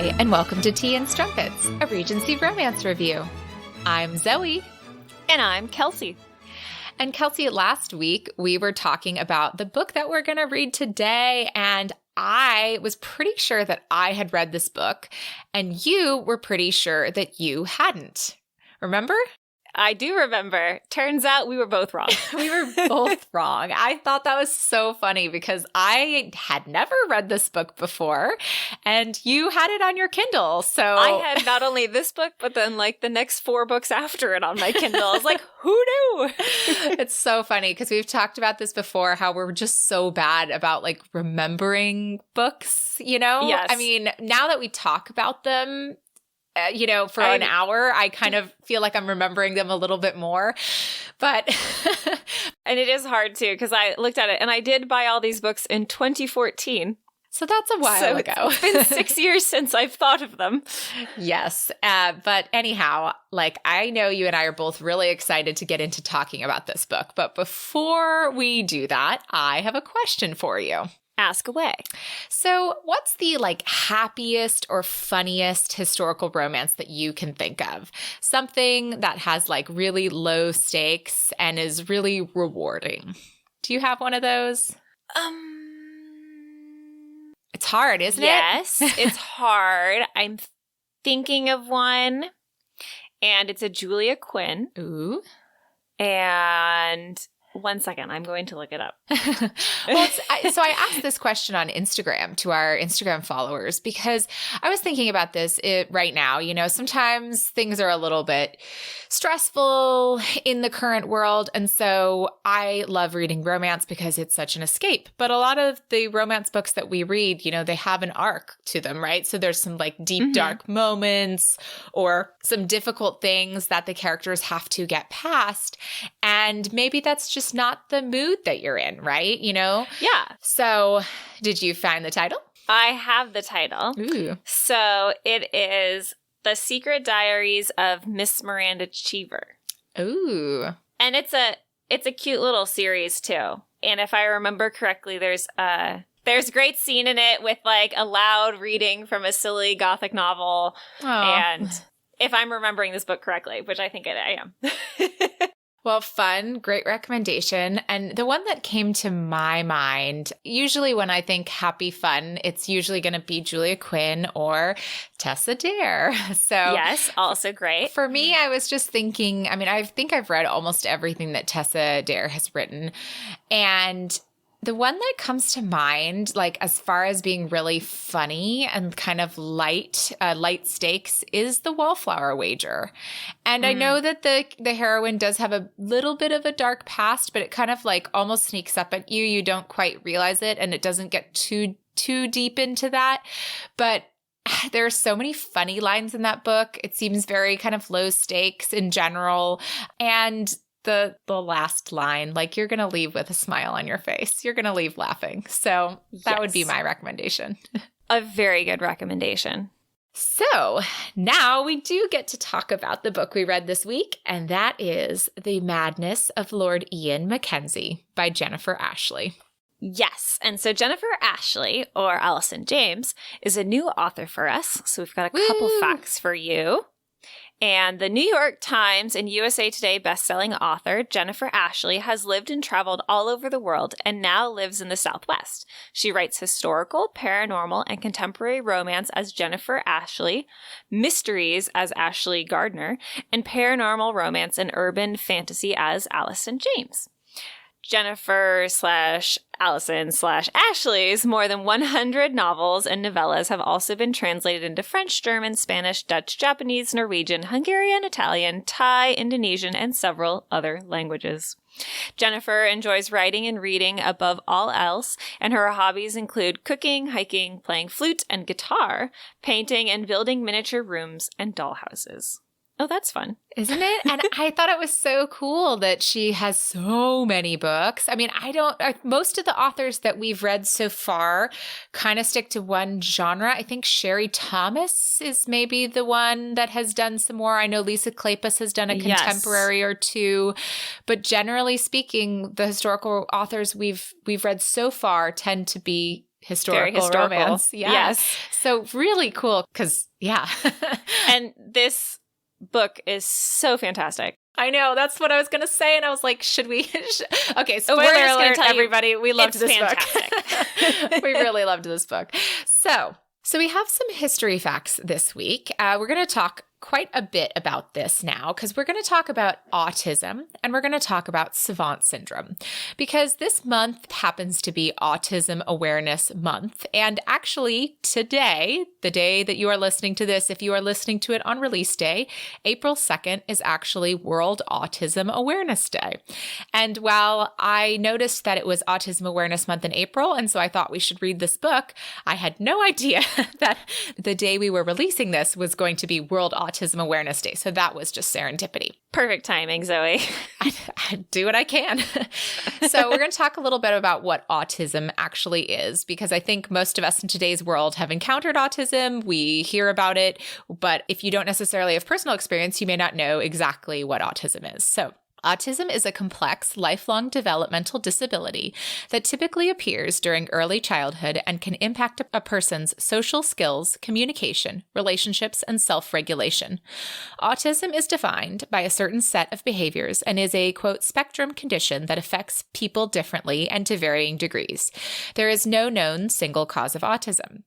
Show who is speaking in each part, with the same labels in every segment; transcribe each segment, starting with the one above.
Speaker 1: Hi, and welcome to Tea and Strumpets, a Regency romance review. I'm Zoe.
Speaker 2: And I'm Kelsey.
Speaker 1: And Kelsey, last week we were talking about the book that we're going to read today, and I was pretty sure that I had read this book, and you were pretty sure that you hadn't. Remember?
Speaker 2: I do remember. Turns out we were both wrong.
Speaker 1: We were both wrong. I thought that was so funny because I had never read this book before, and you had it on your Kindle. So
Speaker 2: I had not only this book, but then like the next 4 books after it on my Kindle. I was like, who knew?
Speaker 1: It's so funny because we've talked about this before, how we're just so bad about like remembering books, you know?
Speaker 2: Yes.
Speaker 1: I mean, now that we talk about them, for an hour, I kind of feel like I'm remembering them a little bit more. But
Speaker 2: and it is hard too, because I looked at it and I did buy all these books in 2014.
Speaker 1: So that's a while ago.
Speaker 2: It's been 6 years since I've thought of them.
Speaker 1: Yes. But anyhow, like I know you and I are both really excited to get into talking about this book. But before we do that, I have a question for you.
Speaker 2: Ask away.
Speaker 1: So what's the happiest or funniest historical romance that you can think of? Something that has really low stakes and is really rewarding. Do you have one of those? It's hard, isn't it?
Speaker 2: Yes, it's hard. I'm thinking of one, and it's a Julia Quinn.
Speaker 1: Ooh.
Speaker 2: And one second, I'm going to look it up.
Speaker 1: So I asked this question on Instagram to our Instagram followers because I was thinking about this right now. Sometimes things are a little bit stressful in the current world. And so I love reading romance because it's such an escape. But a lot of the romance books that we read, they have an arc to them, right? So there's some deep, dark moments or some difficult things that the characters have to get past. And maybe that's just not the mood that you're in, right?
Speaker 2: Yeah.
Speaker 1: So did you find the title?
Speaker 2: I have the title.
Speaker 1: Ooh.
Speaker 2: So it is The Secret Diaries of Miss Miranda Cheever.
Speaker 1: Ooh.
Speaker 2: And it's a cute little series too. And if I remember correctly, there's a great scene in it with a loud reading from a silly gothic novel.
Speaker 1: Aww.
Speaker 2: And if I'm remembering this book correctly, which I think I am.
Speaker 1: Well, fun, great recommendation. And the one that came to my mind, usually when I think happy fun, it's usually going to be Julia Quinn or Tessa Dare. So
Speaker 2: yes, also great.
Speaker 1: For me, I was just thinking, I think I've read almost everything that Tessa Dare has written. And the one that comes to mind, as far as being really funny and kind of light stakes, is The Wallflower Wager. And I know that the heroine does have a little bit of a dark past, but it kind of almost sneaks up at you. You don't quite realize it, and it doesn't get too deep into that. But there are so many funny lines in that book. It seems very kind of low stakes in general. And the last line, you're going to leave with a smile on your face. You're going to leave laughing. So that would be my recommendation.
Speaker 2: A very good recommendation.
Speaker 1: So now we do get to talk about the book we read this week, and that is The Madness of Lord Ian Mackenzie by Jennifer Ashley.
Speaker 2: Yes. And so Jennifer Ashley, or Allison James, is a new author for us. So we've got a couple facts for you. And the New York Times and USA Today bestselling author Jennifer Ashley has lived and traveled all over the world and now lives in the Southwest. She writes historical, paranormal, and contemporary romance as Jennifer Ashley, mysteries as Ashley Gardner, and paranormal romance and urban fantasy as Allison James. Jennifer/Allison/Ashley's more than 100 novels and novellas have also been translated into French, German, Spanish, Dutch, Japanese, Norwegian, Hungarian, Italian, Thai, Indonesian, and several other languages. Jennifer enjoys writing and reading above all else, and her hobbies include cooking, hiking, playing flute and guitar, painting, and building miniature rooms and dollhouses. Oh, that's fun.
Speaker 1: Isn't it? And I thought it was so cool that she has so many books. Most of the authors that we've read so far kind of stick to one genre. I think Sherry Thomas is maybe the one that has done some more. I know Lisa Kleypas has done a contemporary or two, but generally speaking, the historical authors we've read so far tend to be historical romance. Yes. So really cool because, yeah.
Speaker 2: And this book is so fantastic.
Speaker 1: I know. That's what I was going to say. And I was like, should we? Okay, spoiler
Speaker 2: We're just gonna
Speaker 1: alert,
Speaker 2: tell you,
Speaker 1: everybody. We loved this
Speaker 2: fantastic.
Speaker 1: book. We really loved this book. So we have some history facts this week. We're going to talk quite a bit about this now because we're going to talk about autism and we're going to talk about Savant Syndrome because this month happens to be Autism Awareness Month. And actually today, the day that you are listening to this, if you are listening to it on release day, April 2nd is actually World Autism Awareness Day. And while I noticed that it was Autism Awareness Month in April, and so I thought we should read this book, I had no idea that the day we were releasing this was going to be World Autism Awareness Day. So that was just serendipity.
Speaker 2: Perfect timing, Zoe.
Speaker 1: I do what I can. So we're going to talk a little bit about what autism actually is, because I think most of us in today's world have encountered autism. We hear about it, but if you don't necessarily have personal experience, you may not know exactly what autism is. So autism is a complex, lifelong developmental disability that typically appears during early childhood and can impact a person's social skills, communication, relationships, and self-regulation. Autism is defined by a certain set of behaviors and is a, quote, spectrum condition that affects people differently and to varying degrees. There is no known single cause of autism.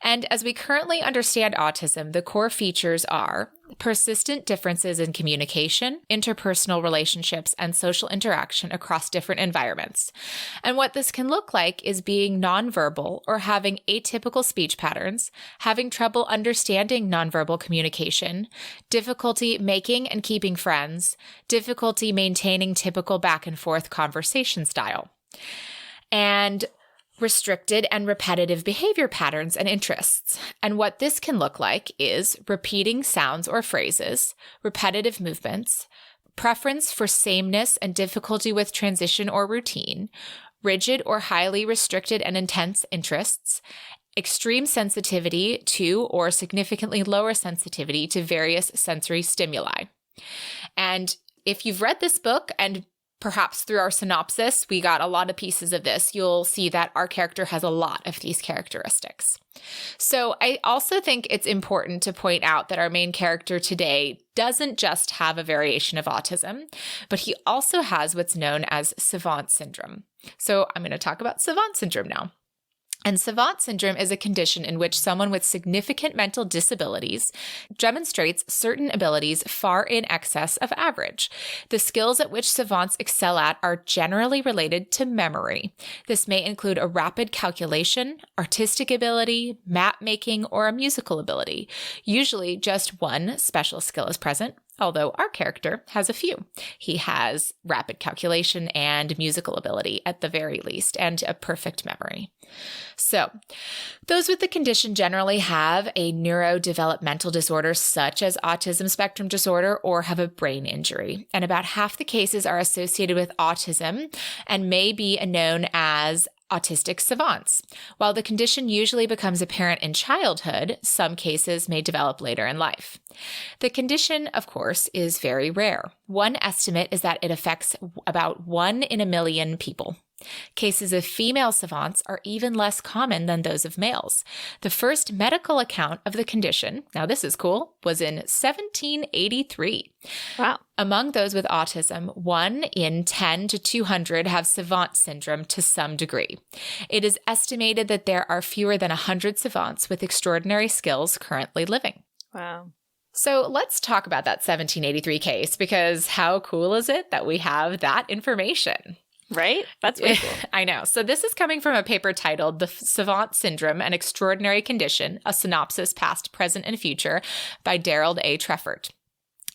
Speaker 1: And as we currently understand autism, the core features are persistent differences in communication, interpersonal relationships, and social interaction across different environments. And what this can look like is being nonverbal or having atypical speech patterns, having trouble understanding nonverbal communication, difficulty making and keeping friends, difficulty maintaining typical back and forth conversation style, and restricted and repetitive behavior patterns and interests. And what this can look like is repeating sounds or phrases, repetitive movements, preference for sameness and difficulty with transition or routine, rigid or highly restricted and intense interests, extreme sensitivity to or significantly lower sensitivity to various sensory stimuli. And if you've read this book and perhaps through our synopsis, we got a lot of pieces of this, you'll see that our character has a lot of these characteristics. So I also think it's important to point out that our main character today doesn't just have a variation of autism, but he also has what's known as Savant Syndrome. So I'm going to talk about Savant Syndrome now. And Savant Syndrome is a condition in which someone with significant mental disabilities demonstrates certain abilities far in excess of average. The skills at which savants excel at are generally related to memory. This may include a rapid calculation, artistic ability, map making, or a musical ability. Usually just one special skill is present, although our character has a few. He has rapid calculation and musical ability at the very least, and a perfect memory. So, those with the condition generally have a neurodevelopmental disorder such as autism spectrum disorder or have a brain injury. And about half the cases are associated with autism and may be known as autistic savants. While the condition usually becomes apparent in childhood, some cases may develop later in life. The condition, of course, is very rare. One estimate is that it affects about 1 in a million people. Cases of female savants are even less common than those of males. The first medical account of the condition, now this is cool, was in 1783.
Speaker 2: Wow.
Speaker 1: Among those with autism, 1 in 10 to 200 have Savant Syndrome to some degree. It is estimated that there are fewer than 100 savants with extraordinary skills currently living.
Speaker 2: Wow.
Speaker 1: So let's talk about that 1783 case, because how cool is it that we have that information?
Speaker 2: Right? That's really cool.
Speaker 1: I know. So this is coming from a paper titled The Savant Syndrome, An Extraordinary Condition, A Synopsis Past, Present, and Future by Darrell A. Treffert.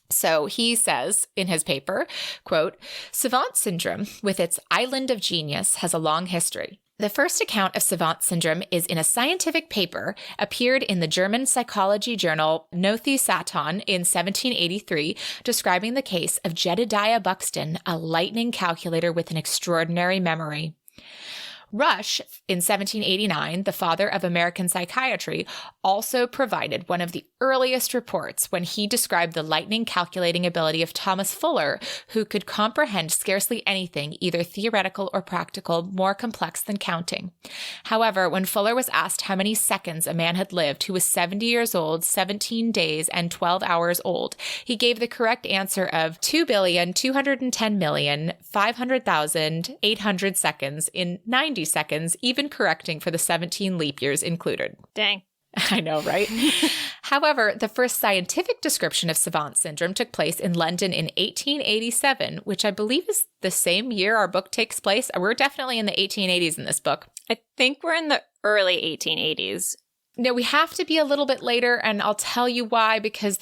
Speaker 1: So he says in his paper, quote, Savant Syndrome, with its island of genius, has a long history. The first account of Savant Syndrome is in a scientific paper appeared in the German psychology journal Nothi Saton in 1783, describing the case of Jedediah Buxton, a lightning calculator with an extraordinary memory. Rush, in 1789, the father of American psychiatry, also provided one of the earliest reports when he described the lightning calculating ability of Thomas Fuller, who could comprehend scarcely anything, either theoretical or practical, more complex than counting. However, when Fuller was asked how many seconds a man had lived who was 70 years old, 17 days, and 12 hours old, he gave the correct answer of 2,210,500,800 seconds in 90 seconds, even correcting for the 17 leap years included.
Speaker 2: Dang.
Speaker 1: I know, right? However, the first scientific description of Savant Syndrome took place in London in 1887, which I believe is the same year our book takes place. We're definitely in the 1880s in this book.
Speaker 2: I think we're in the early 1880s.
Speaker 1: No, we have to be a little bit later, and I'll tell you why, because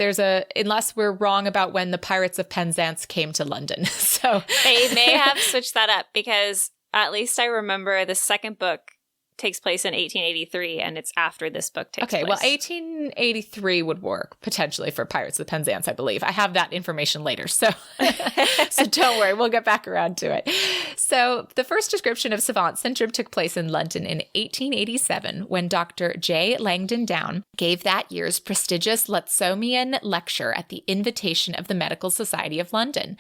Speaker 1: unless we're wrong about when the Pirates of Penzance came to London. So
Speaker 2: they may have switched that up, because at least I remember the second book takes place in 1883, and it's after this book takes place.
Speaker 1: Okay, well, 1883 would work potentially for Pirates of Penzance, I believe. I have that information later, so so don't worry, we'll get back around to it. So the first description of Savant Syndrome took place in London in 1887 when Dr. J. Langdon Down gave that year's prestigious Lutzomian lecture at the invitation of the Medical Society of London.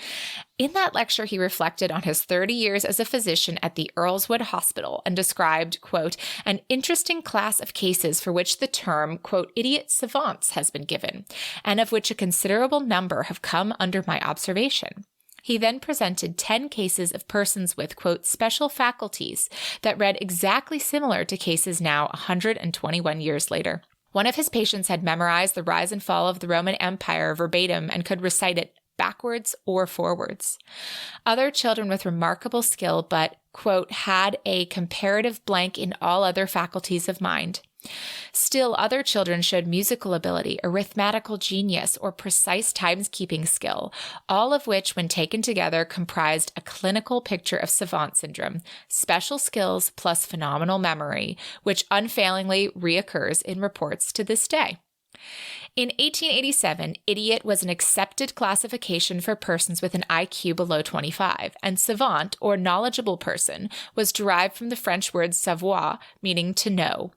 Speaker 1: In that lecture, he reflected on his 30 years as a physician at the Earlswood Hospital and described, quote, an interesting class of cases for which the term, quote, idiot savants has been given, and of which a considerable number have come under my observation. He then presented 10 cases of persons with, quote, special faculties that read exactly similar to cases now 121 years later. One of his patients had memorized the rise and fall of the Roman Empire verbatim and could recite it backwards or forwards. Other children with remarkable skill but, quote, had a comparative blank in all other faculties of mind. Still, other children showed musical ability, arithmetical genius, or precise timekeeping skill, all of which, when taken together, comprised a clinical picture of Savant Syndrome, special skills plus phenomenal memory, which unfailingly reoccurs in reports to this day. In 1887, idiot was an accepted classification for persons with an IQ below 25, and savant, or knowledgeable person, was derived from the French word savoir, meaning to know.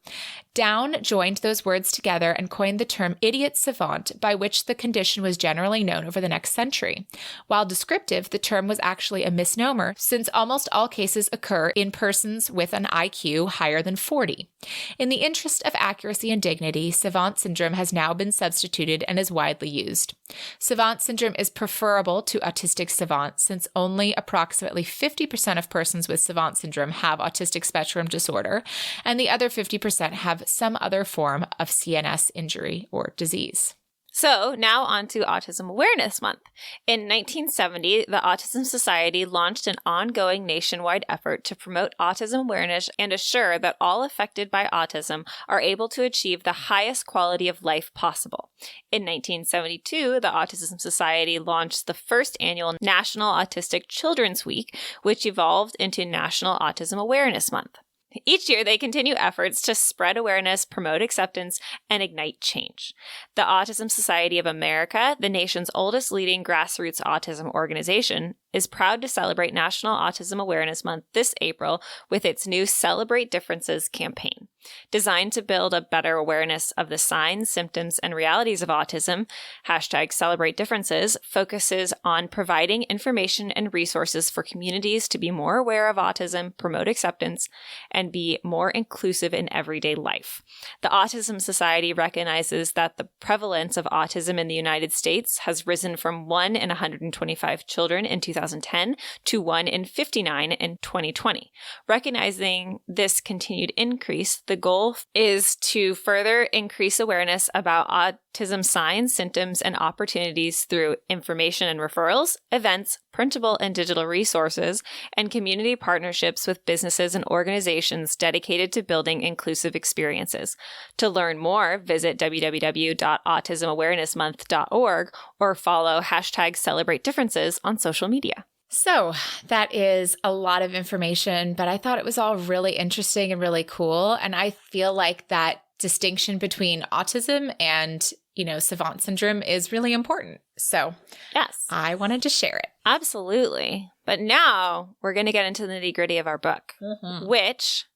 Speaker 1: Down joined those words together and coined the term idiot savant, by which the condition was generally known over the next century. While descriptive, the term was actually a misnomer, since almost all cases occur in persons with an IQ higher than 40. In the interest of accuracy and dignity, Savant Syndrome has now been substituted and is widely used. Savant Syndrome is preferable to autistic savant, since only approximately 50% of persons with Savant Syndrome have autistic spectrum disorder, and the other 50% have some other form of CNS injury or disease.
Speaker 2: So now on to Autism Awareness Month. In 1970, the Autism Society launched an ongoing nationwide effort to promote autism awareness and assure that all affected by autism are able to achieve the highest quality of life possible. In 1972, the Autism Society launched the first annual National Autistic Children's Week, which evolved into National Autism Awareness Month. Each year, they continue efforts to spread awareness, promote acceptance, and ignite change. The Autism Society of America, the nation's oldest leading grassroots autism organization, is proud to celebrate National Autism Awareness Month this April with its new Celebrate Differences campaign. Designed to build a better awareness of the signs, symptoms, and realities of autism, #CelebrateDifferences focuses on providing information and resources for communities to be more aware of autism, promote acceptance, and be more inclusive in everyday life. The Autism Society recognizes that the prevalence of autism in the United States has risen from 1 in 125 children in 2010 to 1 in 59 in 2020. Recognizing this continued increase, the goal is to further increase awareness about autism signs, symptoms, and opportunities through information and referrals, events, printable and digital resources, and community partnerships with businesses and organizations dedicated to building inclusive experiences. To learn more, visit www.autismawarenessmonth.org or follow #CelebrateDifferences on social media.
Speaker 1: So that is a lot of information, but I thought it was all really interesting and really cool. And I feel like that distinction between autism and Savant Syndrome is really important. So
Speaker 2: yes,
Speaker 1: I wanted to share it.
Speaker 2: Absolutely. But now we're going to get into the nitty-gritty of our book, which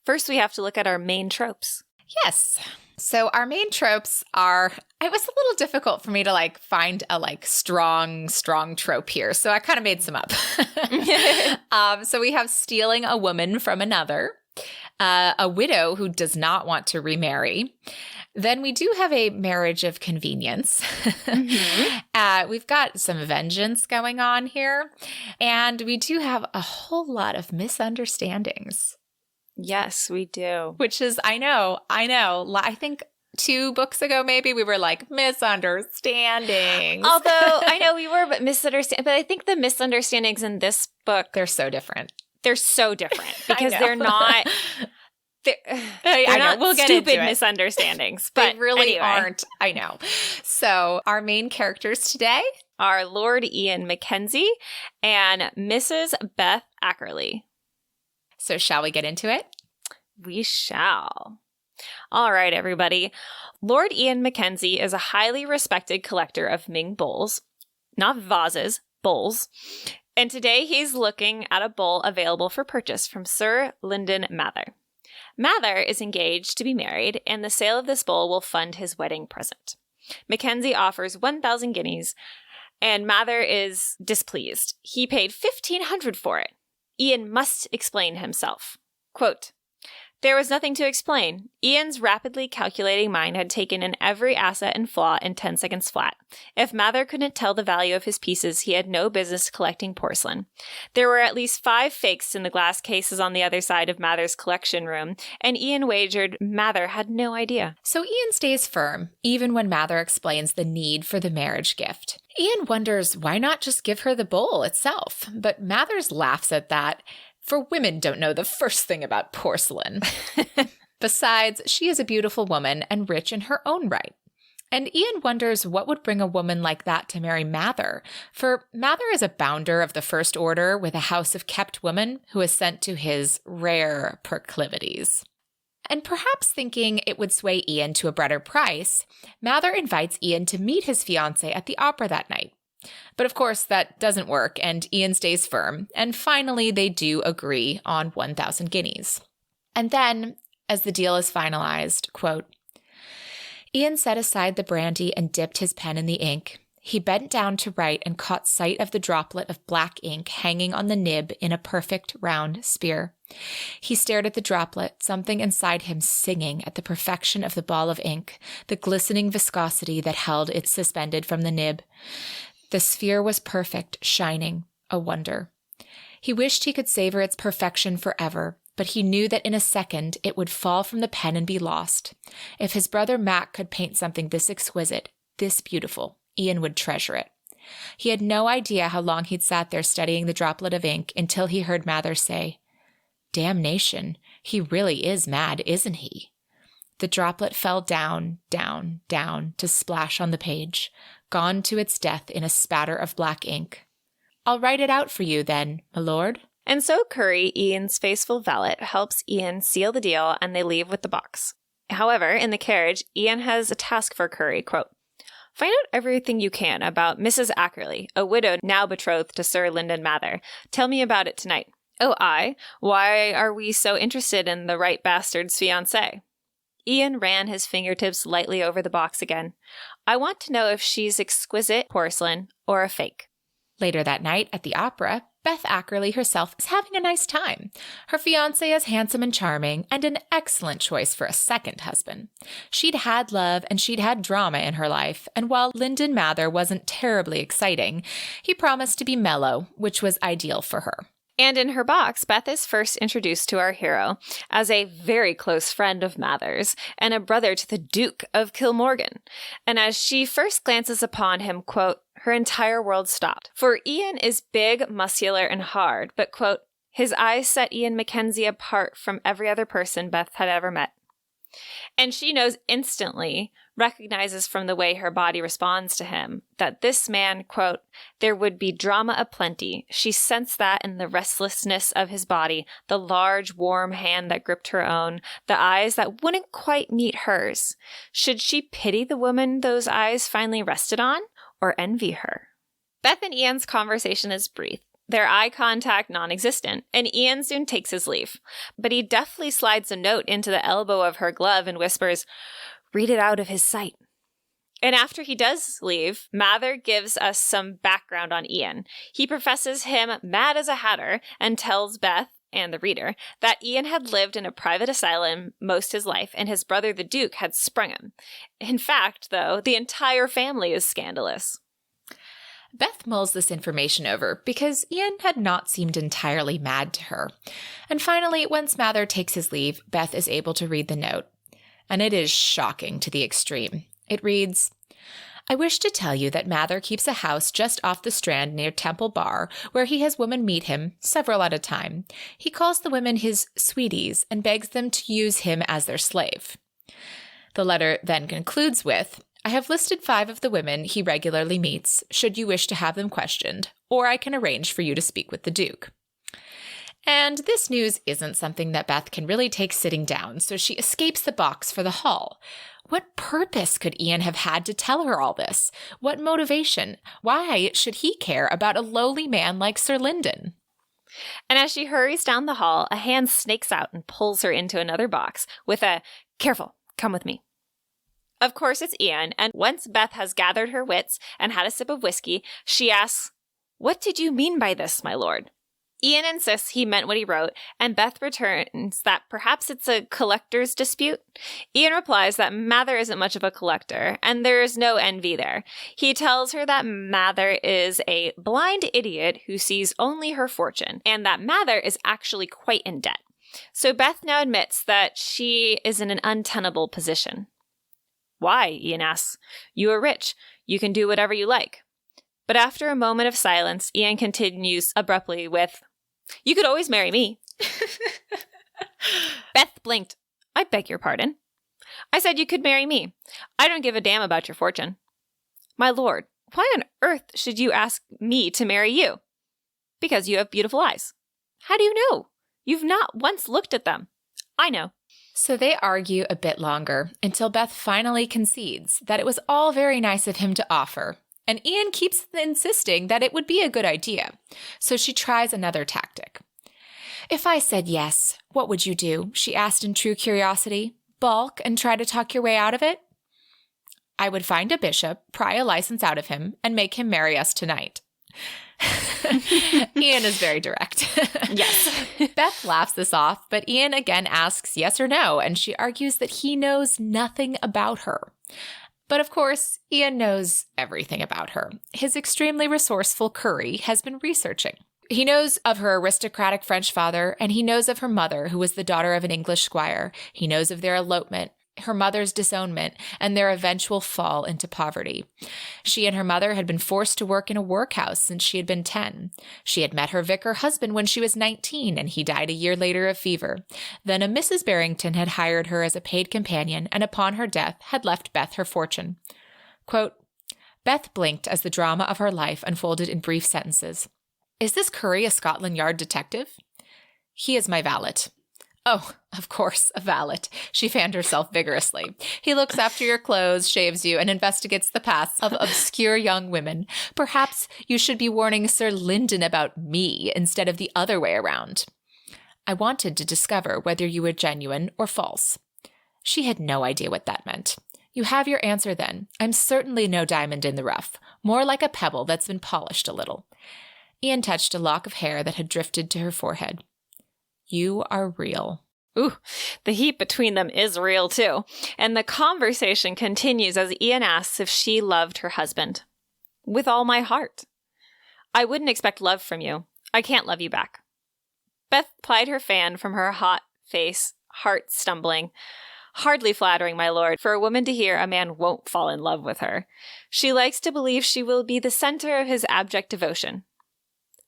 Speaker 2: first we have to look at our main tropes.
Speaker 1: Yes. So our main tropes are, it was a little difficult for me to find a strong trope here. So I kind of made some up. So we have stealing a woman from another, a widow who does not want to remarry. Then we do have a marriage of convenience. We've got some vengeance going on here. And we do have a whole lot of misunderstandings.
Speaker 2: Yes, we do.
Speaker 1: Which is, I know. I think 2 books ago, maybe we were misunderstandings.
Speaker 2: Although I know we were, but I think the misunderstandings in this book,
Speaker 1: they're so different.
Speaker 2: They're so different because they're not.
Speaker 1: I know. We'll get
Speaker 2: stupid
Speaker 1: into it.
Speaker 2: Misunderstandings, but
Speaker 1: they really
Speaker 2: anyway.
Speaker 1: aren't. I know. So our main characters today
Speaker 2: are Lord Ian Mackenzie and Mrs. Beth Ackerley.
Speaker 1: So shall we get into it?
Speaker 2: We shall. All right, everybody. Lord Ian Mackenzie is a highly respected collector of Ming bowls, not vases, bowls. And today he's looking at a bowl available for purchase from Sir Lyndon Mather. Mather is engaged to be married, and the sale of this bowl will fund his wedding present. Mackenzie offers 1,000 guineas, and Mather is displeased. He paid 1,500 for it. Ian must explain himself. Quote, "There was nothing to explain. Ian's rapidly calculating mind had taken in every asset and flaw in 10 seconds flat. If Mather couldn't tell the value of his pieces, he had no business collecting porcelain. There were at least 5 fakes in the glass cases on the other side of Mather's collection room, and Ian wagered Mather had no idea."
Speaker 1: So Ian stays firm, even when Mather explains the need for the marriage gift. Ian wonders why not just give her the bowl itself, but Mather laughs at that. For women don't know the first thing about porcelain. Besides, she is a beautiful woman and rich in her own right. And Ian wonders what would bring a woman like that to marry Mather, for Mather is a bounder of the First Order with a house of kept women who is sent to his rare proclivities. And perhaps thinking it would sway Ian to a better price, Mather invites Ian to meet his fiancée at the opera that night. But of course, that doesn't work, and Ian stays firm, and finally they do agree on 1,000 guineas. And then, as the deal is finalized, quote, "Ian set aside the brandy and dipped his pen in the ink. He bent down to write and caught sight of the droplet of black ink hanging on the nib in a perfect round spear. He stared at the droplet, something inside him singing at the perfection of the ball of ink, the glistening viscosity that held it suspended from the nib. The sphere was perfect, shining, a wonder. He wished he could savor its perfection forever, but he knew that in a second it would fall from the pen and be lost. If his brother Mac could paint something this exquisite, this beautiful, Ian would treasure it. He had no idea how long he'd sat there studying the droplet of ink until he heard Mather say, 'Damnation, he really is mad, isn't he?' The droplet fell down, down, down to splash on the page, gone to its death in a spatter of black ink. 'I'll write it out for you then, my lord.'"
Speaker 2: And so Curry, Ian's faithful valet, helps Ian seal the deal, and they leave with the box. However, in the carriage, Ian has a task for Curry, quote, "Find out everything you can about Mrs. Ackerley, a widow now betrothed to Sir Lyndon Mather. Tell me about it tonight." "Oh, I? Why are we so interested in the right bastard's fiancé?" Ian ran his fingertips lightly over the box again. "I want to know if she's exquisite porcelain or a fake."
Speaker 1: Later that night at the opera, Beth Ackerley herself is having a nice time. Her fiancé is handsome and charming, and an excellent choice for a second husband. She'd had love and she'd had drama in her life, and while Lyndon Mather wasn't terribly exciting, he promised to be mellow, which was ideal for her.
Speaker 2: And in her box, Beth is first introduced to our hero as a very close friend of Mather's and a brother to the Duke of Kilmorgan. And as she first glances upon him, quote, her entire world stopped. For Ian is big, muscular, and hard, but, quote, his eyes set Ian Mackenzie apart from every other person Beth had ever met. And she knows instantly recognizes from the way her body responds to him that this man, quote, there would be drama aplenty. She sensed that in the restlessness of his body, the large, warm hand that gripped her own, the eyes that wouldn't quite meet hers. Should she pity the woman those eyes finally rested on, or envy her? Beth and Ian's conversation is brief, their eye contact non-existent, and Ian soon takes his leave. But he deftly slides a note into the elbow of her glove and whispers, "Read it out of his sight." And after he does leave, Mather gives us some background on Ian. He professes him mad as a hatter and tells Beth and the reader that Ian had lived in a private asylum most his life and his brother the Duke had sprung him. In fact, though, the entire family is scandalous.
Speaker 1: Beth mulls this information over because Ian had not seemed entirely mad to her. And finally, once Mather takes his leave, Beth is able to read the note. And it is shocking to the extreme. It reads, "I wish to tell you that Mather keeps a house just off the Strand near Temple Bar, where he has women meet him, several at a time. He calls the women his sweeties and begs them to use him as their slave." The letter then concludes with, "I have listed 5 of the women he regularly meets, should you wish to have them questioned, or I can arrange for you to speak with the Duke." And this news isn't something that Beth can really take sitting down, so she escapes the box for the hall. What purpose could Ian have had to tell her all this? What motivation? Why should he care about a lowly man like Sir Lyndon?
Speaker 2: And as she hurries down the hall, a hand snakes out and pulls her into another box with a, "Careful, come with me." Of course, it's Ian, and once Beth has gathered her wits and had a sip of whiskey, she asks, "What did you mean by this, my lord?" Ian insists he meant what he wrote, and Beth returns that perhaps it's a collector's dispute. Ian replies that Mather isn't much of a collector, and there is no envy there. He tells her that Mather is a blind idiot who sees only her fortune, and that Mather is actually quite in debt. So Beth now admits that she is in an untenable position. "Why?" Ian asks. "You are rich. You can do whatever you like." But after a moment of silence, Ian continues abruptly with, "You could always marry me." Beth blinked. "I beg your pardon." "I said you could marry me. I don't give a damn about your fortune." "My lord, why on earth should you ask me to marry you?" "Because you have beautiful eyes." "How do you know? You've not once looked at them." "I know."
Speaker 1: So they argue a bit longer until Beth finally concedes that it was all very nice of him to offer. And Ian keeps insisting that it would be a good idea. So she tries another tactic. "If I said yes, what would you do?" she asked in true curiosity. "Balk and try to talk your way out of it?" "I would find a bishop, pry a license out of him, and make him marry us tonight." Ian is very direct.
Speaker 2: Yes.
Speaker 1: Beth laughs this off, but Ian again asks yes or no, and she argues that he knows nothing about her. But of course, Ian knows everything about her. His extremely resourceful Curry has been researching. He knows of her aristocratic French father, and he knows of her mother, who was the daughter of an English squire. He knows of their elopement, her mother's disownment, and their eventual fall into poverty. She and her mother had been forced to work in a workhouse since she had been 10. She had met her vicar husband when she was 19, and he died a year later of fever. Then a Mrs. Barrington had hired her as a paid companion, and upon her death had left Beth her fortune. Quote, Beth blinked as the drama of her life unfolded in brief sentences. "Is this Curry a Scotland Yard detective?" "He is my valet." "Oh, of course, a valet." She fanned herself vigorously. "He looks after your clothes, shaves you, and investigates the pasts of obscure young women. Perhaps you should be warning Sir Lyndon about me instead of the other way around." I wanted to discover whether you were genuine or false. She had no idea what that meant. "You have your answer then. I'm certainly no diamond in the rough. More like a pebble that's been polished a little." Ian touched a lock of hair that had drifted to her forehead. "You are real."
Speaker 2: Ooh, the heat between them is real too. And the conversation continues as Ian asks if she loved her husband. "With all my heart." "I wouldn't expect love from you. I can't love you back." Beth plied her fan from her hot face, heart stumbling. Hardly flattering, my lord, for a woman to hear a man won't fall in love with her. She likes to believe she will be the center of his abject devotion.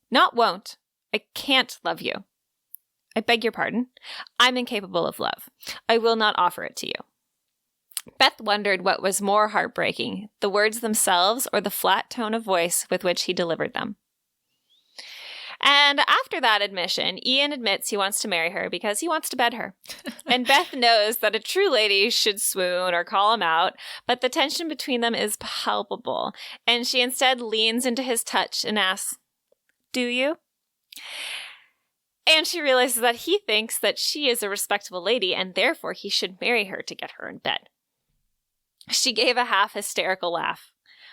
Speaker 2: "Not won't. I can't love you." "I beg your pardon. I'm incapable of love. I will not offer it to you." Beth wondered what was more heartbreaking, the words themselves or the flat tone of voice with which he delivered them. And after that admission, Ian admits he wants to marry her because he wants to bed her. And Beth knows that a true lady should swoon or call him out, but the tension between them is palpable, and she instead leans into his touch and asks, "Do you?" And she realizes that he thinks that she is a respectable lady, and therefore he should marry her to get her in bed. She gave a half-hysterical laugh.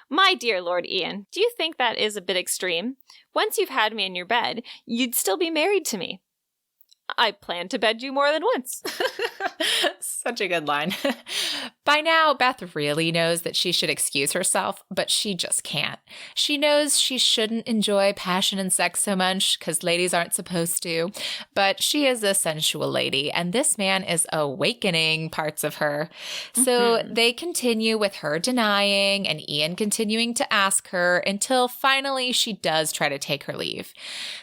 Speaker 2: "My dear Lord Ian, do you think that is a bit extreme? Once you've had me in your bed, you'd still be married to me." "I plan to bed you more than once."
Speaker 1: Such a good line. By now, Beth really knows that she should excuse herself, but she just can't. She knows she shouldn't enjoy passion and sex so much because ladies aren't supposed to, but she is a sensual lady, and this man is awakening parts of her. So they continue with her denying and Ian continuing to ask her until finally she does try to take her leave.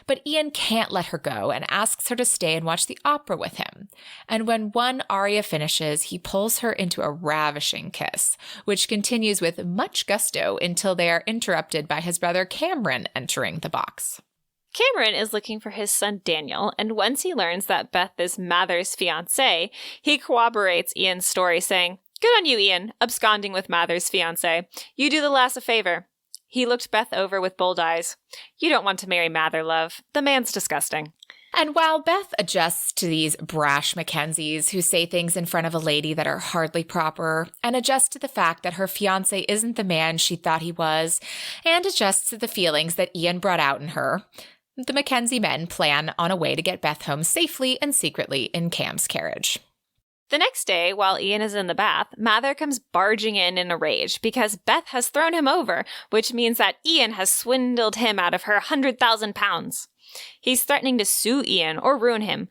Speaker 1: But Ian can't let her go and asks her to stay and watch the opera with him. And when one aria finishes, he pulls her into a ravishing kiss, which continues with much gusto until they are interrupted by his brother Cameron entering the box.
Speaker 2: Cameron is looking for his son Daniel, and once he learns that Beth is Mather's fiancé, he corroborates Ian's story, saying, "Good on you, Ian, absconding with Mather's fiancé. You do the lass a favor." He looked Beth over with bold eyes. "You don't want to marry Mather, love. The man's disgusting."
Speaker 1: And while Beth adjusts to these brash Mackenzies who say things in front of a lady that are hardly proper, and adjusts to the fact that her fiancé isn't the man she thought he was, and adjusts to the feelings that Ian brought out in her, the Mackenzie men plan on a way to get Beth home safely and secretly in Cam's carriage.
Speaker 2: The next day, while Ian is in the bath, Mather comes barging in a rage because Beth has thrown him over, which means that Ian has swindled him out of her £100,000. He's threatening to sue Ian or ruin him,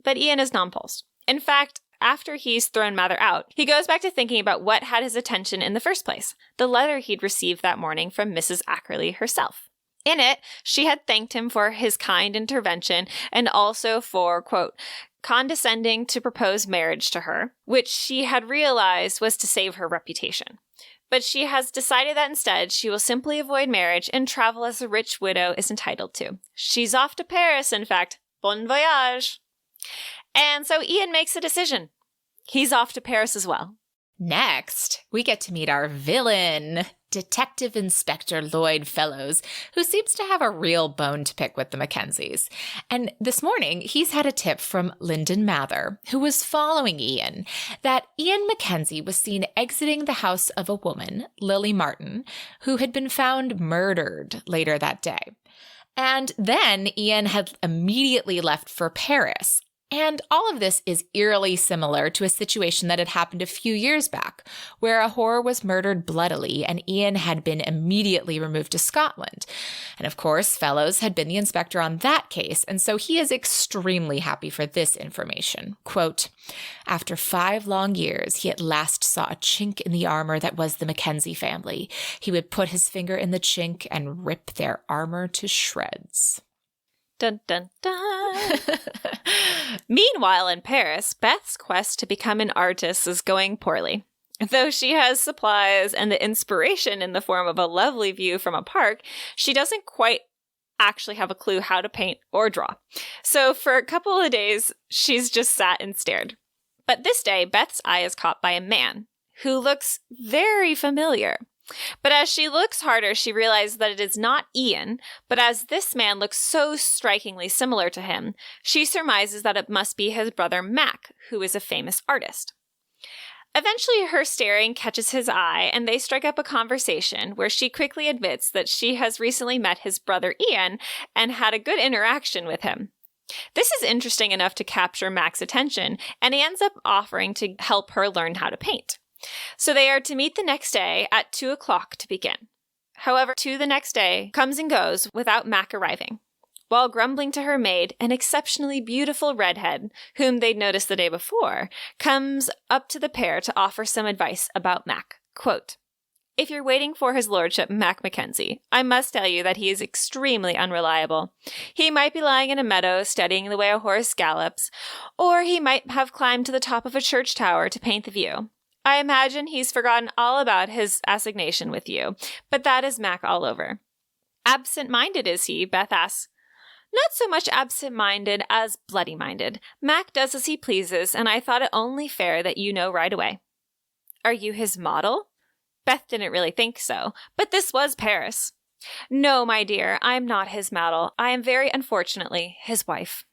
Speaker 2: but Ian is nonplussed. In fact, after he's thrown Mather out, he goes back to thinking about what had his attention in the first place, the letter he'd received that morning from Mrs. Ackerley herself. In it, she had thanked him for his kind intervention and also for, quote, condescending to propose marriage to her, which she had realized was to save her reputation. But she has decided that instead she will simply avoid marriage and travel as a rich widow is entitled to. She's off to Paris, in fact. Bon voyage. And so Ian makes a decision. He's off to Paris as well.
Speaker 1: Next, we get to meet our villain, Detective Inspector Lloyd Fellows, who seems to have a real bone to pick with the Mackenzies. And this morning, he's had a tip from Lyndon Mather, who was following Ian, that Ian Mackenzie was seen exiting the house of a woman, Lily Martin, who had been found murdered later that day. And then Ian had immediately left for Paris. And all of this is eerily similar to a situation that had happened a few years back, where a whore was murdered bloodily and Ian had been immediately removed to Scotland. And of course, Fellows had been the inspector on that case, and so he is extremely happy for this information. Quote, "After 5 long years, he at last saw a chink in the armor that was the Mackenzie family. He would put his finger in the chink and rip their armor to shreds."
Speaker 2: Dun, dun, dun. Meanwhile, in Paris, Beth's quest to become an artist is going poorly. Though she has supplies and the inspiration in the form of a lovely view from a park, she doesn't quite actually have a clue how to paint or draw. So for a couple of days, she's just sat and stared. But this day, Beth's eye is caught by a man who looks very familiar. But as she looks harder, she realizes that it is not Ian, but as this man looks so strikingly similar to him, she surmises that it must be his brother Mac, who is a famous artist. Eventually, her staring catches his eye, and they strike up a conversation where she quickly admits that she has recently met his brother Ian and had a good interaction with him. This is interesting enough to capture Mac's attention, and he ends up offering to help her learn how to paint. So they are to meet the next day at 2 o'clock to begin. However, the next day comes and goes without Mac arriving. While grumbling to her maid, an exceptionally beautiful redhead, whom they'd noticed the day before, comes up to the pair to offer some advice about Mac. Quote, "If you're waiting for his lordship, Mac Mckenzie, I must tell you that he is extremely unreliable. He might be lying in a meadow studying the way a horse gallops, or he might have climbed to the top of a church tower to paint the view. I imagine he's forgotten all about his assignation with you, but that is Mac all over. Absent-minded is he? Beth asks. Not so much absent-minded as bloody-minded. Mac does as he pleases, and I thought it only fair that you know right away. Are you his model? Beth didn't really think so, but this was Paris. No, my dear, I'm not his model. I am very unfortunately his wife.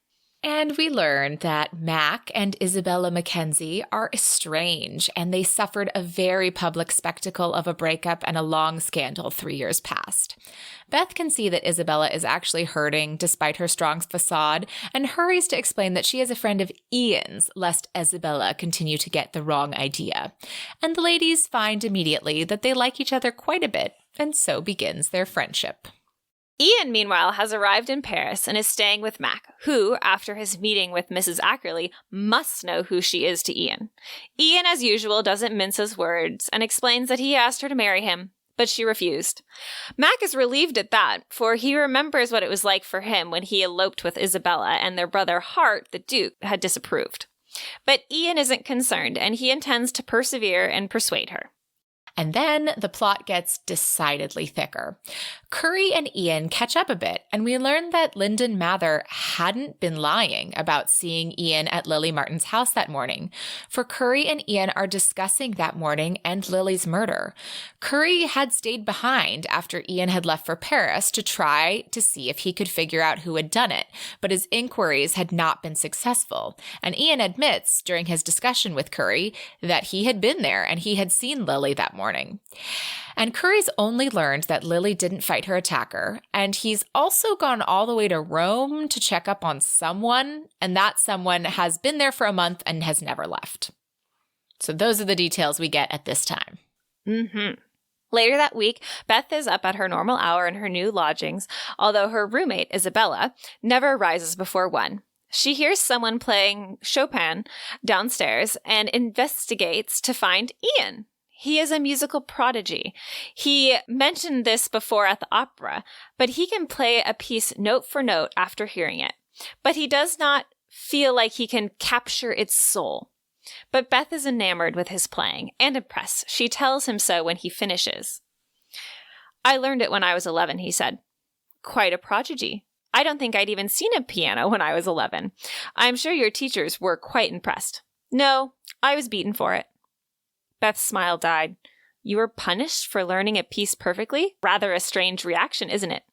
Speaker 1: And we learned that Mac and Isabella Mackenzie are estranged, and they suffered a very public spectacle of a breakup and a long scandal 3 years past. Beth can see that Isabella is actually hurting despite her strong facade, and hurries to explain that she is a friend of Ian's, lest Isabella continue to get the wrong idea. And the ladies find immediately that they like each other quite a bit, and so begins their friendship.
Speaker 2: Ian, meanwhile, has arrived in Paris and is staying with Mac, who, after his meeting with Mrs. Ackerley, must know who she is to Ian. Ian, as usual, doesn't mince his words and explains that he asked her to marry him, but she refused. Mac is relieved at that, for he remembers what it was like for him when he eloped with Isabella and their brother Hart, the Duke, had disapproved. But Ian isn't concerned, and he intends to persevere and persuade her.
Speaker 1: And then the plot gets decidedly thicker. Curry and Ian catch up a bit, and we learn that Lyndon Mather hadn't been lying about seeing Ian at Lily Martin's house that morning, for Curry and Ian are discussing that morning and Lily's murder. Curry had stayed behind after Ian had left for Paris to try to see if he could figure out who had done it, but his inquiries had not been successful, and Ian admits during his discussion with Curry that he had been there and he had seen Lily that morning. And Curry's only learned that Lily didn't fight her attacker, and he's also gone all the way to Rome to check up on someone, and that someone has been there for a month and has never left. So those are the details we get at this time.
Speaker 2: Later that week, Beth is up at her normal hour in her new lodgings, although her roommate, Isabella, never rises before 1. She hears someone playing Chopin downstairs and investigates to find Ian. He is a musical prodigy. He mentioned this before at the opera, but he can play a piece note for note after hearing it. But he does not feel like he can capture its soul. But Beth is enamored with his playing and impressed. She tells him so when he finishes. I learned it when I was 11, he said. Quite a prodigy. I don't think I'd even seen a piano when I was 11. I'm sure your teachers were quite impressed. No, I was beaten for it. Beth's smile died. You were punished for learning a piece perfectly? Rather a strange reaction, isn't it?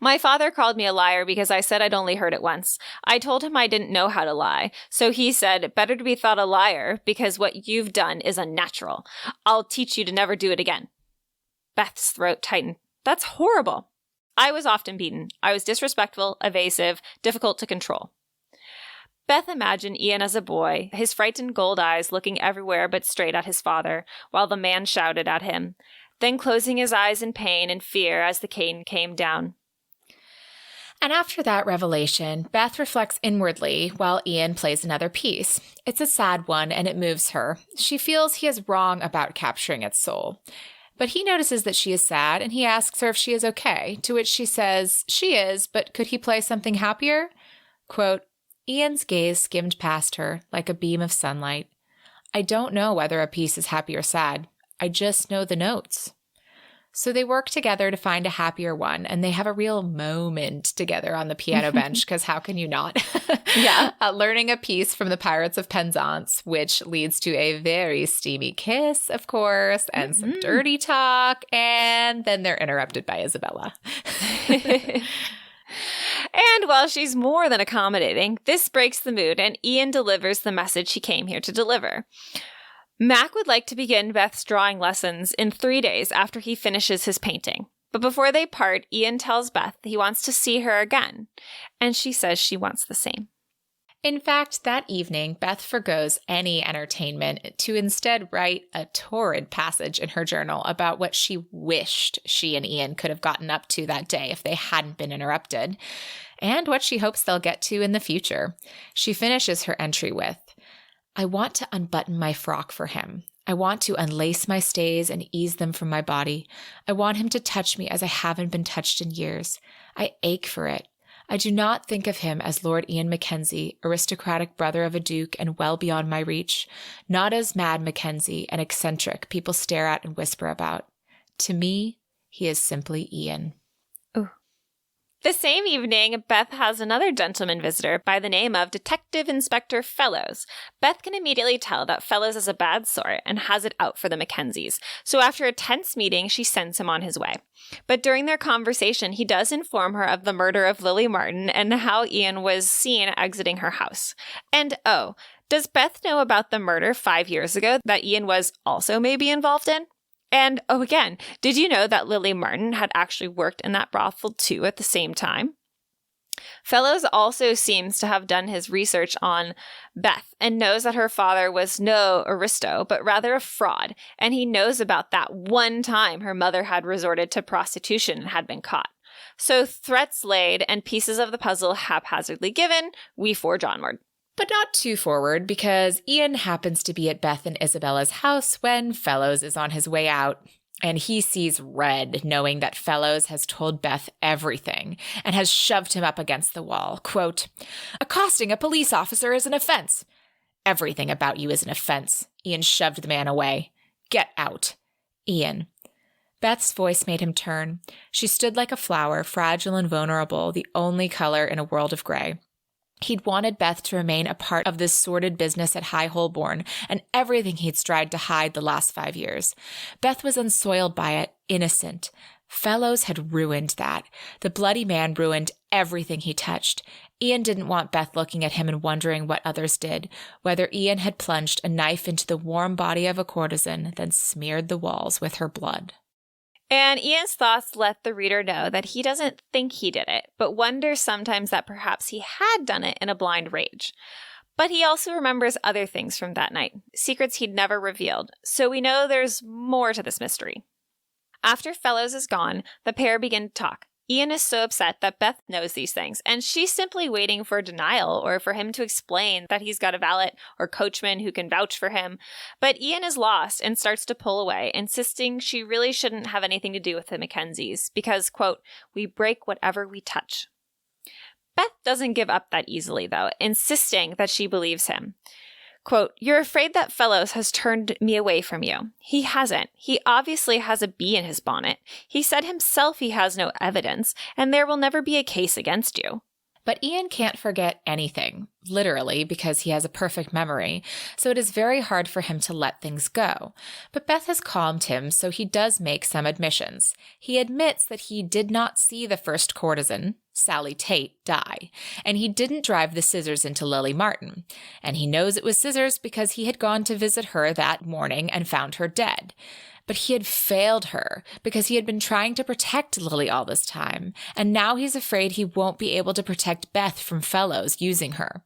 Speaker 2: My father called me a liar because I said I'd only heard it once. I told him I didn't know how to lie. So he said, better to be thought a liar because what you've done is unnatural. I'll teach you to never do it again. Beth's throat tightened. That's horrible. I was often beaten. I was disrespectful, evasive, difficult to control. Beth imagined Ian as a boy, his frightened gold eyes looking everywhere but straight at his father, while the man shouted at him, then closing his eyes in pain and fear as the cane came down.
Speaker 1: And after that revelation, Beth reflects inwardly while Ian plays another piece. It's a sad one, and it moves her. She feels he is wrong about capturing its soul. But he notices that she is sad, and he asks her if she is okay, to which she says she is, but could he play something happier? Quote, Ian's gaze skimmed past her like a beam of sunlight. I don't know whether a piece is happy or sad. I just know the notes. So they work together to find a happier one, and they have a real moment together on the piano bench, because how can you not?
Speaker 2: Yeah.
Speaker 1: Learning a piece from the Pirates of Penzance, which leads to a very steamy kiss, of course, and some dirty talk, and then they're interrupted by Isabella.
Speaker 2: And while she's more than accommodating, this breaks the mood, and Ian delivers the message he came here to deliver. Mac would like to begin Beth's drawing lessons in 3 days after he finishes his painting. But before they part, Ian tells Beth he wants to see her again, and she says she wants the same.
Speaker 1: In fact, that evening, Beth forgoes any entertainment to instead write a torrid passage in her journal about what she wished she and Ian could have gotten up to that day if they hadn't been interrupted, and what she hopes they'll get to in the future. She finishes her entry with, I want to unbutton my frock for him. I want to unlace my stays and ease them from my body. I want him to touch me as I haven't been touched in years. I ache for it. I do not think of him as Lord Ian Mackenzie, aristocratic brother of a duke and well beyond my reach, not as Mad Mackenzie, an eccentric people stare at and whisper about. To me, he is simply Ian.
Speaker 2: Ooh. The same evening, Beth has another gentleman visitor by the name of Detective Inspector Fellows. Beth can immediately tell that Fellows is a bad sort and has it out for the Mackenzies. So after a tense meeting, she sends him on his way. But during their conversation, he does inform her of the murder of Lily Martin and how Ian was seen exiting her house. And does Beth know about the murder 5 years ago that Ian was also maybe involved in? And, again, did you know that Lily Martin had actually worked in that brothel too at the same time? Fellows also seems to have done his research on Beth and knows that her father was no aristo, but rather a fraud, and he knows about that one time her mother had resorted to prostitution and had been caught. So threats laid and pieces of the puzzle haphazardly given, we forge onward.
Speaker 1: But not too forward, because Ian happens to be at Beth and Isabella's house when Fellows is on his way out, and he sees red, knowing that Fellows has told Beth everything and has shoved him up against the wall. Quote, accosting a police officer is an offense. Everything about you is an offense. Ian shoved the man away. Get out. Ian. Beth's voice made him turn. She stood like a flower, fragile and vulnerable, the only color in a world of gray. He'd wanted Beth to remain a part of this sordid business at High Holborn and everything he'd tried to hide the last 5 years. Beth was unsoiled by it, innocent. Fellows had ruined that. The bloody man ruined everything he touched. Ian didn't want Beth looking at him and wondering what others did, whether Ian had plunged a knife into the warm body of a courtesan, then smeared the walls with her blood.
Speaker 2: And Ian's thoughts let the reader know that he doesn't think he did it, but wonders sometimes that perhaps he had done it in a blind rage. But he also remembers other things from that night, secrets he'd never revealed, so we know there's more to this mystery. After Fellows is gone, the pair begin to talk. Ian is so upset that Beth knows these things, and she's simply waiting for denial or for him to explain that he's got a valet or coachman who can vouch for him. But Ian is lost and starts to pull away, insisting she really shouldn't have anything to do with the Mackenzies because, quote, we break whatever we touch. Beth doesn't give up that easily, though, insisting that she believes him. Quote, you're afraid that Fellows has turned me away from you. He hasn't. He obviously has a bee in his bonnet. He said himself he has no evidence, and there will never be a case against you.
Speaker 1: But Ian can't forget anything, literally, because he has a perfect memory, so it is very hard for him to let things go. But Beth has calmed him, so he does make some admissions. He admits that he did not see the first courtesan, Sally Tate, die, and he didn't drive the scissors into Lily Martin. And he knows it was scissors because he had gone to visit her that morning and found her dead. But he had failed her because he had been trying to protect Lily all this time, and now he's afraid he won't be able to protect Beth from Fellows using her.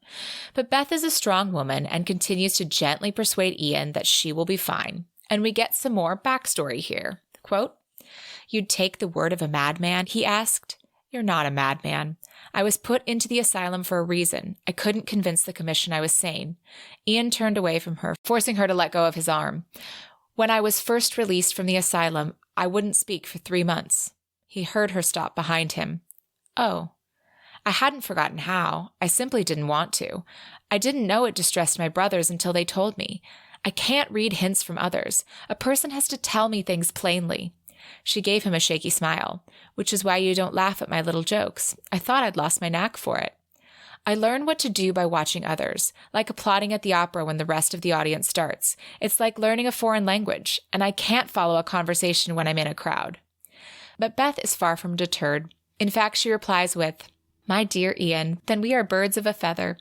Speaker 1: But Beth is a strong woman and continues to gently persuade Ian that she will be fine. And we get some more backstory here. Quote, you'd take the word of a madman? He asked. You're not a madman. I was put into the asylum for a reason. I couldn't convince the commission I was sane. Ian turned away from her, forcing her to let go of his arm. When I was first released from the asylum, I wouldn't speak for 3 months. He heard her stop behind him. Oh. I hadn't forgotten how. I simply didn't want to. I didn't know it distressed my brothers until they told me. I can't read hints from others. A person has to tell me things plainly. She gave him a shaky smile, which is why you don't laugh at my little jokes. I thought I'd lost my knack for it. I learn what to do by watching others, like applauding at the opera when the rest of the audience starts. It's like learning a foreign language, and I can't follow a conversation when I'm in a crowd. But Beth is far from deterred. In fact, she replies with, my dear Ian, then we are birds of a feather.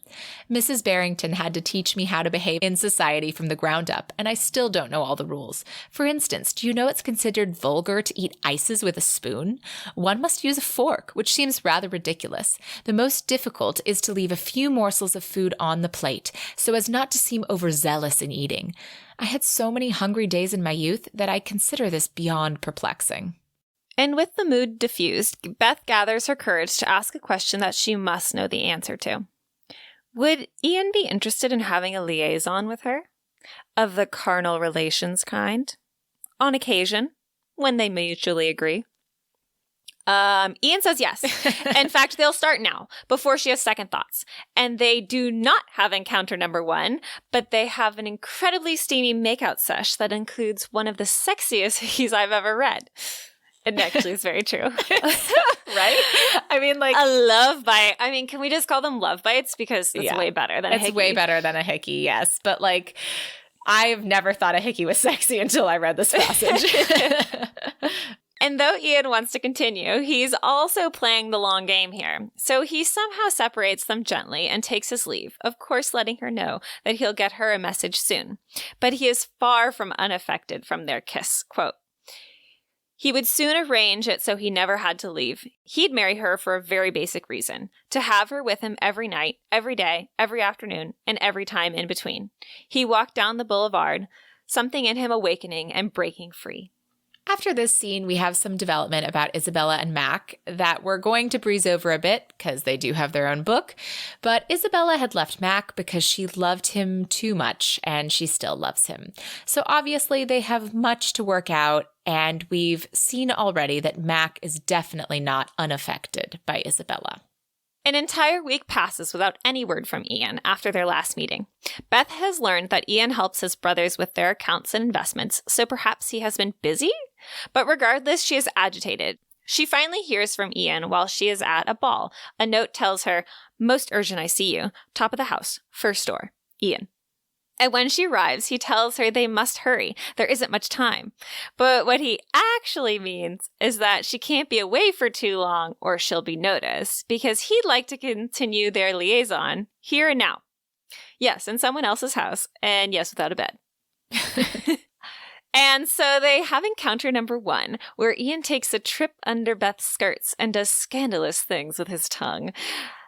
Speaker 1: Mrs. Barrington had to teach me how to behave in society from the ground up, and I still don't know all the rules. For instance, do you know it's considered vulgar to eat ices with a spoon? One must use a fork, which seems rather ridiculous. The most difficult is to leave a few morsels of food on the plate, so as not to seem overzealous in eating. I had so many hungry days in my youth that I consider this beyond perplexing.
Speaker 2: And with the mood diffused, Beth gathers her courage to ask a question that she must know the answer to. Would Ian be interested in having a liaison with her? Of the carnal relations kind? On occasion, when they mutually agree. Ian says yes. In fact, they'll start now, before she has second thoughts. And they do not have encounter number 1, but they have an incredibly steamy makeout sesh that includes one of the sexiest hickeys I've ever read. It actually is very true.
Speaker 1: Right? I mean, like...
Speaker 2: A love bite. I mean, can we just call them love bites? Because it's way better than a hickey.
Speaker 1: It's way better than a hickey, yes. But, like, I've never thought a hickey was sexy until I read this passage.
Speaker 2: And though Ian wants to continue, he's also playing the long game here. So he somehow separates them gently and takes his leave, of course letting her know that he'll get her a message soon. But he is far from unaffected from their kiss. Quote, he would soon arrange it so he never had to leave. He'd marry her for a very basic reason, to have her with him every night, every day, every afternoon, and every time in between. He walked down the boulevard, something in him awakening and breaking free.
Speaker 1: After this scene, we have some development about Isabella and Mac that we're going to breeze over a bit because they do have their own book. But Isabella had left Mac because she loved him too much and she still loves him. So obviously they have much to work out, and we've seen already that Mac is definitely not unaffected by Isabella.
Speaker 2: An entire week passes without any word from Ian after their last meeting. Beth has learned that Ian helps his brothers with their accounts and investments, so perhaps he has been busy? But regardless, she is agitated. She finally hears from Ian while she is at a ball. A note tells her, "Most urgent, I see you. Top of the house. First door. Ian." And when she arrives, he tells her they must hurry. There isn't much time. But what he actually means is that she can't be away for too long or she'll be noticed, because he'd like to continue their liaison here and now. Yes, in someone else's house, and yes, without a bed. And so they have encounter number 1, where Ian takes a trip under Beth's skirts and does scandalous things with his tongue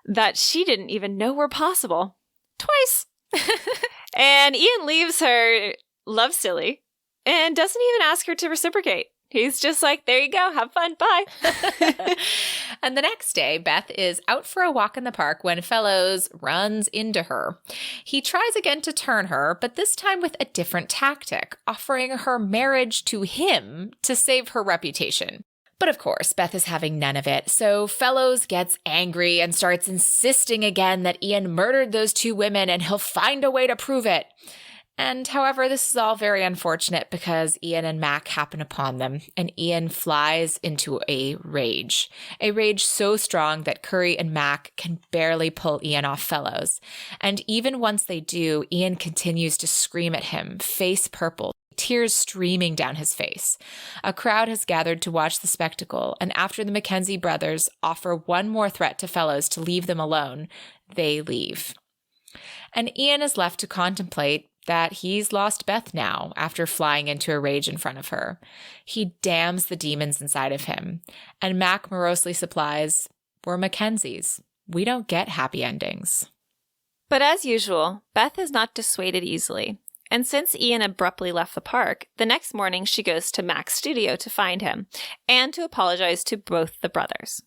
Speaker 2: that she didn't even know were possible. Twice. And Ian leaves her love silly and doesn't even ask her to reciprocate. He's just like, there you go, have fun, bye.
Speaker 1: And the next day, Beth is out for a walk in the park when Fellows runs into her. He tries again to turn her, but this time with a different tactic, offering her marriage to him to save her reputation. But of course, Beth is having none of it, so Fellows gets angry and starts insisting again that Ian murdered those 2 women and he'll find a way to prove it. And however, this is all very unfortunate because Ian and Mac happen upon them, and Ian flies into a rage so strong that Curry and Mac can barely pull Ian off Fellows. And even once they do, Ian continues to scream at him, face purple, tears streaming down his face. A crowd has gathered to watch the spectacle, and after the Mackenzie brothers offer one more threat to Fellows to leave them alone, they leave. And Ian is left to contemplate that he's lost Beth now after flying into a rage in front of her. He damns the demons inside of him, and Mac morosely supplies, "We're Mackenzies. We don't get happy endings."
Speaker 2: But as usual, Beth is not dissuaded easily. And since Ian abruptly left the park, the next morning she goes to Mac's studio to find him and to apologize to both the brothers.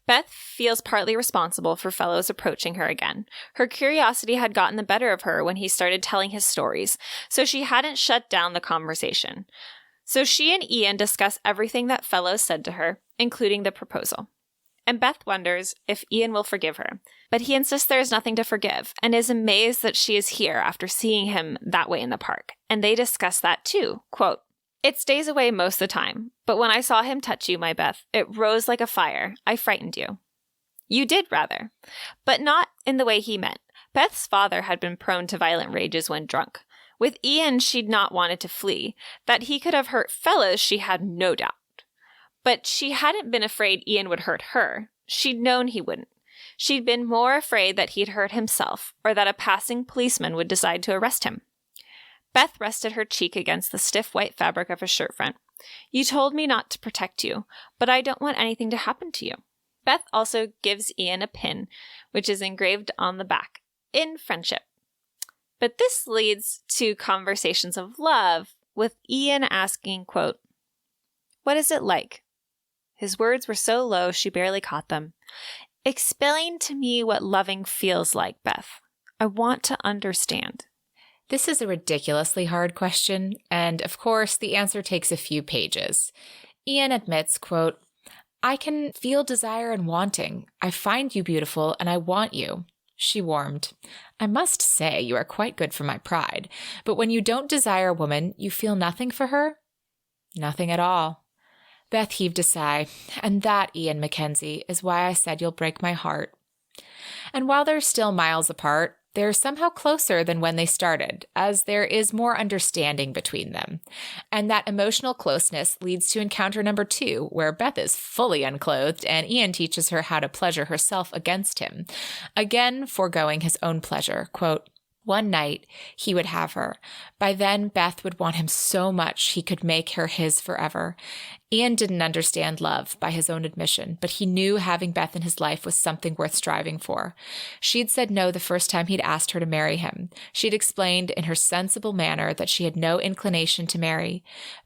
Speaker 2: Beth feels partly responsible for Fellows approaching her again. Her curiosity had gotten the better of her when he started telling his stories, so she hadn't shut down the conversation. So she and Ian discuss everything that Fellows said to her, including the proposal. And Beth wonders if Ian will forgive her. But he insists there is nothing to forgive and is amazed that she is here after seeing him that way in the park. And they discuss that too. Quote, "It stays away most of the time, but when I saw him touch you, my Beth, it rose like a fire. I frightened you." You did, rather. But not in the way he meant. Beth's father had been prone to violent rages when drunk. With Ian, she'd not wanted to flee. That he could have hurt Fellows, she had no doubt. But she hadn't been afraid Ian would hurt her. She'd known he wouldn't. She'd been more afraid that he'd hurt himself, or that a passing policeman would decide to arrest him. Beth rested her cheek against the stiff white fabric of his shirt front. "You told me not to protect you, but I don't want anything to happen to you." Beth also gives Ian a pin, which is engraved on the back, "In friendship." But this leads to conversations of love, with Ian asking, quote, "What is it like?" His words were so low she barely caught them. "Explain to me what loving feels like, Beth. I want to understand."
Speaker 1: This is a ridiculously hard question, and of course, the answer takes a few pages. Ian admits, quote, I can feel desire and wanting. I find you beautiful and I want you. She warmed. I must say you are quite good for my pride, but when you don't desire a woman, you feel nothing for her? Nothing at all. Beth heaved a sigh, and that, Ian Mackenzie, is why I said you'll break my heart. And while they're still miles apart, they're somehow closer than when they started, as there is more understanding between them. And that emotional closeness leads to encounter number 2, where Beth is fully unclothed and Ian teaches her how to pleasure herself against him, again foregoing his own pleasure. Quote, one night, he would have her. By then, Beth would want him so much he could make her his forever. Ian didn't understand love, by his own admission, but he knew having Beth in his life was something worth striving for. She'd said no the first time he'd asked her to marry him. She'd explained in her sensible manner that she had no inclination to marry,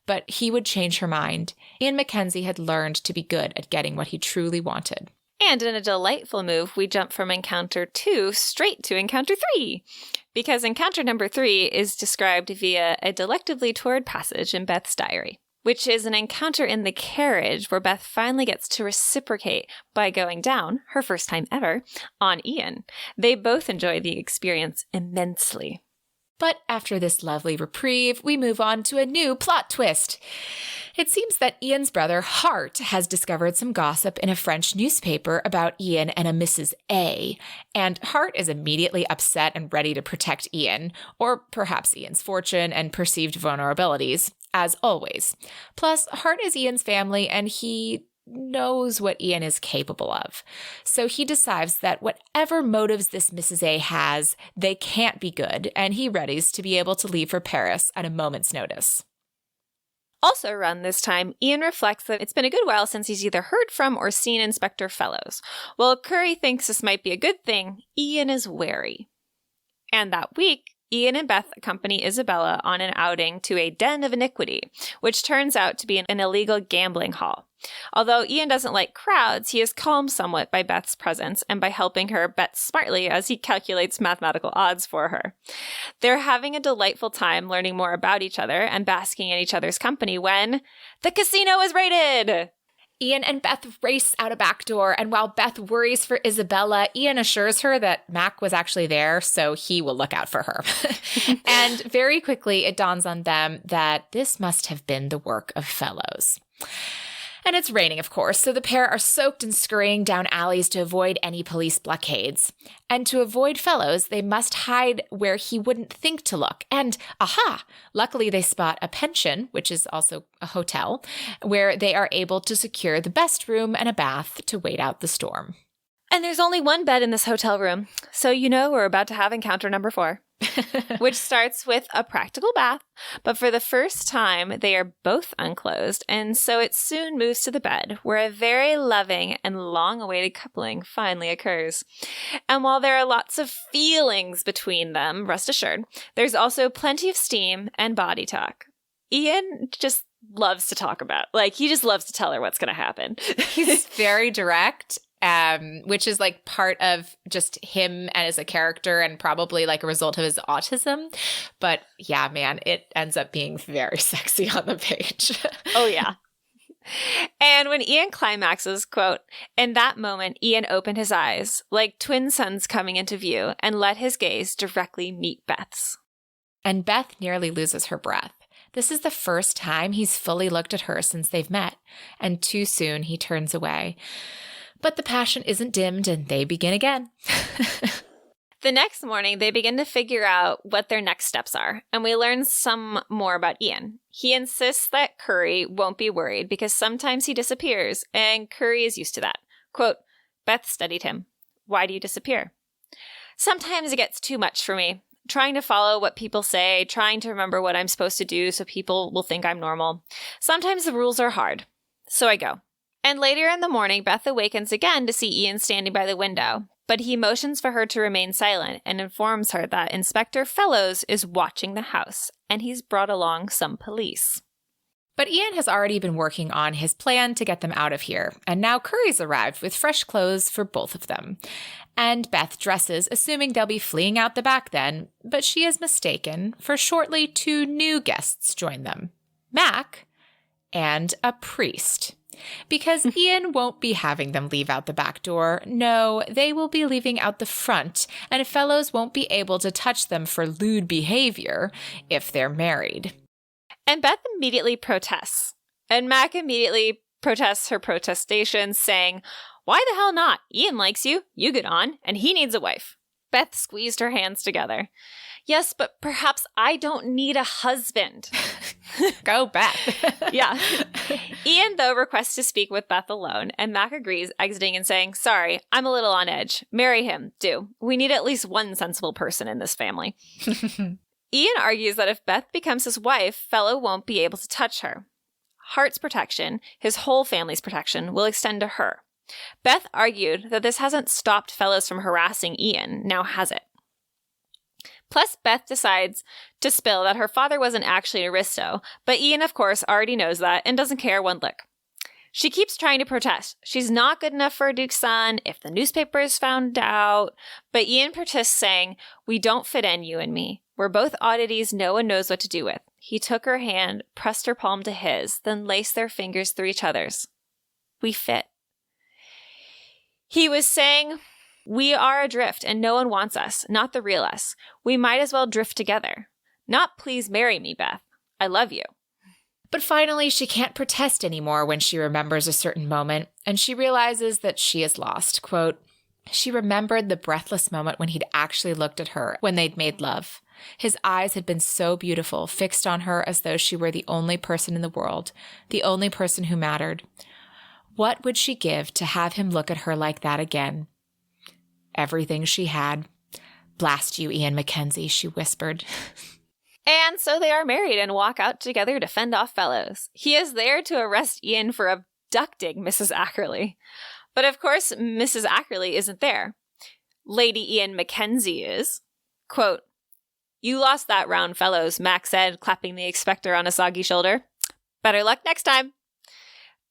Speaker 1: but he would change her mind. Ian Mackenzie had learned to be good at getting what he truly wanted.
Speaker 2: And in a delightful move, we jump from encounter 2 straight to encounter 3. Because encounter number 3 is described via a delectably torrid passage in Beth's diary, which is an encounter in the carriage where Beth finally gets to reciprocate by going down, her first time ever, on Ian. They both enjoy the experience immensely.
Speaker 1: But after this lovely reprieve, we move on to a new plot twist. It seems that Ian's brother, Hart, has discovered some gossip in a French newspaper about Ian and a Mrs. A, and Hart is immediately upset and ready to protect Ian, or perhaps Ian's fortune and perceived vulnerabilities, as always. Plus, Hart is Ian's family, and he knows what Ian is capable of. So he decides that whatever motives this Mrs. A has, they can't be good, and he readies to be able to leave for Paris at a moment's notice.
Speaker 2: Also around this time, Ian reflects that it's been a good while since he's either heard from or seen Inspector Fellows. While Curry thinks this might be a good thing, Ian is wary. And that week, Ian and Beth accompany Isabella on an outing to a den of iniquity, which turns out to be an illegal gambling hall. Although Ian doesn't like crowds, he is calmed somewhat by Beth's presence and by helping her bet smartly as he calculates mathematical odds for her. They're having a delightful time learning more about each other and basking in each other's company when the casino is raided!
Speaker 1: Ian and Beth race out a back door, and while Beth worries for Isabella, Ian assures her that Mac was actually there, so he will look out for her. And very quickly, it dawns on them that this must have been the work of Fellows. And it's raining, of course, so the pair are soaked and scurrying down alleys to avoid any police blockades. And to avoid Fellows, they must hide where he wouldn't think to look. And, aha! Luckily, they spot a pension, which is also a hotel, where they are able to secure the best room and a bath to wait out the storm.
Speaker 2: And there's only one bed in this hotel room, so you know we're about to have encounter number 4. Which starts with a practical bath, but for the first time, they are both unclothed, and so it soon moves to the bed, where a very loving and long-awaited coupling finally occurs. And while there are lots of feelings between them, rest assured, there's also plenty of steam and body talk. Ian just loves to talk about, he just loves to tell her what's going to happen.
Speaker 1: He's very direct. Which is part of just him as a character and probably a result of his autism. But yeah, man, it ends up being very sexy on the page.
Speaker 2: Oh, yeah. And when Ian climaxes, quote, in that moment, Ian opened his eyes like twin suns coming into view and let his gaze directly meet Beth's.
Speaker 1: And Beth nearly loses her breath. This is the first time he's fully looked at her since they've met, and too soon he turns away. But the passion isn't dimmed, and they begin again.
Speaker 2: The next morning, they begin to figure out what their next steps are, and we learn some more about Ian. He insists that Curry won't be worried because sometimes he disappears, and Curry is used to that. Quote, Beth studied him. Why do you disappear? Sometimes it gets too much for me. Trying to follow what people say, trying to remember what I'm supposed to do so people will think I'm normal. Sometimes the rules are hard, so I go. And later in the morning, Beth awakens again to see Ian standing by the window, but he motions for her to remain silent and informs her that Inspector Fellows is watching the house, and he's brought along some police.
Speaker 1: But Ian has already been working on his plan to get them out of here, and now Curry's arrived with fresh clothes for both of them. And Beth dresses, assuming they'll be fleeing out the back then, but she is mistaken, for shortly 2 new guests join them. Mac and a priest. Because Ian won't be having them leave out the back door. No, they will be leaving out the front, and fellows won't be able to touch them for lewd behavior if they're married.
Speaker 2: And Beth immediately protests. And Mac immediately protests her protestations, saying, "Why the hell not? Ian likes you. You get on, and he needs a wife." Beth squeezed her hands together. "Yes, but perhaps I don't need a husband."
Speaker 1: Go, Beth.
Speaker 2: Yeah. Ian, though, requests to speak with Beth alone, and Mac agrees, exiting and saying, "Sorry, I'm a little on edge. Marry him, do. We need at least one sensible person in this family." Ian argues that if Beth becomes his wife, Fellow won't be able to touch her. Hart's protection, his whole family's protection, will extend to her. Beth argued that this hasn't stopped fellows from harassing Ian, now has it? Plus, Beth decides to spill that her father wasn't actually an aristo, but Ian, of course, already knows that and doesn't care one lick. She keeps trying to protest. She's not good enough for a duke's son if the newspapers found out, but Ian protests, saying, "We don't fit in, you and me. We're both oddities no one knows what to do with." He took her hand, pressed her palm to his, then laced their fingers through each other's. "We fit." He was saying, "We are adrift and no one wants us, not the real us. We might as well drift together. Not please marry me, Beth. I love you."
Speaker 1: But finally, she can't protest anymore when she remembers a certain moment, and she realizes that she is lost. Quote, "She remembered the breathless moment when he'd actually looked at her, when they'd made love. His eyes had been so beautiful, fixed on her as though she were the only person in the world, the only person who mattered. What would she give to have him look at her like that again? Everything she had. Blast you, Ian Mackenzie," she whispered.
Speaker 2: And so they are married and walk out together to fend off fellows. He is there to arrest Ian for abducting Mrs. Ackerley. But of course, Mrs. Ackerley isn't there. Lady Ian Mackenzie is. Quote, "You lost that round, fellows," Mac said, clapping the inspector on a soggy shoulder. "Better luck next time."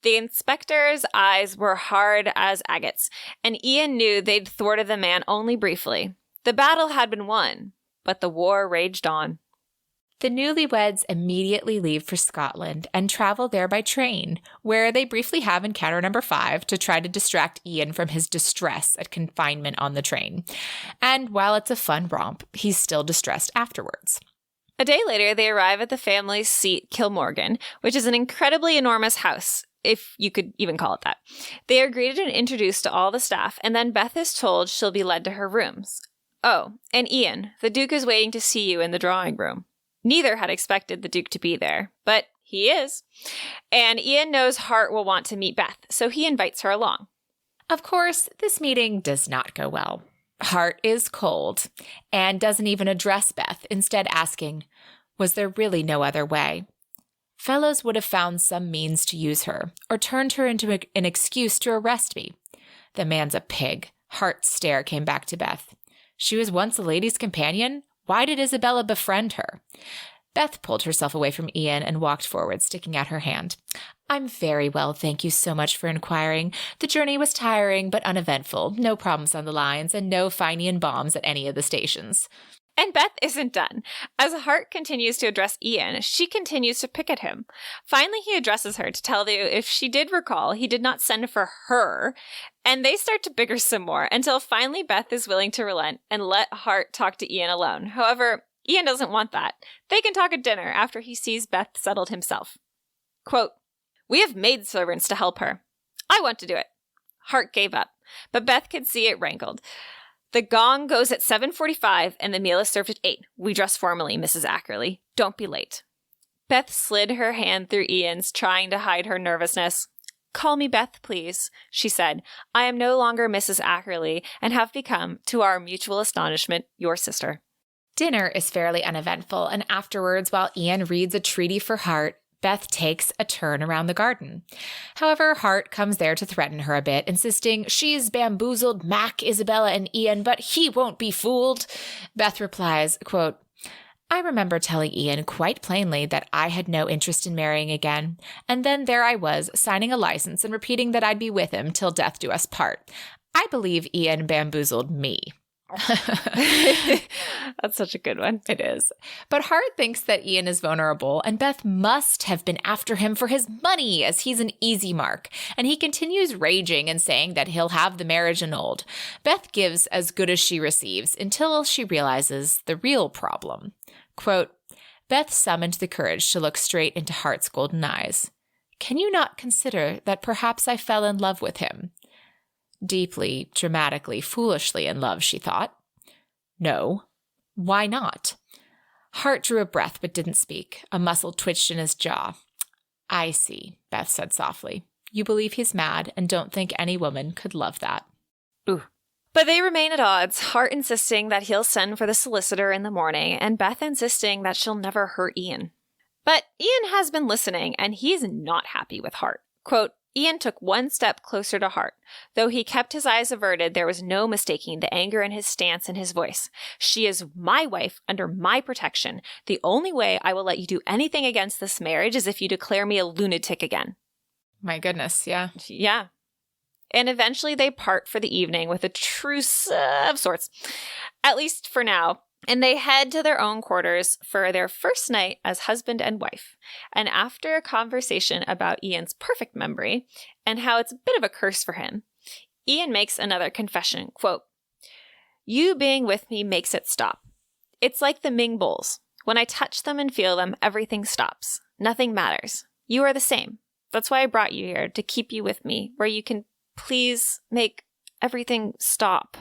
Speaker 2: The inspector's eyes were hard as agates, and Ian knew they'd thwarted the man only briefly. The battle had been won, but the war raged on.
Speaker 1: The newlyweds immediately leave for Scotland and travel there by train, where they briefly have encounter number 5 to try to distract Ian from his distress at confinement on the train. And while it's a fun romp, he's still distressed afterwards.
Speaker 2: A day later, they arrive at the family's seat, Kilmorgan, which is an incredibly enormous house, if you could even call it that. They are greeted and introduced to all the staff, and then Beth is told she'll be led to her rooms. "Oh, and Ian, the Duke is waiting to see you in the drawing room." Neither had expected the Duke to be there, but he is. And Ian knows Hart will want to meet Beth, so he invites her along.
Speaker 1: Of course, this meeting does not go well. Hart is cold and doesn't even address Beth, instead asking, "Was there really no other way?" Fellows would have found some means to use her, or turned her into an excuse to arrest me. The man's a pig. Hart's stare came back to Beth. She was once a lady's companion? Why did Isabella befriend her? Beth pulled herself away from Ian and walked forward, sticking out her hand. "I'm very well, thank you so much for inquiring. The journey was tiring but uneventful. No problems on the lines, and no Fenian bombs at any of the stations."
Speaker 2: And Beth isn't done. As Hart continues to address Ian, she continues to pick at him. Finally, he addresses her to tell you if she did recall, he did not send for her. And they start to bicker some more until finally Beth is willing to relent and let Hart talk to Ian alone. However, Ian doesn't want that. They can talk at dinner after he sees Beth settled himself. Quote, "We have maidservants to help her. I want to do it." Hart gave up, but Beth could see it rankled. "The gong goes at 7:45 and the meal is served at 8. We dress formally, Mrs. Ackerley. Don't be late." Beth slid her hand through Ian's, trying to hide her nervousness. "Call me Beth, please," she said. "I am no longer Mrs. Ackerley and have become, to our mutual astonishment, your sister."
Speaker 1: Dinner is fairly uneventful, and afterwards, while Ian reads a treaty for Hart, Beth takes a turn around the garden. However, Hart comes there to threaten her a bit, insisting she's bamboozled Mac, Isabella, and Ian, but he won't be fooled. Beth replies, quote, "I remember telling Ian quite plainly that I had no interest in marrying again, and then there I was, signing a license and repeating that I'd be with him till death do us part. I believe Ian bamboozled me."
Speaker 2: That's such a good one.
Speaker 1: It is. But Hart thinks that Ian is vulnerable, and Beth must have been after him for his money, as he's an easy mark. And he continues raging and saying that he'll have the marriage annulled. Beth gives as good as she receives until she realizes the real problem. Quote, Beth summoned the courage to look straight into Hart's golden eyes. Can you not consider that perhaps I fell in love with him? Deeply, dramatically, foolishly in love, she thought. No. Why not? Hart drew a breath but didn't speak. A muscle twitched in his jaw. I see, Beth said softly. You believe he's mad and don't think any woman could love that.
Speaker 2: Ooh. But they remain at odds, Hart insisting that he'll send for the solicitor in the morning, and Beth insisting that she'll never hurt Ian. But Ian has been listening, and he's not happy with Hart. Quote, Ian took one step closer to Hart. Though he kept his eyes averted, there was no mistaking the anger in his stance and his voice. She is my wife under my protection. The only way I will let you do anything against this marriage is if you declare me a lunatic again.
Speaker 1: My goodness, yeah.
Speaker 2: Yeah. And eventually they part for the evening with a truce of sorts, at least for now. And they head to their own quarters for their first night as husband and wife. And after a conversation about Ian's perfect memory and how it's a bit of a curse for him, Ian makes another confession, quote, You being with me makes it stop. It's like the Ming bowls. When I touch them and feel them, everything stops. Nothing matters. You are the same. That's why I brought you here, to keep you with me, where you can please make everything stop.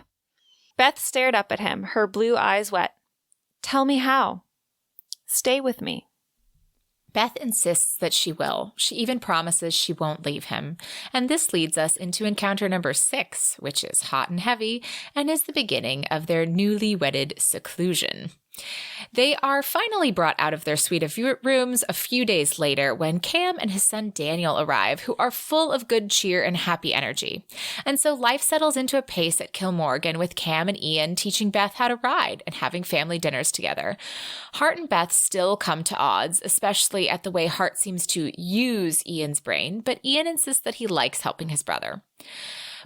Speaker 2: Beth stared up at him, her blue eyes wet. Tell me how. Stay with me.
Speaker 1: Beth insists that she will. She even promises she won't leave him. And this leads us into encounter number 6, which is hot and heavy, and is the beginning of their newly wedded seclusion. They are finally brought out of their suite of rooms a few days later when Cam and his son Daniel arrive, who are full of good cheer and happy energy. And so life settles into a pace at Kilmorgan, with Cam and Ian teaching Beth how to ride and having family dinners together. Hart and Beth still come to odds, especially at the way Hart seems to use Ian's brain, but Ian insists that he likes helping his brother.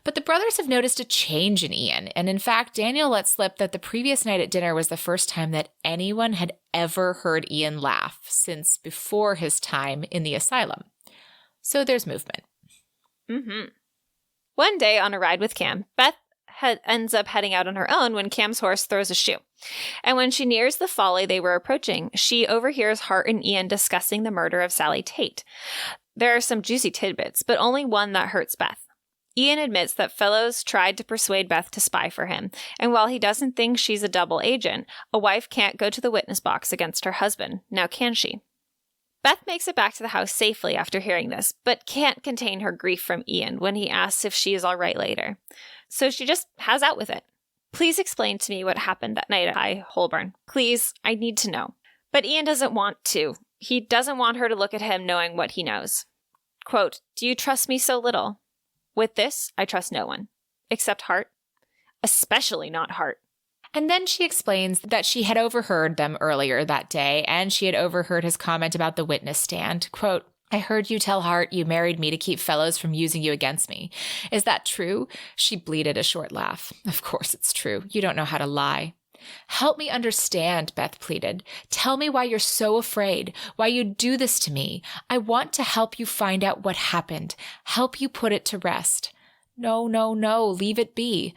Speaker 1: But the brothers have noticed a change in Ian, and in fact, Daniel let slip that the previous night at dinner was the first time that anyone had ever heard Ian laugh since before his time in the asylum. So there's movement.
Speaker 2: Mm-hmm. One day on a ride with Cam, Beth ends up heading out on her own when Cam's horse throws a shoe. And when she nears the folly they were approaching, she overhears Hart and Ian discussing the murder of Sally Tate. There are some juicy tidbits, but only one that hurts Beth. Ian admits that Fellows tried to persuade Beth to spy for him, and while he doesn't think she's a double agent, a wife can't go to the witness box against her husband. Now can she? Beth makes it back to the house safely after hearing this, but can't contain her grief from Ian when he asks if she is all right later. So she just has out with it. Please explain to me what happened that night at High Holborn. Please, I need to know. But Ian doesn't want to. He doesn't want her to look at him knowing what he knows. Quote, Do you trust me so little? With this, I trust no one. Except Hart. Especially not Hart.
Speaker 1: And then she explains that she had overheard them earlier that day, and she had overheard his comment about the witness stand. Quote, I heard you tell Hart you married me to keep Fellows from using you against me. Is that true? She bleated a short laugh. Of course it's true. You don't know how to lie. Help me understand, Beth pleaded. Tell me why you're so afraid, why you do this to me. I want to help you find out what happened, help you put it to rest. No, leave it be.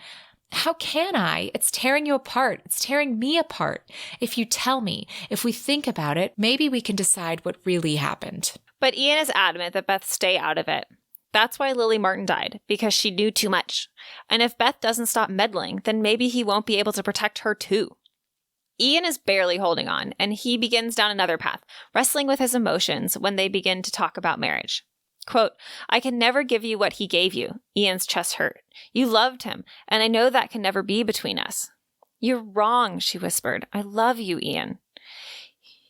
Speaker 1: How can I? It's tearing you apart. It's tearing me apart. If you tell me, if we think about it, maybe we can decide what really happened.
Speaker 2: But Ian is adamant that Beth stay out of it. That's why Lily Martin died, because she knew too much. And if Beth doesn't stop meddling, then maybe he won't be able to protect her too. Ian is barely holding on, and he begins down another path, wrestling with his emotions when they begin to talk about marriage. Quote, I can never give you what he gave you. Ian's chest hurt. You loved him, and I know that can never be between us. You're wrong, she whispered. I love you, Ian.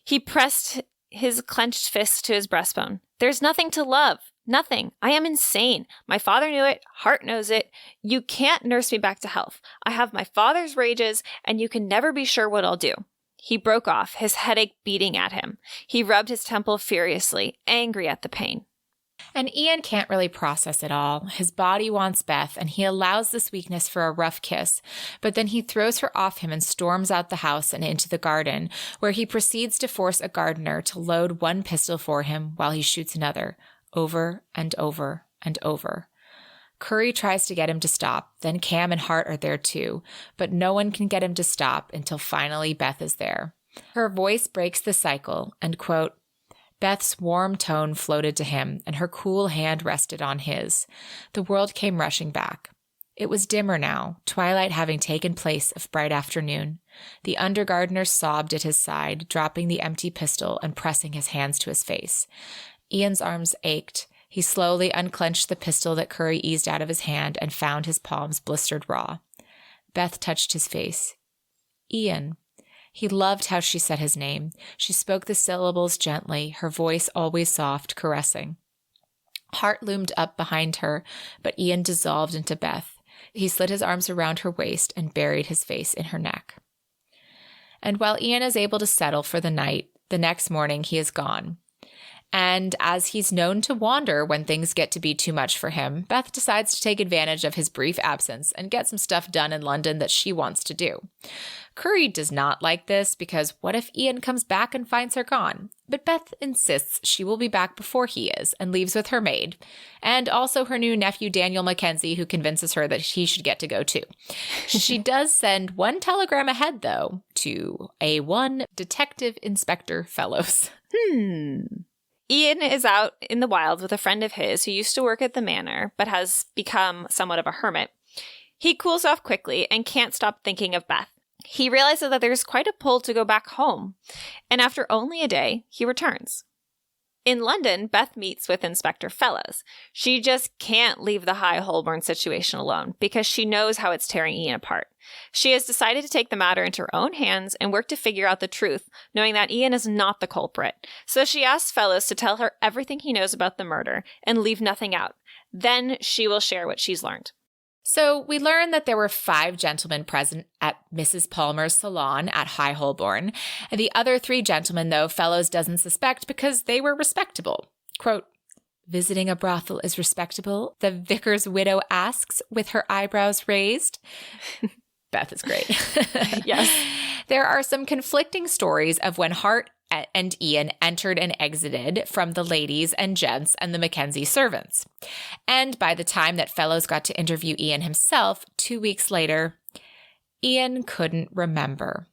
Speaker 2: He pressed his clenched fist to his breastbone. There's nothing to love. Nothing. I am insane. My father knew it. Hart knows it. You can't nurse me back to health. I have my father's rages, and you can never be sure what I'll do. He broke off, his headache beating at him. He rubbed his temple furiously, angry at the pain.
Speaker 1: And Ian can't really process it all. His body wants Beth, and he allows this weakness for a rough kiss, but then he throws her off him and storms out the house and into the garden, where he proceeds to force a gardener to load one pistol for him while he shoots another, over and over and over. Curry tries to get him to stop, then Cam and Hart are there too, but no one can get him to stop until finally Beth is there. Her voice breaks the cycle, and, quote, Beth's warm tone floated to him, and her cool hand rested on his. The world came rushing back. It was dimmer now, twilight having taken place of bright afternoon. The undergardener sobbed at his side, dropping the empty pistol and pressing his hands to his face. Ian's arms ached. He slowly unclenched the pistol that Curry eased out of his hand and found his palms blistered raw. Beth touched his face. Ian. He loved how she said his name. She spoke the syllables gently, her voice always soft, caressing. Hart loomed up behind her, but Ian dissolved into Beth. He slid his arms around her waist and buried his face in her neck. And while Ian is able to settle for the night, the next morning he is gone. And as he's known to wander when things get to be too much for him, Beth decides to take advantage of his brief absence and get some stuff done in London that she wants to do. Curry does not like this because what if Ian comes back and finds her gone? But Beth insists she will be back before he is and leaves with her maid, and also her new nephew Daniel Mackenzie, who convinces her that he should get to go too. She does send one telegram ahead, though, to A1 Detective Inspector Fellows.
Speaker 2: Ian is out in the wild with a friend of his who used to work at the manor, but has become somewhat of a hermit. He cools off quickly and can't stop thinking of Beth. He realizes that there's quite a pull to go back home, and after only a day, he returns. In London, Beth meets with Inspector Fellows. She just can't leave the High Holborn situation alone because she knows how it's tearing Ian apart. She has decided to take the matter into her own hands and work to figure out the truth, knowing that Ian is not the culprit. So she asks Fellows to tell her everything he knows about the murder and leave nothing out. Then she will share what she's learned.
Speaker 1: So we learn that there were 5 gentlemen present at Mrs. Palmer's salon at High Holborn. The other 3 gentlemen, though, Fellows doesn't suspect because they were respectable. Quote, visiting a brothel is respectable, the vicar's widow asks with her eyebrows raised. Beth is great.
Speaker 2: Yes.
Speaker 1: There are some conflicting stories of when Hart and Ian entered and exited from the ladies and gents and the Mackenzie servants. And by the time that Fellows got to interview Ian himself, 2 weeks later, Ian couldn't remember.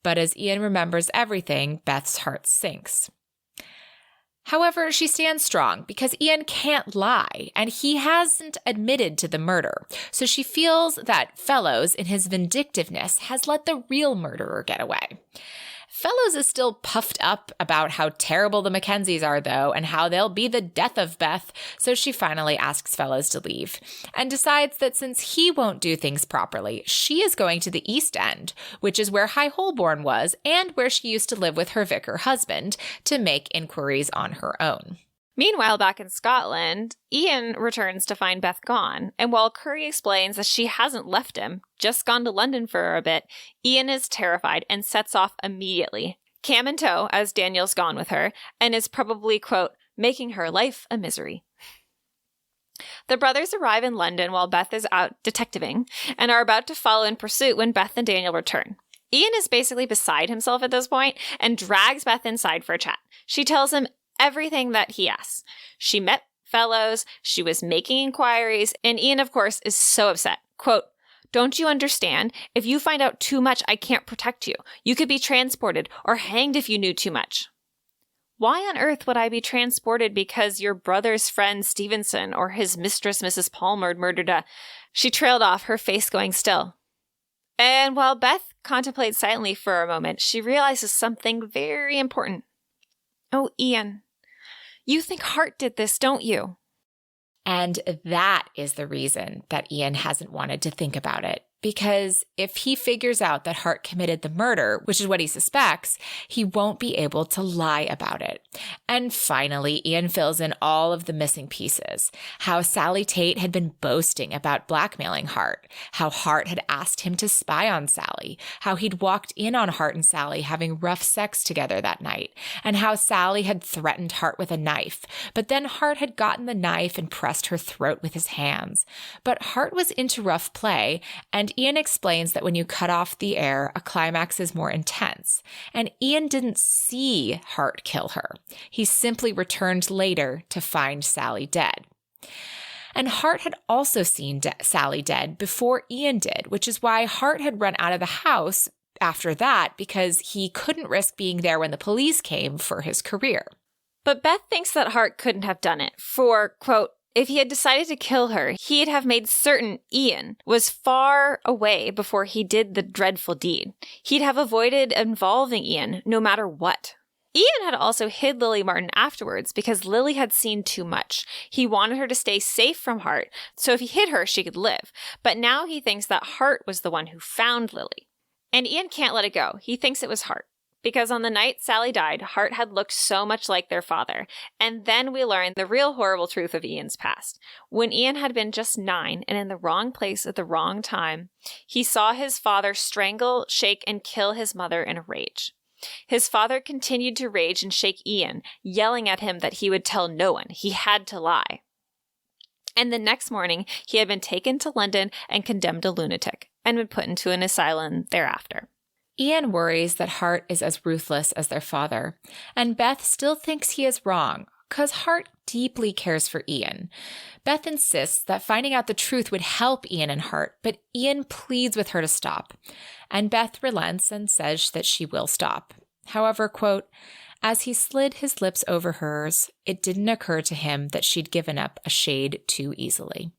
Speaker 1: But as Ian remembers everything, Beth's heart sinks. However, she stands strong because Ian can't lie, and he hasn't admitted to the murder. So she feels that Fellows, in his vindictiveness, has let the real murderer get away. Fellows is still puffed up about how terrible the Mackenzies are, though, and how they'll be the death of Beth, so she finally asks Fellows to leave, and decides that since he won't do things properly, she is going to the East End, which is where High Holborn was, and where she used to live with her vicar husband, to make inquiries on her own.
Speaker 2: Meanwhile, back in Scotland, Ian returns to find Beth gone, and while Curry explains that she hasn't left him, just gone to London for a bit, Ian is terrified and sets off immediately. Cam in tow, as Daniel's gone with her, and is probably, quote, making her life a misery. The brothers arrive in London while Beth is out detectiving, and are about to follow in pursuit when Beth and Daniel return. Ian is basically beside himself at this point, and drags Beth inside for a chat. She tells him everything that he asks. She met Fellows, she was making inquiries, and Ian, of course, is so upset. Quote, don't you understand? If you find out too much, I can't protect you. You could be transported or hanged if you knew too much. Why on earth would I be transported because your brother's friend Stevenson or his mistress, Mrs. Palmer, murdered a... She trailed off, her face going still. And while Beth contemplates silently for a moment, she realizes something very important. Oh, Ian, you think Hart did this, don't you?
Speaker 1: And that is the reason that Ian hasn't wanted to think about it. because if he figures out that Hart committed the murder, which is what he suspects, he won't be able to lie about it. And finally, Ian fills in all of the missing pieces. How Sally Tate had been boasting about blackmailing Hart, how Hart had asked him to spy on Sally, how he'd walked in on Hart and Sally having rough sex together that night, and how Sally had threatened Hart with a knife, but then Hart had gotten the knife and pressed her throat with his hands. But Hart was into rough play, and Ian explains that when you cut off the air, a climax is more intense. And Ian didn't see Hart kill her. He simply returned later to find Sally dead. And Hart had also seen Sally dead before Ian did, which is why Hart had run out of the house after that, because he couldn't risk being there when the police came for his career.
Speaker 2: But Beth thinks that Hart couldn't have done it for, quote, if he had decided to kill her, he'd have made certain Ian was far away before he did the dreadful deed. He'd have avoided involving Ian no matter what. Ian had also hid Lily Martin afterwards because Lily had seen too much. He wanted her to stay safe from Hart, so if he hid her, she could live. But now he thinks that Hart was the one who found Lily. And Ian can't let it go. He thinks it was Hart. Because on the night Sally died, Hart had looked so much like their father. And then we learned the real horrible truth of Ian's past. When Ian had been just 9 and in the wrong place at the wrong time, he saw his father strangle, shake, and kill his mother in a rage. His father continued to rage and shake Ian, yelling at him that he would tell no one. He had to lie. And the next morning, he had been taken to London and condemned a lunatic, and been put into an asylum thereafter.
Speaker 1: Ian worries that Hart is as ruthless as their father, and Beth still thinks he is wrong, because Hart deeply cares for Ian. Beth insists that finding out the truth would help Ian and Hart, but Ian pleads with her to stop, and Beth relents and says that she will stop. However, quote, as he slid his lips over hers, it didn't occur to him that she'd given up a shade too easily.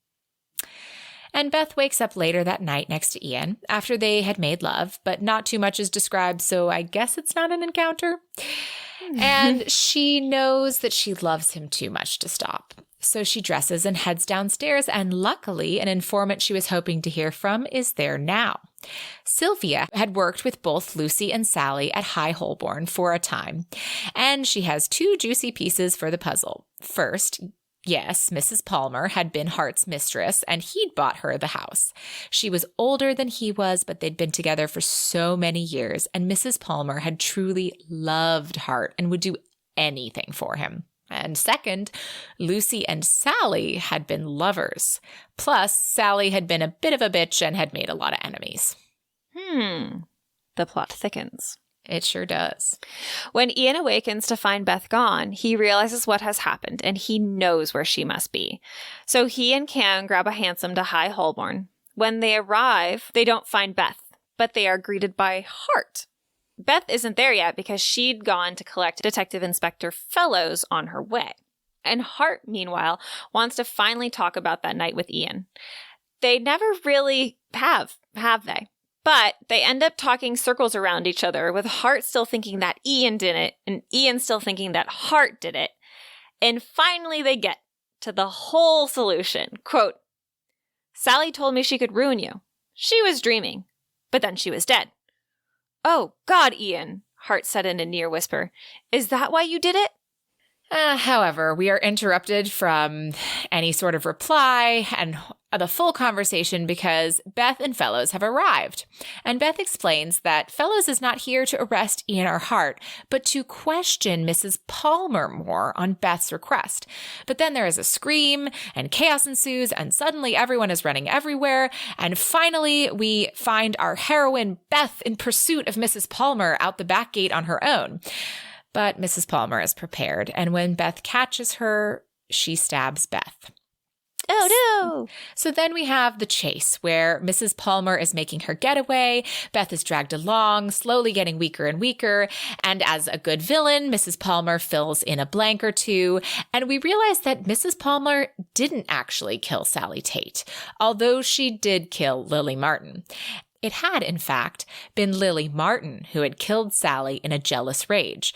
Speaker 1: And Beth wakes up later that night next to Ian after they had made love, but not too much is described, so I guess it's not an encounter. And she knows that she loves him too much to stop. So she dresses and heads downstairs, and luckily, an informant she was hoping to hear from is there now. Sylvia had worked with both Lucy and Sally at High Holborn for a time, and she has 2 juicy pieces for the puzzle. First, yes, Mrs. Palmer had been Hart's mistress, and he'd bought her the house. She was older than he was, but they'd been together for so many years, and Mrs. Palmer had truly loved Hart and would do anything for him. And second, Lucy and Sally had been lovers. Plus, Sally had been a bit of a bitch and had made a lot of enemies.
Speaker 2: The plot thickens.
Speaker 1: It sure does.
Speaker 2: When Ian awakens to find Beth gone, he realizes what has happened, and he knows where she must be. So he and Cam grab a hansom to High Holborn. When they arrive, they don't find Beth, but they are greeted by Hart. Beth isn't there yet because she'd gone to collect Detective Inspector Fellows on her way. And Hart, meanwhile, wants to finally talk about that night with Ian. They never really have they? But they end up talking circles around each other, with Hart still thinking that Ian did it, and Ian still thinking that Hart did it. And finally they get to the whole solution. Quote, Sally told me she could ruin you. She was dreaming, but then she was dead. Oh, God, Ian, Hart said in a near whisper. Is that why you did it?
Speaker 1: However, we are interrupted from any sort of reply and the full conversation because Beth and Fellows have arrived. And Beth explains that Fellows is not here to arrest Ian or Hart, but to question Mrs. Palmer more on Beth's request. But then there is a scream and chaos ensues, and suddenly everyone is running everywhere. And finally, we find our heroine, Beth, in pursuit of Mrs. Palmer out the back gate on her own. But Mrs. Palmer is prepared, and when Beth catches her, she stabs Beth.
Speaker 2: Oh, no!
Speaker 1: So then we have the chase, where Mrs. Palmer is making her getaway. Beth is dragged along, slowly getting weaker and weaker. And as a good villain, Mrs. Palmer fills in a blank or two. And we realize that Mrs. Palmer didn't actually kill Sally Tate, although she did kill Lily Martin. It had, in fact, been Lily Martin who had killed Sally in a jealous rage.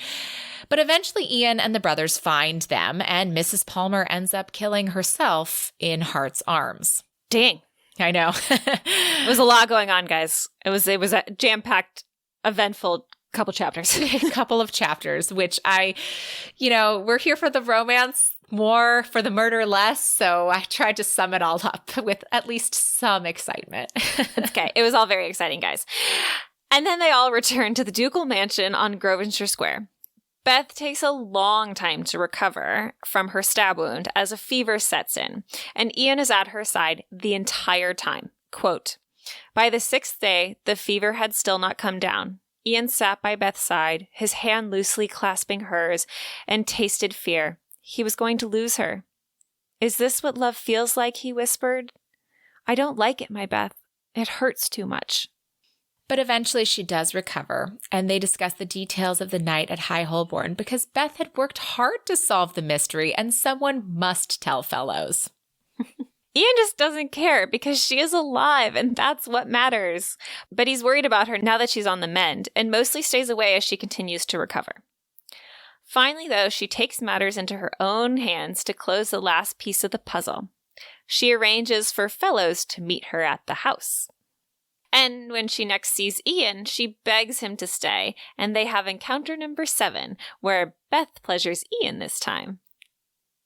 Speaker 1: But eventually Ian and the brothers find them, and Mrs. Palmer ends up killing herself in Hart's arms.
Speaker 2: Dang.
Speaker 1: I know.
Speaker 2: It was a lot going on, guys. It was a jam-packed, eventful couple chapters.
Speaker 1: A couple of chapters, which we're here for the romance more, for the murder less. So I tried to sum it all up with at least some excitement.
Speaker 2: Okay. It was all very exciting, guys. And then they all return to the ducal mansion on Grosvenor Square. Beth takes a long time to recover from her stab wound as a fever sets in, and Ian is at her side the entire time. Quote, "By the 6th day, the fever had still not come down. Ian sat by Beth's side, his hand loosely clasping hers, and tasted fear. He was going to lose her. 'Is this what love feels like?' he whispered. 'I don't like it, my Beth. It hurts too much.'"
Speaker 1: But eventually she does recover, and they discuss the details of the night at High Holborn because Beth had worked hard to solve the mystery, and someone must tell Fellows.
Speaker 2: Ian just doesn't care because she is alive, and that's what matters. But he's worried about her now that she's on the mend, and mostly stays away as she continues to recover. Finally, though, she takes matters into her own hands to close the last piece of the puzzle. She arranges for Fellows to meet her at the house. And when she next sees Ian, she begs him to stay, and they have encounter number 7, where Beth pleasures Ian this time.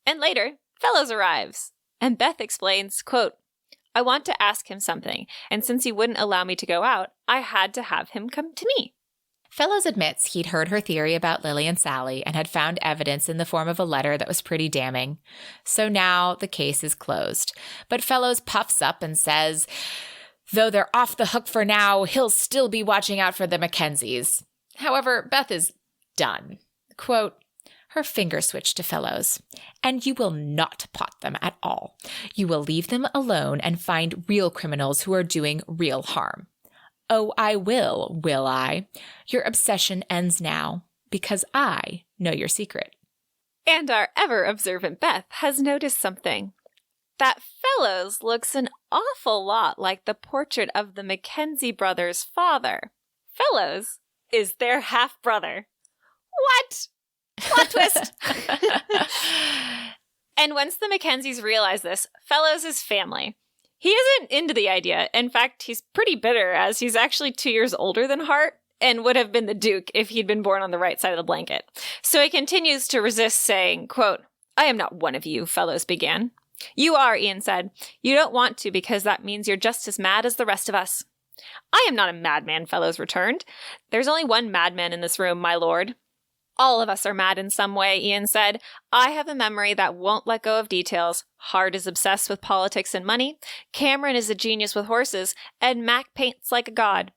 Speaker 2: And later, Fellows arrives, and Beth explains, quote, "I want to ask him something, and since he wouldn't allow me to go out, I had to have him come to me."
Speaker 1: Fellows admits he'd heard her theory about Lily and Sally and had found evidence in the form of a letter that was pretty damning. So now the case is closed. But Fellows puffs up and says, though they're off the hook for now, he'll still be watching out for the Mackenzies. However, Beth is done. Quote, her finger switched to Fellows. "And you will not pot them at all. You will leave them alone and find real criminals who are doing real harm." "Oh, I will I? Your obsession ends now, because I know your secret."
Speaker 2: And our ever-observant Beth has noticed something. That Fellows looks an awful lot like the portrait of the Mackenzie brothers' father. Fellows is their half-brother. What? Plot twist! And once the Mackenzies realize this, Fellows is family. He isn't into the idea. In fact, he's pretty bitter, as he's actually 2 years older than Hart and would have been the Duke if he'd been born on the right side of the blanket. So he continues to resist, saying, quote, "I am not one of you," Fellows began. "You are," Ian said. "You don't want to because that means you're just as mad as the rest of us." "I am not a madman," Fellows returned. "There's only one madman in this room, my lord." "All of us are mad in some way," Ian said. "I have a memory that won't let go of details. Hart is obsessed with politics and money. Cameron is a genius with horses. And Mac paints like a god.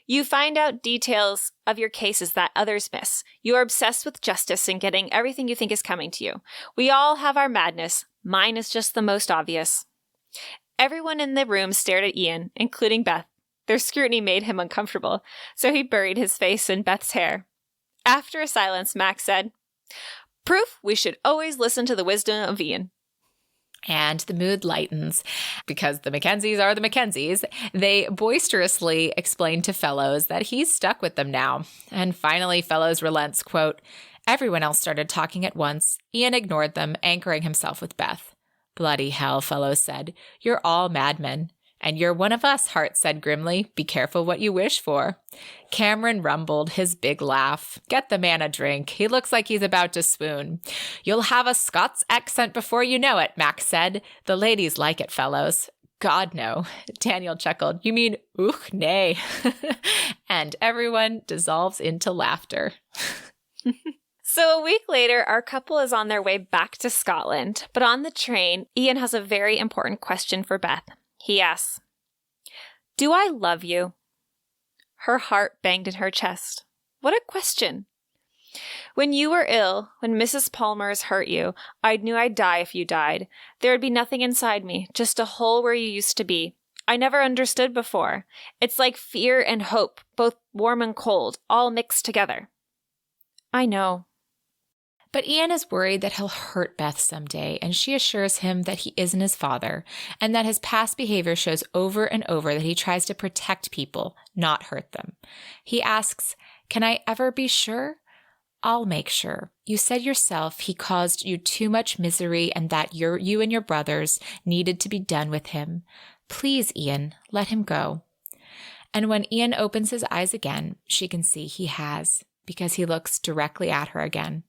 Speaker 2: You find out details of your cases that others miss. You are obsessed with justice and getting everything you think is coming to you. We all have our madness. Mine is just the most obvious." Everyone in the room stared at Ian, including Beth. Their scrutiny made him uncomfortable, so he buried his face in Beth's hair. After a silence, Mac said, "Proof we should always listen to the wisdom of Ian."
Speaker 1: And the mood lightens. Because the Mackenzies are the Mackenzies, they boisterously explain to Fellows that he's stuck with them now. And finally, Fellows relents, quote, "Everyone else started talking at once. Ian ignored them, anchoring himself with Beth." "Bloody hell," Fellows said. "You're all madmen." "And you're one of us," Hart said grimly. "Be careful what you wish for." Cameron rumbled, his big laugh. "Get the man a drink. He looks like he's about to swoon." "You'll have a Scots accent before you know it," Mac said. "The ladies like it, Fellows." "God, no." Daniel chuckled. "You mean, nay." And everyone dissolves into laughter.
Speaker 2: So a week later, our couple is on their way back to Scotland. But on the train, Ian has a very important question for Beth. He asks, "Do I love you?" Her heart banged in her chest. What a question. "When you were ill, when Mrs. Palmer's hurt you, I knew I'd die if you died. There would be nothing inside me, just a hole where you used to be. I never understood before. It's like fear and hope, both warm and cold, all mixed together." "I know."
Speaker 1: But Ian is worried that he'll hurt Beth someday, and she assures him that he isn't his father, and that his past behavior shows over and over that he tries to protect people, not hurt them. He asks, "Can I ever be sure?" "I'll make sure. You said yourself he caused you too much misery and that you and your brothers needed to be done with him. Please, Ian, let him go. And when Ian opens his eyes again, she can see he has, because he looks directly at her again.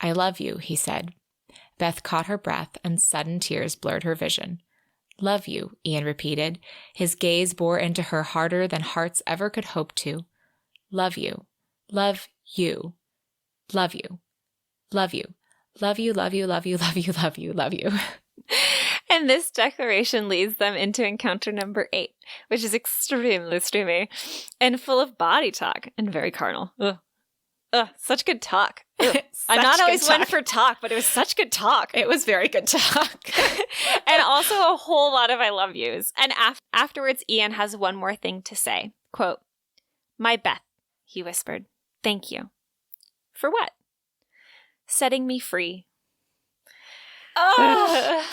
Speaker 1: I love you, he said. Beth caught her breath, and sudden tears blurred her vision. Love you, Ian repeated. His gaze bore into her harder than hearts ever could hope to. Love you. Love you. Love you. Love you. Love you, love you, love you, love you, love you, love you.
Speaker 2: And this declaration leads them into encounter number 8, which is extremely steamy and full of body talk and very carnal. Ugh. Ugh, such good talk. I'm not always one for talk, but it was such good talk.
Speaker 1: It was very good talk.
Speaker 2: And also a whole lot of I love yous. And afterwards, Ian has one more thing to say. Quote, My Beth, he whispered. Thank you. For what? Setting me free.
Speaker 1: Oh,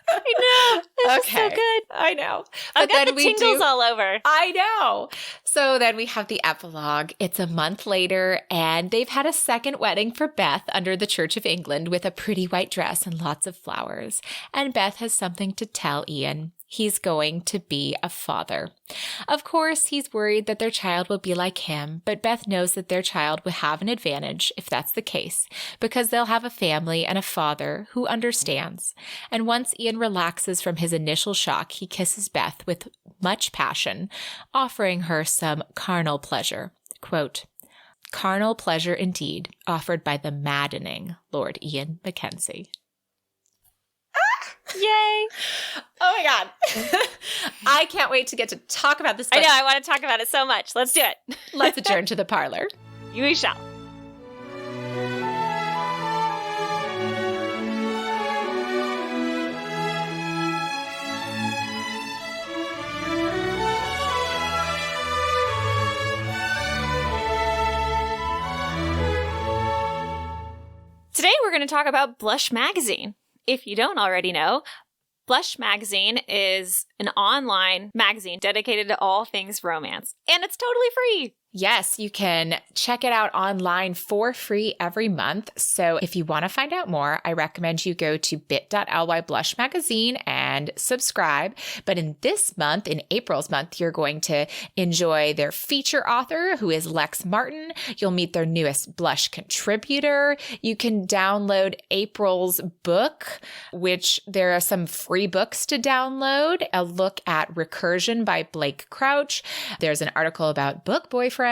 Speaker 2: I know. This is so good.
Speaker 1: I know.
Speaker 2: I've got the tingles all over.
Speaker 1: I know. So then we have the epilogue. It's a month later, and they've had a second wedding for Beth under the Church of England with a pretty white dress and lots of flowers. And Beth has something to tell Ian. He's going to be a father. Of course, he's worried that their child will be like him, but Beth knows that their child will have an advantage if that's the case, because they'll have a family and a father who understands. And once Ian relaxes from his initial shock, he kisses Beth with much passion, offering her some carnal pleasure. Quote, carnal pleasure indeed, offered by the maddening Lord Ian Mackenzie.
Speaker 2: Yay.
Speaker 1: Oh my God. I can't wait to get to talk about this book.
Speaker 2: I know. I want to talk about it so much. Let's do it.
Speaker 1: Let's adjourn to the parlor.
Speaker 2: We shall. Today we're going to talk about Blush Magazine. If you don't already know, Blush Magazine is an online magazine dedicated to all things romance, and it's totally free.
Speaker 1: Yes, you can check it out online for free every month. So if you want to find out more, I recommend you go to bit.ly/Blush Magazine and subscribe. But in this month, in April's month, you're going to enjoy their feature author, who is Lex Martin. You'll meet their newest Blush contributor. You can download April's book, which there are some free books to download. A look at Recursion by Blake Crouch. There's an article about book boyfriends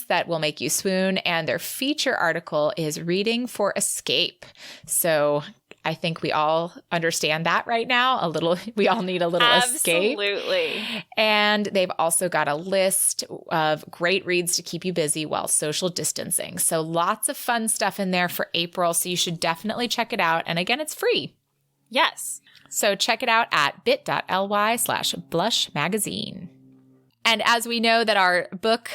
Speaker 1: that will make you swoon, and their feature article is Reading for Escape. So I think we all understand that right now. We all need a little escape.
Speaker 2: Absolutely.
Speaker 1: And they've also got a list of great reads to keep you busy while social distancing. So lots of fun stuff in there for April. So you should definitely check it out. And again, it's free.
Speaker 2: Yes.
Speaker 1: So check it out at bit.ly/Blush Magazine. And as we know that our book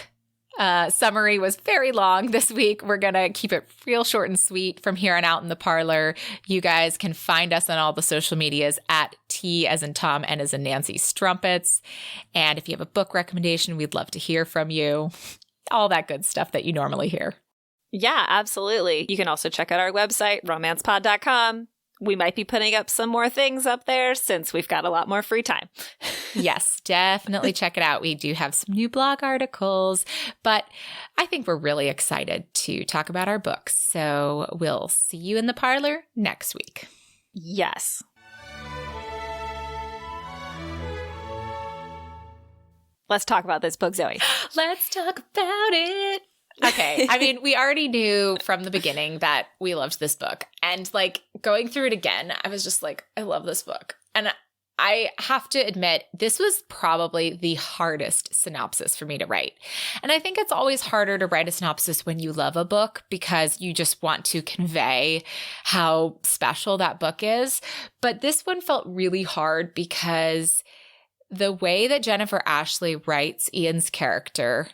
Speaker 1: summary was very long this week, we're going to keep it real short and sweet from here on out in the parlor. You guys can find us on all the social medias at T as in Tom, N as in Nancy, Strumpets. And if you have a book recommendation, we'd love to hear from you. All that good stuff that you normally hear.
Speaker 2: Yeah, absolutely. You can also check out our website, romancepod.com. We might be putting up some more things up there since we've got a lot more free time.
Speaker 1: Yes, definitely check it out. We do have some new blog articles, but I think we're really excited to talk about our books. So we'll see you in the parlor next week.
Speaker 2: Yes. Let's talk about this book, Zoe.
Speaker 1: Let's talk about it. Okay. I mean, we already knew from the beginning that we loved this book. And like going through it again, I was just like, I love this book. And I have to admit, this was probably the hardest synopsis for me to write. And I think it's always harder to write a synopsis when you love a book because you just want to convey how special that book is. But this one felt really hard because the way that Jennifer Ashley writes Ian's character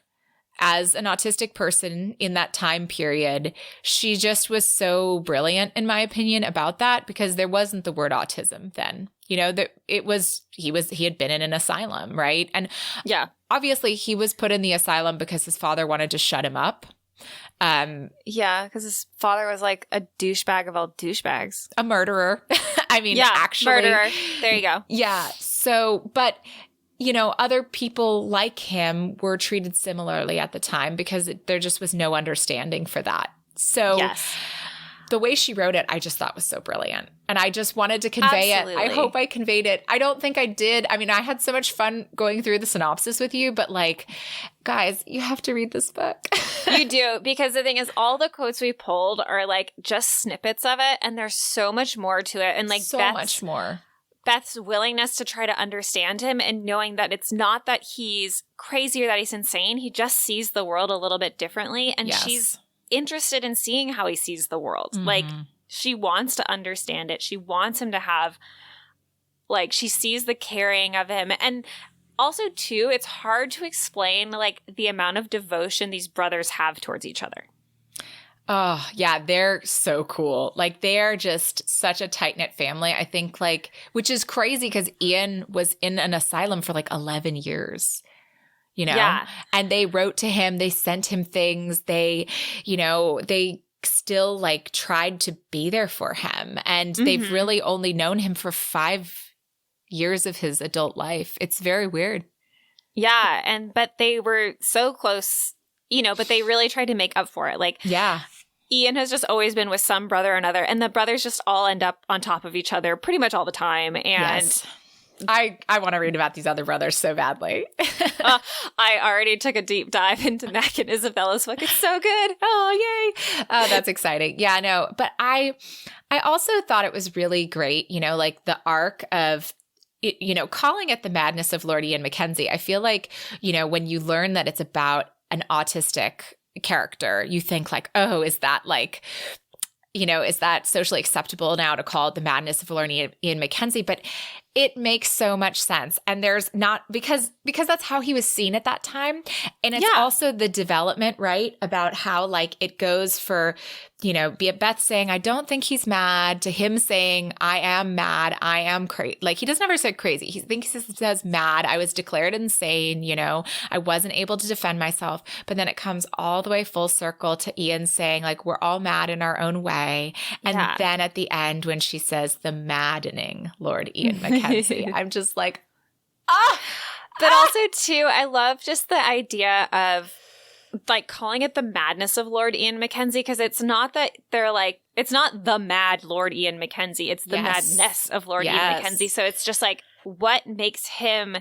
Speaker 1: as an autistic person in that time period, she just was so brilliant, in my opinion, about that because there wasn't the word autism then. You know, that he had been in an asylum, right? And
Speaker 2: yeah,
Speaker 1: obviously he was put in the asylum because his father wanted to shut him up.
Speaker 2: Yeah, because his father was like a douchebag of all douchebags.
Speaker 1: A murderer. I mean,
Speaker 2: yeah,
Speaker 1: actually.
Speaker 2: murderer. There you go.
Speaker 1: Yeah. So, but, you know, other people like him were treated similarly at the time because there just was no understanding for that. So
Speaker 2: Yes.
Speaker 1: the way she wrote it, I just thought was so brilliant. And I just wanted to convey it. I hope I conveyed it. I don't think I did. I mean, I had so much fun going through the synopsis with you, but like, guys, you have to read this book.
Speaker 2: You do, because the thing is, all the quotes we pulled are like just snippets of it, and there's so much more to it. And like
Speaker 1: so much more.
Speaker 2: Beth's willingness to try to understand him and knowing that it's not that he's crazy or that he's insane. He just sees the world a little bit differently. And she's interested in seeing how he sees the world.
Speaker 1: Mm-hmm.
Speaker 2: Like, she wants to understand it. She wants him to have, like, she sees the caring of him. And also, too, it's hard to explain, like, the amount of devotion these brothers have towards each other.
Speaker 1: Oh, yeah, they're so cool. Like, they're just such a tight-knit family. I think, like, which is crazy because Ian was in an asylum for like 11 years, you know?
Speaker 2: Yeah.
Speaker 1: And they wrote to him, they sent him things, they, you know, they still like tried to be there for him. And they've really only known him for 5 years of his adult life. It's very weird.
Speaker 2: Yeah. But they were so close, you know, but they really tried to make up for it. Like,
Speaker 1: yeah.
Speaker 2: Ian has just always been with some brother or another, and the brothers just all end up on top of each other pretty much all the time. And
Speaker 1: yes. I want to read about these other brothers so badly.
Speaker 2: I already took a deep dive into Mac and Isabella's book. It's so good.
Speaker 1: Oh, yay. Oh, that's exciting. Yeah, no, but I also thought it was really great, you know, like the arc of, you know, calling it the madness of Lord Ian Mackenzie. I feel like, you know, when you learn that it's about an autistic character, you think like, oh, is that like, you know, is that socially acceptable now to call it the madness of Lord Ian Mackenzie? But it makes so much sense. And there's not, because that's how he was seen at that time. And it's also the development, right? About how like it goes for, you know, be it Beth saying, I don't think he's mad, to him saying, I am mad, I am crazy. Like he doesn't ever say crazy. He thinks he says mad. I was declared insane, you know, I wasn't able to defend myself. But then it comes all the way full circle to Ian saying like, we're all mad in our own way. And then at the end when she says the maddening Lord Ian Mackenzie, I'm just like,
Speaker 2: But also, too, I love just the idea of, like, calling it the madness of Lord Ian Mackenzie, because it's not that they're like, it's not the mad Lord Ian Mackenzie, it's the madness of Lord Ian Mackenzie. So it's just like, what makes him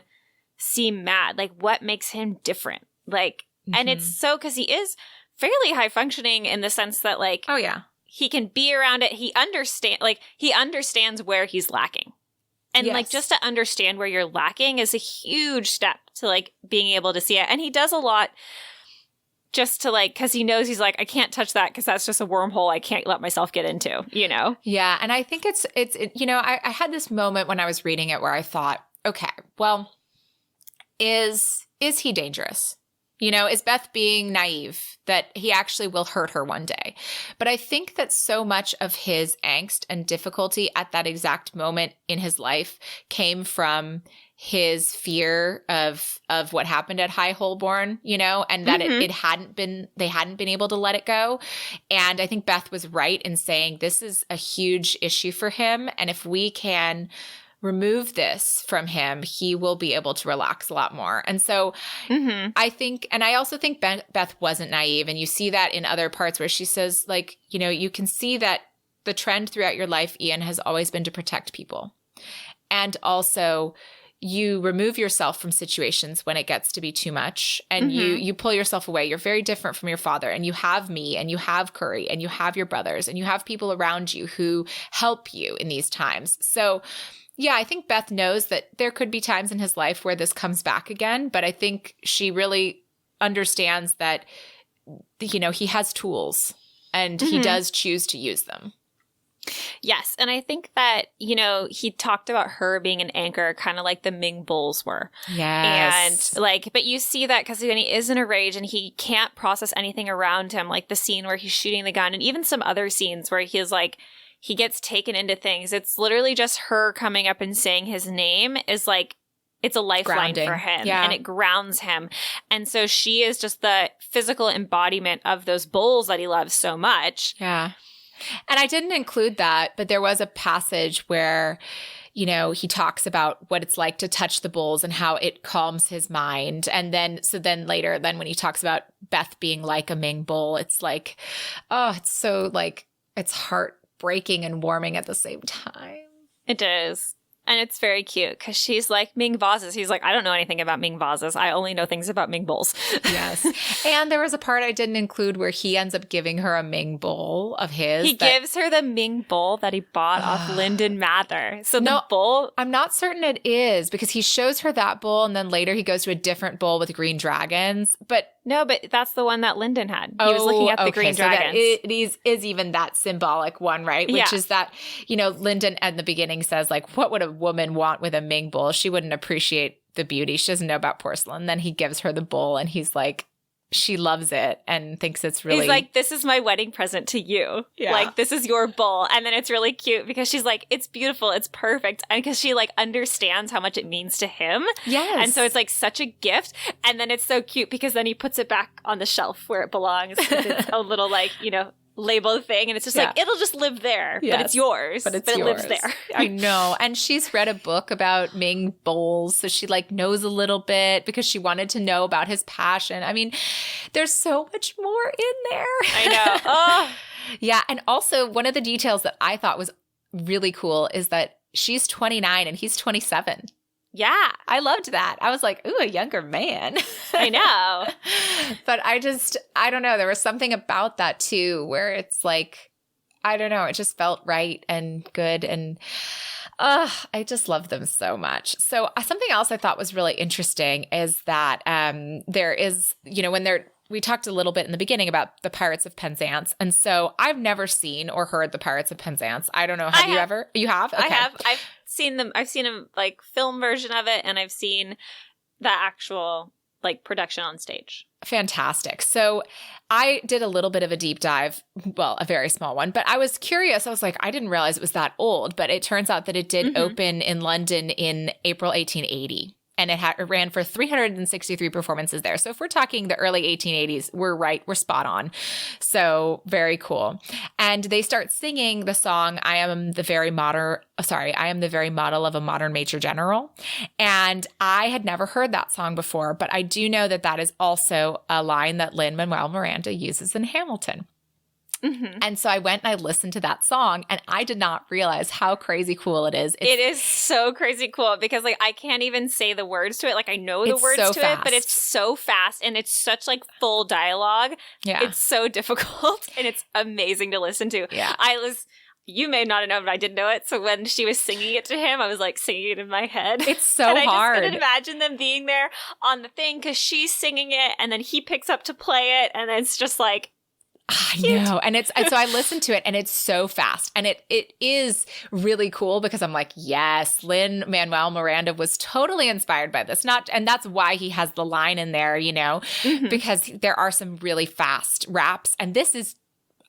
Speaker 2: seem mad? Like, what makes him different? Like, and it's so, because he is fairly high functioning in the sense that, like,
Speaker 1: oh, yeah,
Speaker 2: he can be around it. He understands where he's lacking. And like just to understand where you're lacking is a huge step to like being able to see it. And he does a lot just to like, because he knows he's like, I can't touch that because that's just a wormhole I can't let myself get into, you know?
Speaker 1: Yeah. And I think it's you know, I had this moment when I was reading it where I thought, okay, well, is he dangerous? You know, is Beth being naive that he actually will hurt her one day? But I think that so much of his angst and difficulty at that exact moment in his life came from his fear of what happened at High Holborn, you know, and that they hadn't been able to let it go. And I think Beth was right in saying this is a huge issue for him. And if we can remove this from him, he will be able to relax a lot more. And so I think, and I also think Beth wasn't naive. And you see that in other parts where she says, like, you know, you can see that the trend throughout your life, Ian, has always been to protect people. And also you remove yourself from situations when it gets to be too much, and you pull yourself away. You're very different from your father, and you have me, and you have Curry, and you have your brothers, and you have people around you who help you in these times. So yeah, I think Beth knows that there could be times in his life where this comes back again, but I think she really understands that, you know, he has tools and he does choose to use them.
Speaker 2: Yes. And I think that, you know, he talked about her being an anchor, kind of like the Ming Bulls were.
Speaker 1: Yes.
Speaker 2: And like, but you see that because when he is in a rage and he can't process anything around him, like the scene where he's shooting the gun and even some other scenes where he's like, he gets taken into things. It's literally just her coming up and saying his name is like, it's a lifeline for him and it grounds him. And so she is just the physical embodiment of those bulls that he loves so much.
Speaker 1: Yeah. And I didn't include that, but there was a passage where, you know, he talks about what it's like to touch the bowls and how it calms his mind. And then later when he talks about Beth being like a Ming bowl, it's like, oh, it's so like, it's heartbreaking and warming at the same time.
Speaker 2: It is. And it's very cute because she's like, Ming vases. He's like, I don't know anything about Ming vases. I only know things about Ming bowls.
Speaker 1: Yes. And there was a part I didn't include where he ends up giving her a Ming bowl of his.
Speaker 2: He gives her the Ming bowl that he bought off Lyndon Mather. So the bowl...
Speaker 1: I'm not certain it is because he shows her that bowl and then later he goes to a different bowl with green dragons. But
Speaker 2: no, but that's the one that Lyndon had. He was looking at the green dragons.
Speaker 1: So it is even that symbolic one, right? Which is that, you know, Lyndon at the beginning says, like, what would a woman want with a Ming bowl? She wouldn't appreciate the beauty. She doesn't know about porcelain. Then he gives her the bowl and he's like, she loves it and thinks it's really...
Speaker 2: He's like, this is my wedding present to you. Yeah. Like, this is your bowl. And then it's really cute because she's like, it's beautiful. It's perfect. And because she like understands how much it means to him.
Speaker 1: Yes.
Speaker 2: And so it's like such a gift. And then it's so cute because then he puts it back on the shelf where it belongs. It's a little like, you know, label thing. And it's just like, it'll just live there. Yes. But it's yours. But it lives there.
Speaker 1: I know. And she's read a book about Ming bowls. So she like knows a little bit because she wanted to know about his passion. I mean, there's so much more in there.
Speaker 2: I know. Oh.
Speaker 1: Yeah. And also one of the details that I thought was really cool is that she's 29 and he's 27.
Speaker 2: Yeah.
Speaker 1: I loved that. I was like, ooh, a younger man.
Speaker 2: I know.
Speaker 1: But I don't know. There was something about that too, where it's like, I don't know. It just felt right and good. And I just love them so much. So something else I thought was really interesting is that there is, you know, we talked a little bit in the beginning about the Pirates of Penzance. And so I've never seen or heard the Pirates of Penzance. I don't know. Have you ever? You have? Okay.
Speaker 2: I have. I've seen them. I've seen a like film version of it and I've seen the actual like production on stage.
Speaker 1: Fantastic. So I did a little bit of a deep dive, well, a very small one, but I was curious. I was like, I didn't realize it was that old, but it turns out that it did open in London in April 1880. And it ran for 363 performances there. So if we're talking the early 1880s, we're right. We're spot on. So very cool. And they start singing the song, I am the very model of a modern major general. And I had never heard that song before, but I do know that that is also a line that Lin-Manuel Miranda uses in Hamilton. Mm-hmm. And so I went and I listened to that song and I did not realize how crazy cool it is.
Speaker 2: It is so crazy cool because like I can't even say the words to it. Like I know the words to it, but it's so fast and it's such like full dialogue.
Speaker 1: Yeah.
Speaker 2: It's so difficult and it's amazing to listen to.
Speaker 1: Yeah.
Speaker 2: You may not have known, but I didn't know it. So when she was singing it to him, I was like singing it in my head.
Speaker 1: It's so
Speaker 2: and
Speaker 1: hard.
Speaker 2: I just couldn't imagine them being there on the thing because she's singing it and then he picks up to play it and it's just like,
Speaker 1: I know. And so I listened to it and it's so fast. And it is really cool because I'm like, yes, Lin-Manuel Miranda was totally inspired by this. And that's why he has the line in there, you know, because there are some really fast raps. And this is,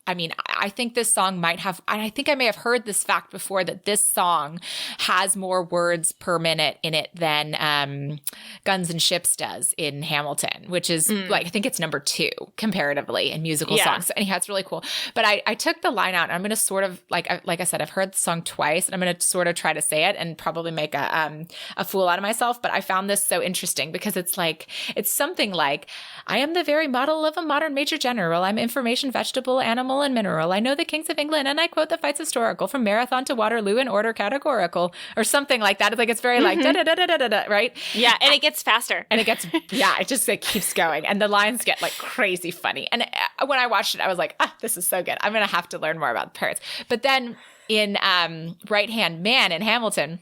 Speaker 1: I mean, I think this song might have, and I think I may have heard this fact before, that this song has more words per minute in it than Guns and Ships does in Hamilton, which is like, I think it's number 2 comparatively in musical songs. So anyhow, it's really cool. But I took the line out and I'm going to sort of, like I said, I've heard the song twice and I'm going to sort of try to say it and probably make a fool out of myself. But I found this so interesting because it's like, it's something like, I am the very model of a modern major general. I'm information, vegetable, animal, and mineral. I know the kings of England, and I quote the fights historical from Marathon to Waterloo in order categorical, or something like that. It's like, it's very like da da da da da da, right?
Speaker 2: Yeah, and it gets faster,
Speaker 1: and it gets it just like keeps going, and the lines get like crazy funny. And when I watched it, I was like, this is so good. I'm gonna have to learn more about the Pirates. But then in Right Hand Man in Hamilton,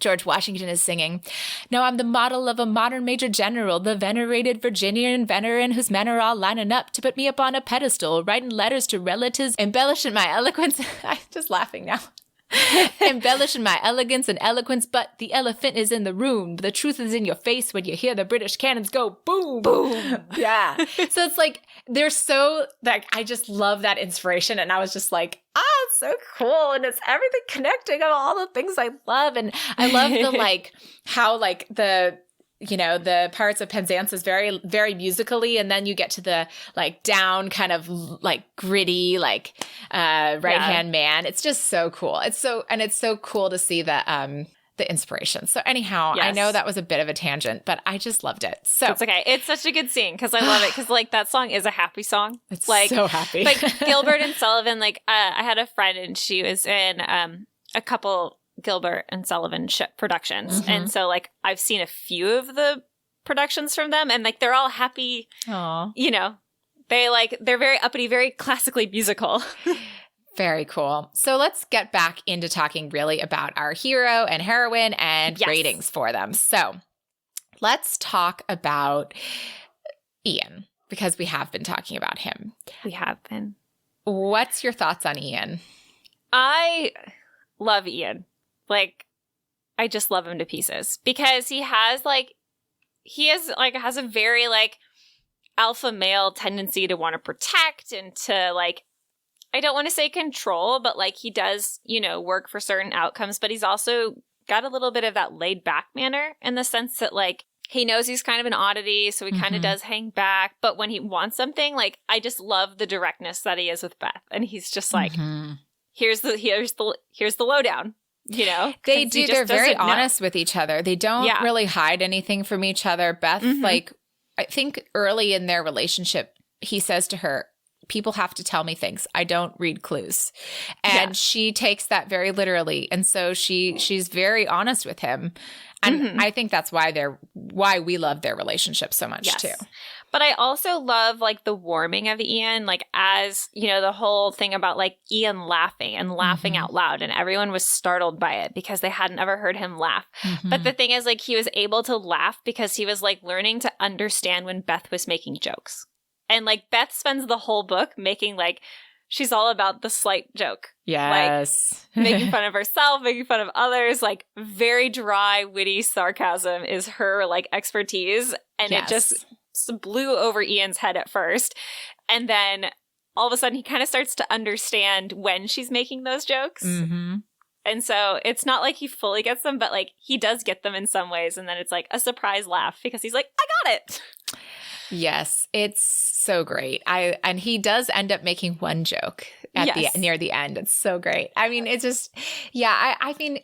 Speaker 1: George Washington is singing, now I'm the model of a modern major general, the venerated Virginian veteran whose men are all lining up to put me up on a pedestal, writing letters to relatives, embellishing my eloquence. I'm just laughing now. Embellishing my elegance and eloquence, but the elephant is in the room. The truth is in your face when you hear the British cannons go boom, boom. Yeah. So it's like, they're so, like, I just love that inspiration. And I was just like, it's so cool. And it's everything connecting of all the things I love. And I love the, like, how, like, the Pirates of Penzance is very, very musically, and then you get to the like down kind of like gritty, like right-hand man. It's just so cool. It's so cool to see the inspiration. So anyhow, I know that was a bit of a tangent, but I just loved it. So
Speaker 2: it's okay. It's such a good scene because I love it because like that song is a happy song.
Speaker 1: It's
Speaker 2: like
Speaker 1: so happy.
Speaker 2: Like Gilbert and Sullivan. Like I had a friend and she was in a couple Gilbert and Sullivan productions, and so like I've seen a few of the productions from them, and like they're all happy.
Speaker 1: Aww.
Speaker 2: They're very uppity, very classically musical.
Speaker 1: Very cool. So let's get back into talking really about our hero and heroine and ratings for them. So let's talk about Ian, because we have been talking about him.
Speaker 2: We have been.
Speaker 1: What's your thoughts on Ian?
Speaker 2: I love Ian. Like, I just love him to pieces because he has a very like alpha male tendency to want to protect and to like, I don't want to say control, but like he does, work for certain outcomes, but he's also got a little bit of that laid back manner in the sense that like he knows he's kind of an oddity, so he kind of does hang back. But when he wants something, like I just love the directness that he is with Beth, and he's just like, here's the lowdown.
Speaker 1: They do. They're very honest with each other. They don't really hide anything from each other. Beth, like I think early in their relationship, he says to her, people have to tell me things. I don't read clues. And she takes that very literally. And so she's very honest with him. And I think that's why we love their relationship so much too.
Speaker 2: But I also love like the warming of Ian, like as, the whole thing about like Ian laughing and laughing out loud, and everyone was startled by it because they hadn't ever heard him laugh. But the thing is like he was able to laugh because he was like learning to understand when Beth was making jokes. And like Beth spends the whole book making like, she's all about the slight joke.
Speaker 1: Yes.
Speaker 2: Like making fun of herself, making fun of others, like very dry, witty sarcasm is her like expertise. And it just blew over Ian's head at first. And then all of a sudden he kind of starts to understand when she's making those jokes. And so it's not like he fully gets them, but like he does get them in some ways. And then it's like a surprise laugh because he's like, I got it.
Speaker 1: Yes, it's so great. And he does end up making one joke at near the end. It's so great. I mean, it's just, I mean,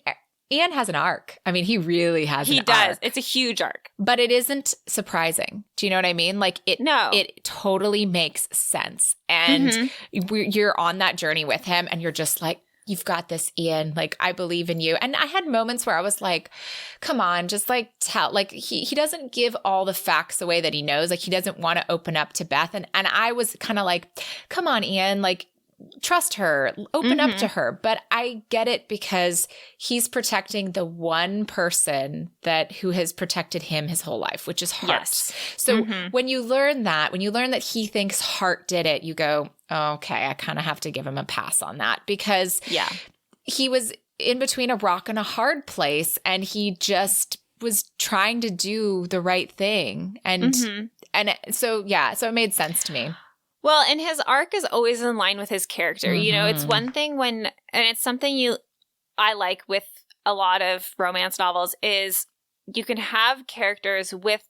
Speaker 1: Ian has an arc. I mean, he really has an arc. He does.
Speaker 2: It's a huge arc.
Speaker 1: But it isn't surprising. Do you know what I mean? Like it totally makes sense. And you're on that journey with him and you're just like, you've got this, Ian. Like, I believe in you. And I had moments where I was like, come on, just like tell. Like, he doesn't give all the facts away that he knows. Like, he doesn't want to open up to Beth. And I was kind of like, come on, Ian. Like, trust her, open up to her. But I get it because he's protecting the one person who has protected him his whole life, which is Hart. So when you learn that he thinks Hart did it, you go, oh, okay, I kind of have to give him a pass on that because he was in between a rock and a hard place and he just was trying to do the right thing. And so it made sense to me.
Speaker 2: Well, and his arc is always in line with his character. It's one thing and it's something I like with a lot of romance novels is you can have characters with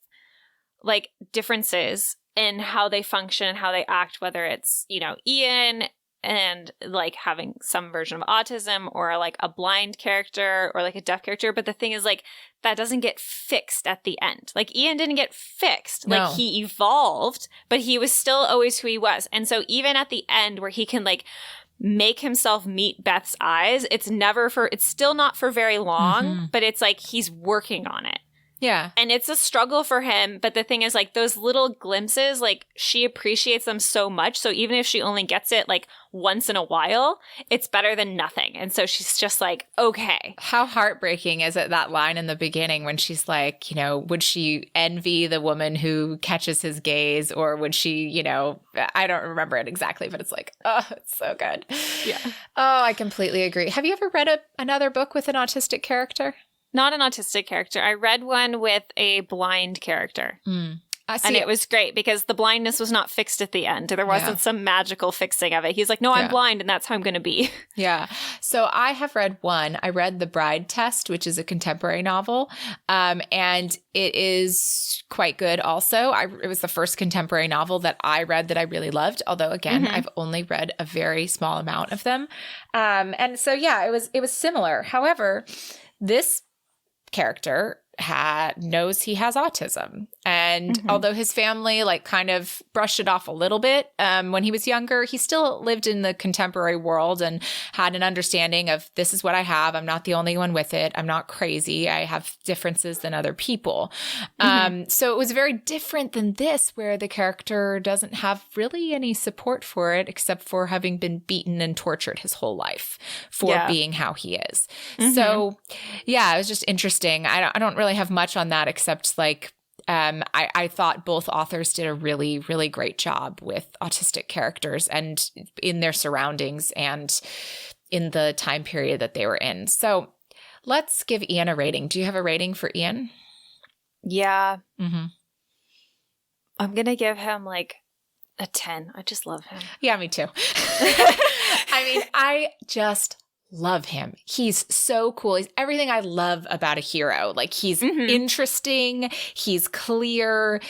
Speaker 2: like differences in how they function and how they act, whether it's, Ian and like having some version of autism or like a blind character or like a deaf character. But the thing is like that doesn't get fixed at the end. Like Ian didn't get fixed. Like he evolved, but he was still always who he was. And so even at the end where he can like make himself meet Beth's eyes, it's still not for very long, but it's like he's working on it.
Speaker 1: Yeah.
Speaker 2: And it's a struggle for him. But the thing is, like, those little glimpses, like, she appreciates them so much. So even if she only gets it, like, once in a while, it's better than nothing. And so she's just like, okay.
Speaker 1: How heartbreaking is it, that line in the beginning when she's like, would she envy the woman who catches his gaze? Or would she, I don't remember it exactly, but it's like, oh, it's so good.
Speaker 2: Yeah.
Speaker 1: Oh, I completely agree. Have you ever read another book with an autistic character?
Speaker 2: Not an autistic character. I read one with a blind character. And it was great because the blindness was not fixed at the end. There wasn't some magical fixing of it. He's like, no, I'm blind and that's how I'm going to be.
Speaker 1: Yeah. So I have read one. I read The Bride Test, which is a contemporary novel. And it is quite good also. It was the first contemporary novel that I read that I really loved. Although, again, I've only read a very small amount of them. And so, yeah, it was similar. However, this character knows he has autism. And although his family like kind of brushed it off a little bit when he was younger, he still lived in the contemporary world and had an understanding of this is what I have. I'm not the only one with it. I'm not crazy. I have differences than other people. So it was very different than this, where the character doesn't have really any support for it except for having been beaten and tortured his whole life for being how he is. So yeah, it was just interesting. I don't really have much on that except like I thought both authors did a really, really great job with autistic characters and in their surroundings and in the time period that they were in. So let's give Ian a rating. Do you have a rating for Ian?
Speaker 2: Yeah. I'm going to give him like a 10. I just love him.
Speaker 1: Yeah, me too. I mean, I just love him. He's so cool. He's everything I love about a hero. Like he's interesting. He's clear.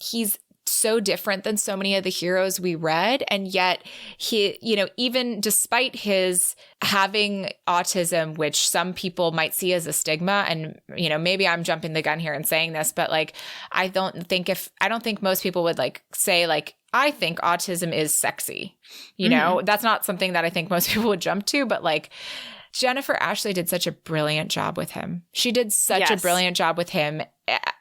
Speaker 1: He's so different than so many of the heroes we read. And yet he, even despite his having autism, which some people might see as a stigma, and, maybe I'm jumping the gun here and saying this, but like, I don't think most people would like say like, I think autism is sexy. That's not something that I think most people would jump to, but like Jennifer Ashley did such a brilliant job with him. She did such a brilliant job with him.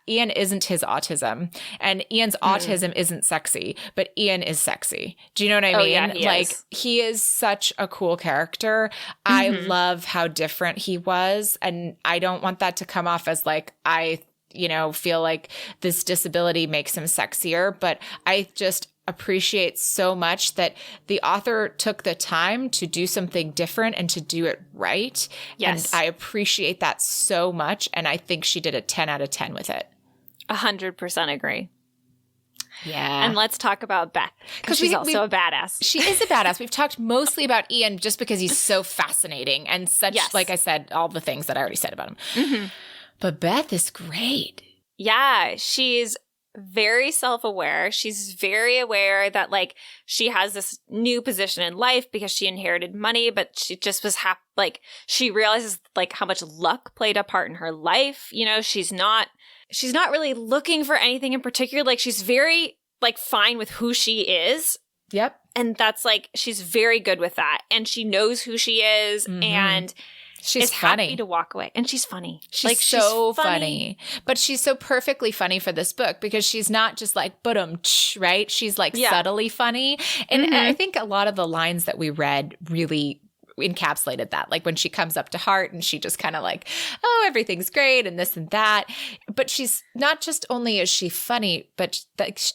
Speaker 1: Ian isn't his autism, and Ian's autism isn't sexy, but Ian is sexy. Do you know what I mean?
Speaker 2: Yeah,
Speaker 1: he is such a cool character. I love how different he was, and I don't want that to come off as like I feel like this disability makes him sexier, but I just appreciate so much that the author took the time to do something different and to do it right.
Speaker 2: Yes.
Speaker 1: And I appreciate that so much. And I think she did a 10 out of 10 with it.
Speaker 2: 100% agree.
Speaker 1: Yeah.
Speaker 2: And let's talk about Beth, because she's also a badass.
Speaker 1: She is a badass. We've talked mostly about Ian just because he's so fascinating and such, like I said, all the things that I already said about him. But Beth is great.
Speaker 2: Yeah, she's very self-aware. She's very aware that like she has this new position in life because she inherited money, but she just was she realizes like how much luck played a part in her life. She's not really looking for anything in particular. Like she's very like fine with who she is.
Speaker 1: Yep.
Speaker 2: And that's like, she's very good with that. And she knows who she is and
Speaker 1: she's funny.
Speaker 2: Happy to walk away. And she's funny.
Speaker 1: She's so funny. But she's so perfectly funny for this book because she's not just like, right? She's like subtly funny. And I think a lot of the lines that we read really encapsulated that. Like when she comes up to Hart and she just kind of like, oh, everything's great and this and that. But she's not just only is she funny, but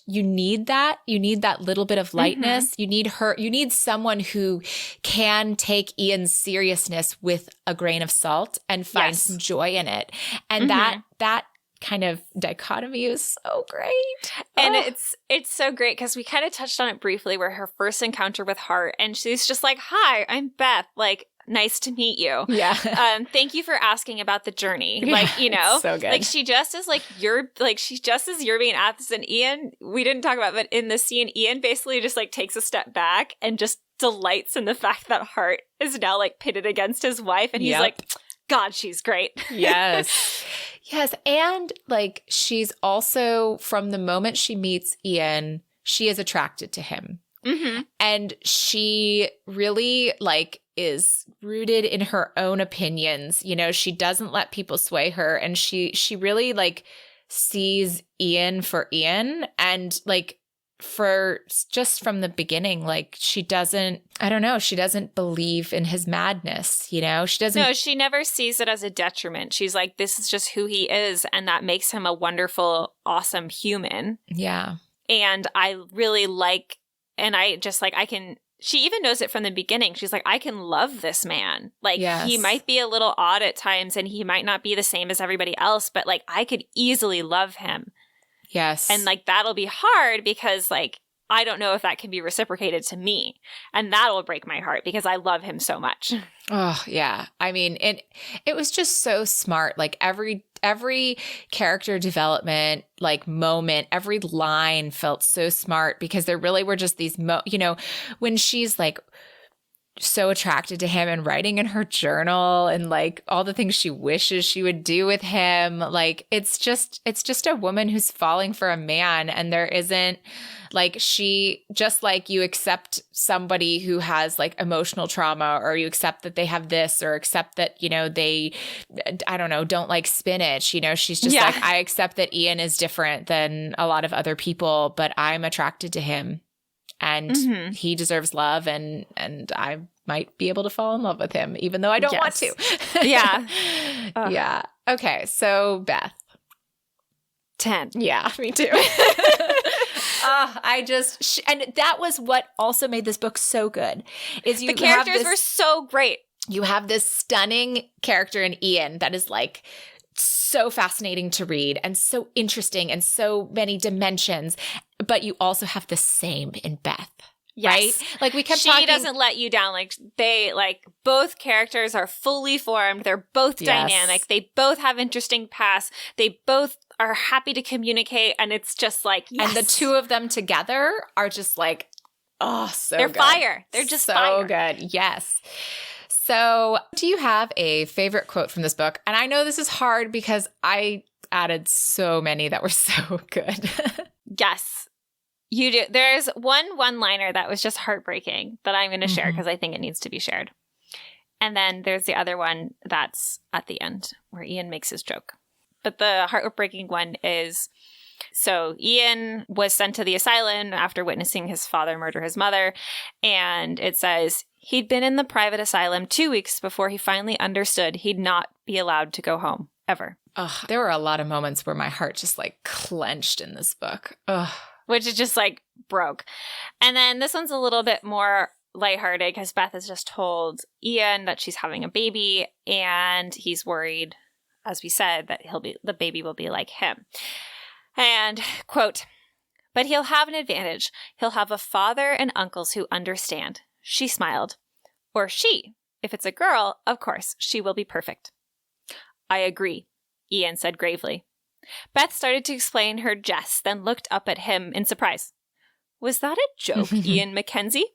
Speaker 1: you need that. You need that little bit of lightness. You need someone who can take Ian's seriousness with a grain of salt and find some joy in it. And that kind of dichotomy is so great.
Speaker 2: And it's so great because we kind of touched on it briefly where her first encounter with Hart and she's just like, hi, I'm Beth. Like, nice to meet you.
Speaker 1: Yeah.
Speaker 2: Thank you for asking about the journey. Like,
Speaker 1: so good.
Speaker 2: Like she just is like, she's just as you're being asked. And Ian, we didn't talk about, but in the scene, Ian basically just like takes a step back and just delights in the fact that Hart is now like pitted against his wife. And he's like, God, she's great.
Speaker 1: Yes. Yes. And like, she's also, from the moment she meets Ian, she is attracted to him. And she really like is rooted in her own opinions. She doesn't let people sway her. And she really like sees Ian for Ian and like, just from the beginning, like she doesn't believe in his madness, she doesn't.
Speaker 2: No, she never sees it as a detriment. She's like, this is just who he is. And that makes him a wonderful, awesome human.
Speaker 1: Yeah.
Speaker 2: And I really like, and I just like, she even knows it from the beginning. She's like, I can love this man. Like he might be a little odd at times and he might not be the same as everybody else, but like I could easily love him.
Speaker 1: Yes.
Speaker 2: And like, that'll be hard because like, I don't know if that can be reciprocated to me. And that'll break my heart because I love him so much.
Speaker 1: Oh, yeah. I mean, it was just so smart. Like every character development, like moment, every line felt so smart because there really were just these, when she's like so attracted to him and writing in her journal and like all the things she wishes she would do with him. Like it's just a woman who's falling for a man, and there isn't like she just like you accept somebody who has like emotional trauma, or you accept that they have this, or accept that, they, I don't know, don't like spinach. She's just like, I accept that Ian is different than a lot of other people, but I'm attracted to him. And he deserves love, and I might be able to fall in love with him, even though I don't want to.
Speaker 2: Yeah.
Speaker 1: Yeah. Okay. So, Beth.
Speaker 2: 10.
Speaker 1: Yeah, me too. And that was what also made this book so good. Is the
Speaker 2: characters were so great.
Speaker 1: You have this stunning character in Ian that is like so fascinating to read and so interesting and so many dimensions, but you also have the same in Beth.
Speaker 2: Yes.
Speaker 1: Right? Like we kept talking.
Speaker 2: She doesn't let you down. Like both characters are fully formed. They're both dynamic. They both have interesting pasts. They both are happy to communicate. And it's just like, yes.
Speaker 1: And the two of them together are just like, oh, so
Speaker 2: They're
Speaker 1: good.
Speaker 2: fire. They're just
Speaker 1: so
Speaker 2: fire.
Speaker 1: good. Yes. So do you have a favorite quote from this book? And I know this is hard because I added so many that were so good.
Speaker 2: Yes, you do. There's one-liner that was just heartbreaking that I'm going to share because I think it needs to be shared. And then there's the other one that's at the end where Ian makes his joke. But the heartbreaking one is, so Ian was sent to the asylum after witnessing his father murder his mother. And it says, he'd been in the private asylum 2 weeks before he finally understood he'd not be allowed to go home, ever.
Speaker 1: Ugh, there were a lot of moments where my heart just like clenched in this book. Ugh.
Speaker 2: Which is just like broke. And then this one's a little bit more lighthearted because Beth has just told Ian that she's having a baby and he's worried, as we said, that the baby will be like him. And, quote, but he'll have an advantage. He'll have a father and uncles who understand. She smiled. Or she. If it's a girl, of course, she will be perfect. I agree, Ian said gravely. Beth started to explain her jest, then looked up at him in surprise. Was that a joke, Ian Mackenzie?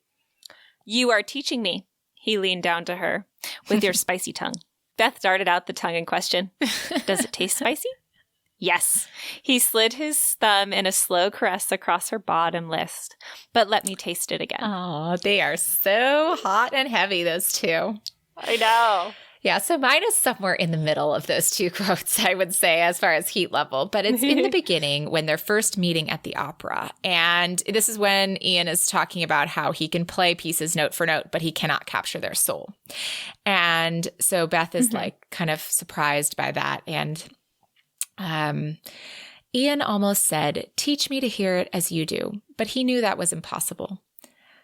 Speaker 2: You are teaching me, he leaned down to her, with your spicy tongue. Beth darted out the tongue in question. Does it taste spicy? Yes. He slid his thumb in a slow caress across her bottom list. But let me taste it again.
Speaker 1: Oh, they are so hot and heavy, those two.
Speaker 2: I know.
Speaker 1: Yeah, so mine is somewhere in the middle of those two quotes, I would say, as far as heat level. But it's in the beginning when they're first meeting at the opera. And this is when Ian is talking about how he can play pieces note for note, but he cannot capture their soul. And so Beth is like kind of surprised by that. And Ian almost said, teach me to hear it as you do. But he knew that was impossible.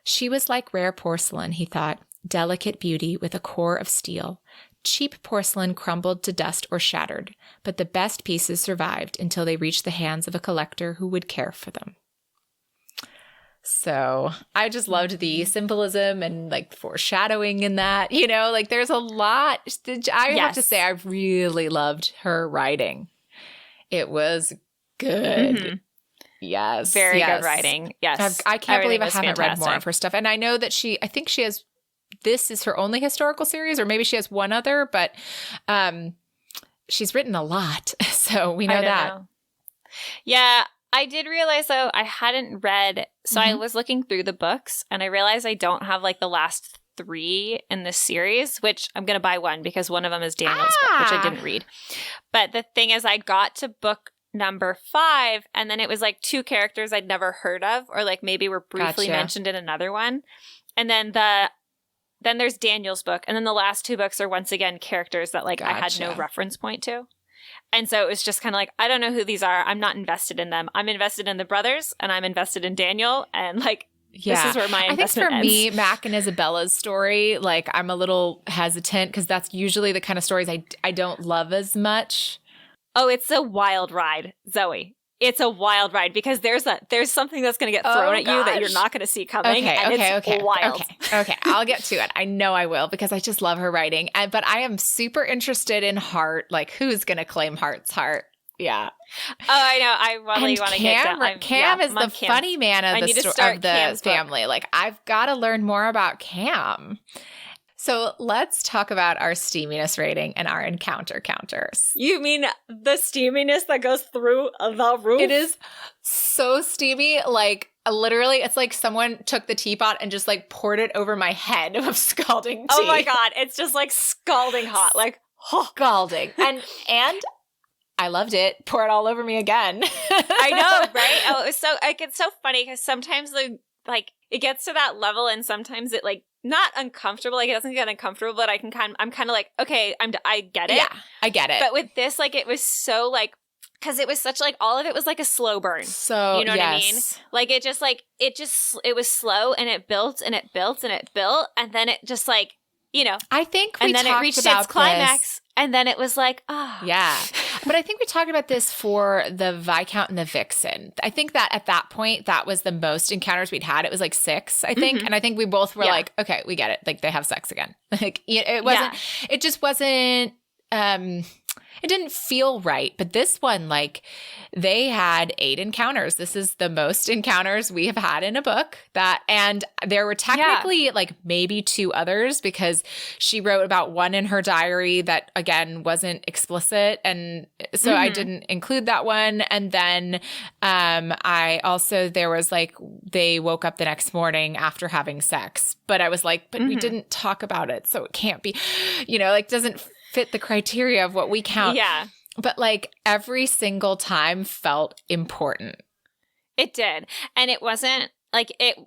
Speaker 1: She was like rare porcelain, he thought. Delicate beauty with a core of steel. Cheap porcelain crumbled to dust or shattered, but the best pieces survived until they reached the hands of a collector who would care for them. So I just loved the symbolism and like foreshadowing in that, like there's a lot. I have to say I really loved her writing. It was good.
Speaker 2: Mm-hmm.
Speaker 1: Yes.
Speaker 2: Very good writing. Yes.
Speaker 1: I can't believe I haven't read more of her stuff. And I know that I think she has, this is her only historical series, or maybe she has one other, but she's written a lot. So we know that.
Speaker 2: Yeah. I did realize, though, I hadn't read. So I was looking through the books and I realized I don't have like the last 3 in this series, which I'm going to buy one because one of them is Daniel's book, which I didn't read. But the thing is, I got to book number 5 and then it was like 2 characters I'd never heard of, or like maybe were briefly mentioned in another one. And then then there's Daniel's book. And then the last 2 books are once again characters that like I had no reference point to. And so it was just kind of like, I don't know who these are. I'm not invested in them. I'm invested in the brothers and I'm invested in Daniel. And like, this is where my investment ends.
Speaker 1: Me, Mac and Isabella's story, like I'm a little hesitant because that's usually the kind of stories I don't love as much.
Speaker 2: Oh, it's a wild ride, Zoe. it's a wild ride because there's something that's going to get thrown at you that you're not going to see coming. It's wild.
Speaker 1: Okay. I'll get to it. I know I will because I just love her writing. But I am super interested in Hart. Like, who's going to claim Hart's heart? Yeah.
Speaker 2: Oh, I know. I really want to get down.
Speaker 1: Cam is the funny man of the family. Like, I've got to learn more about Cam. So let's talk about our steaminess rating and our encounter counters.
Speaker 2: You mean the steaminess that goes through the roof?
Speaker 1: It is so steamy. Like, literally, it's like someone took the teapot and just like poured it over my head of scalding tea.
Speaker 2: Oh my God. It's just like scalding hot. Like,
Speaker 1: scalding. And I loved it. Pour it all over me again.
Speaker 2: I know, right? Oh, it was so, like, it's so funny because sometimes it gets to that level and sometimes it like, not uncomfortable, like it doesn't get uncomfortable, but I'm kind of like, okay, I get it.
Speaker 1: Yeah, I get it.
Speaker 2: But with this, like, it was so like, because it was such like, all of it was like a slow burn.
Speaker 1: So,
Speaker 2: you know what I mean? Like, it was slow and it built and it built and it built. And then it just like, you know.
Speaker 1: I think
Speaker 2: and then it reached its climax. And then it was like, oh.
Speaker 1: Yeah. But I think we talked about this for the Viscount and the Vixen. I think that at that point, that was the most encounters we'd had. It was like 6, I think. Mm-hmm. And I think we both were like, okay, we get it. Like, they have sex again. Like, it wasn't, it just wasn't, it didn't feel right. But this one, like, they had 8 encounters. This is the most encounters we have had in a book. And there were technically like maybe 2 others because she wrote about one in her diary that, again, wasn't explicit. And so I didn't include that one. And then there was like, they woke up the next morning after having sex. But I was like, but we didn't talk about it. So it can't be, like, doesn't fit the criteria of what we count.
Speaker 2: Yeah.
Speaker 1: But like every single time felt important.
Speaker 2: It did. And it wasn't like, it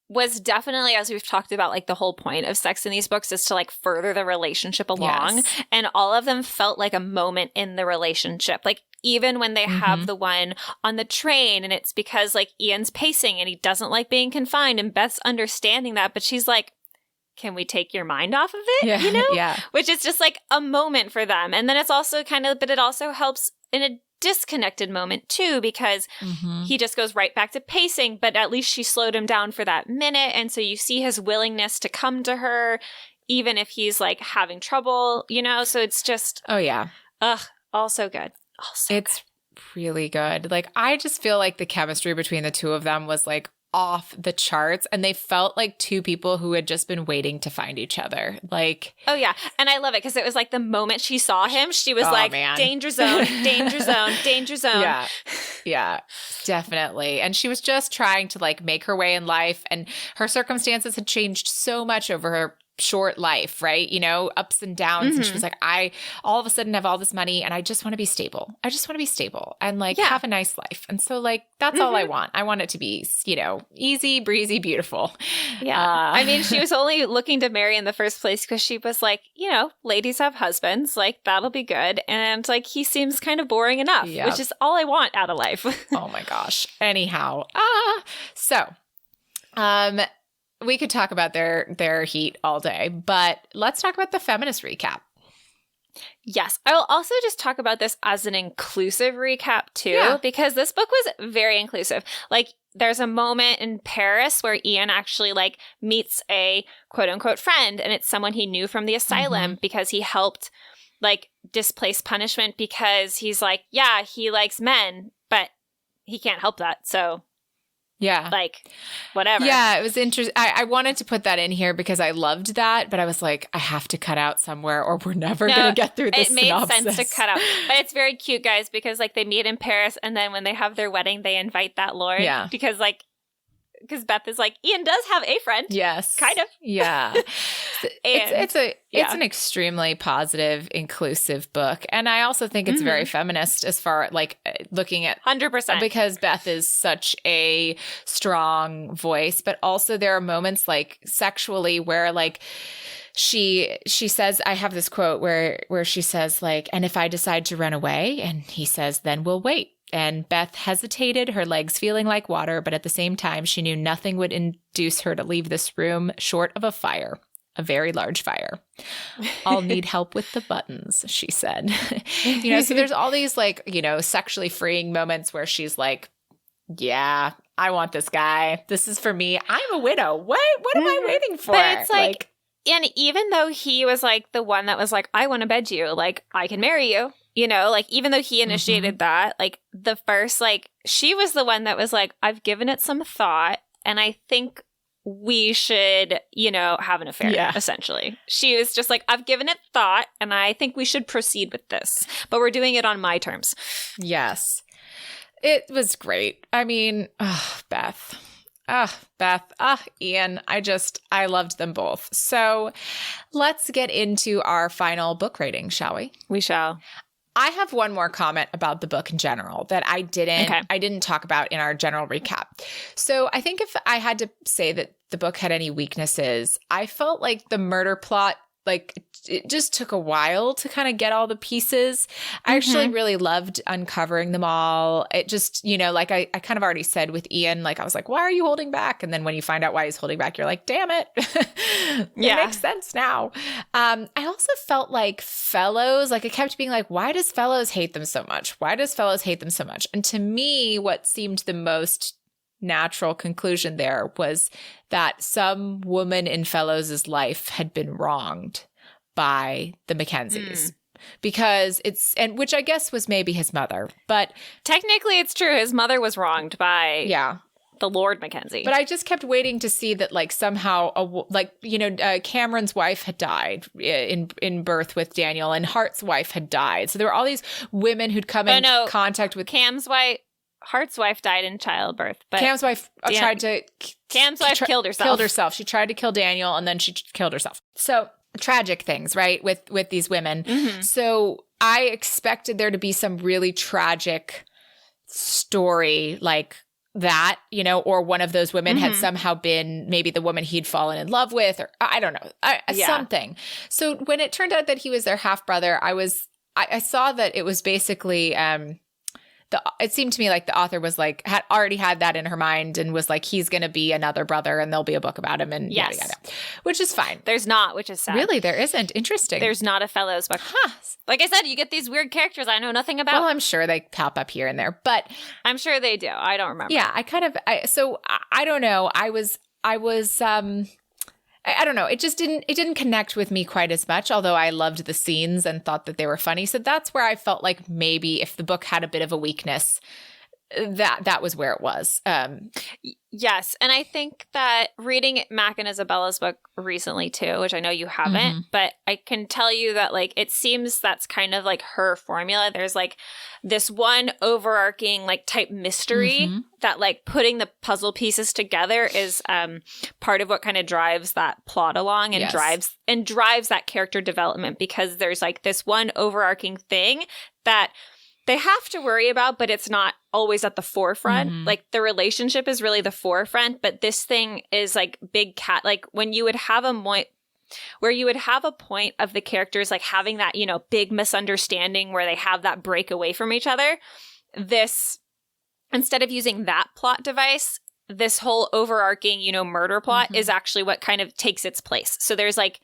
Speaker 2: was definitely, as we've talked about, like the whole point of sex in these books is to like further the relationship along. Yes. And all of them felt like a moment in the relationship. Like even when they have the one on the train and it's because like Ian's pacing and he doesn't like being confined and Beth's understanding that, but she's like, can we take your mind off of it?
Speaker 1: Yeah,
Speaker 2: you know?
Speaker 1: Yeah.
Speaker 2: Which is just like a moment for them. And then it's also but it also helps in a disconnected moment too, because he just goes right back to pacing, but at least she slowed him down for that minute. And so you see his willingness to come to her, even if he's like having trouble, So it's just,
Speaker 1: oh yeah.
Speaker 2: All so good.
Speaker 1: It's really good. Like, I just feel like the chemistry between the two of them was like off the charts, and they felt like 2 people who had just been waiting to find each other. Like,
Speaker 2: oh yeah. And I love it because it was like the moment she saw him, she was
Speaker 1: man.
Speaker 2: Danger zone, danger zone, danger zone.
Speaker 1: Yeah, definitely. And she was just trying to like make her way in life, and her circumstances had changed so much over her short life, right? Ups and downs. And she was like, I all of a sudden have all this money and I just want to be stable. I just want to be stable and like have a nice life. And so like, that's all I want. I want it to be, easy, breezy, beautiful.
Speaker 2: Yeah. I mean, she was only looking to marry in the first place because she was like, ladies have husbands, like that'll be good. And like, he seems kind of boring enough, which is all I want out of life.
Speaker 1: Oh my gosh. Anyhow. We could talk about their heat all day, but let's talk about the feminist recap.
Speaker 2: Yes. I will also just talk about this as an inclusive recap too, because this book was very inclusive. Like, there's a moment in Paris where Ian actually like meets a quote unquote friend, and it's someone he knew from the asylum because he helped like displace punishment, because he's like, yeah, he likes men, but he can't help that. So
Speaker 1: yeah.
Speaker 2: Like, whatever.
Speaker 1: Yeah, it was interesting. I wanted to put that in here because I loved that, but I was like, I have to cut out somewhere or we're never going to get through this synopsis.
Speaker 2: It made sense to cut out. But it's very cute, guys, because like they meet in Paris, and then when they have their wedding, they invite that lord.
Speaker 1: Yeah.
Speaker 2: Because Beth is like, Ian does have a friend.
Speaker 1: Yes.
Speaker 2: Kind of.
Speaker 1: Yeah. It's an extremely positive, inclusive book. And I also think it's very feminist as far like looking at
Speaker 2: 100%,
Speaker 1: because Beth is such a strong voice, but also there are moments like sexually where like she says, I have this quote where she says like, and if I decide to run away, and he says, then we'll wait. And Beth hesitated, her legs feeling like water, but at the same time, she knew nothing would induce her to leave this room short of a fire. a very large fire. I'll need help with the buttons, she said. So there's all these like, sexually freeing moments where she's like, yeah, I want this guy. This is for me. I'm a widow. What am I waiting for?
Speaker 2: But it's like, and even though he was like the one that was like, I want to bed you, like, I can marry you, like, even though he initiated that, like, the first, like, she was the one that was like, I've given it some thought, and I think we should, have an affair, essentially. She was just like, I've given it thought, and I think we should proceed with this, but we're doing it on my terms.
Speaker 1: Yes. It was great. I mean, Beth. Beth, Ian, I loved them both. So let's get into our final book rating, shall we?
Speaker 2: We shall.
Speaker 1: I have one more comment about the book in general that I didn't talk about in our general recap. So I think if I had to say that the book had any weaknesses, I felt like the murder plot, like, it just took a while to kind of get all the pieces. I actually really loved uncovering them all. It just, like I kind of already said with Ian, like I was like, why are you holding back? And then when you find out why he's holding back, you're like, damn it. It makes sense now. I also felt like Fellows, like I kept being like, why does Fellows hate them so much? Why does Fellows hate them so much? And to me, what seemed the most natural conclusion there was that some woman in Fellows' life had been wronged by the Mackenzies. Because which I guess was maybe his mother, but
Speaker 2: technically it's true. His mother was wronged by the Lord Mackenzie.
Speaker 1: But I just kept waiting to see that, like, somehow, Cameron's wife had died in birth with Daniel, and Hart's wife had died. So there were all these women who'd come in contact with
Speaker 2: Hart's wife died in childbirth, but
Speaker 1: Cam's wife
Speaker 2: Cam's wife killed herself.
Speaker 1: Killed herself. She tried to kill Daniel, and then she killed herself. So tragic things, right, with these women. So I expected there to be some really tragic story like that, or one of those women had somehow been maybe the woman he'd fallen in love with, or I don't know, something. So when it turned out that he was their half brother, I saw that it was basically it seemed to me like the author was like, had already had that in her mind and was like, he's going to be another brother and there'll be a book about him and yada, yada, which is fine.
Speaker 2: There's not, which is sad.
Speaker 1: Really? There isn't? Interesting.
Speaker 2: There's not a Fellows book. Like I said, you get these weird characters I know nothing about.
Speaker 1: Well, I'm sure they pop up here and there, but
Speaker 2: I'm sure they do. I don't remember.
Speaker 1: Yeah, I don't know. I don't know. It didn't connect with me quite as much, although I loved the scenes and thought that they were funny. So that's where I felt like maybe if the book had a bit of a weakness, that was where it was.
Speaker 2: Yes. And I think that reading Mac and Isabella's book recently too, which I know you haven't, but I can tell you that, like, it seems that's kind of like her formula. There's like this one overarching like type mystery that, like, putting the puzzle pieces together is part of what kind of drives that plot along and drives that character development, because there's like this one overarching thing that they have to worry about, but it's not always at the forefront. Like, the relationship is really the forefront, but this thing is like big cat. Like, when you would have where you would have a point of the characters like having that, big misunderstanding where they have that break away from each other. This, instead of using that plot device, this whole overarching, murder plot is actually what kind of takes its place. So there's like,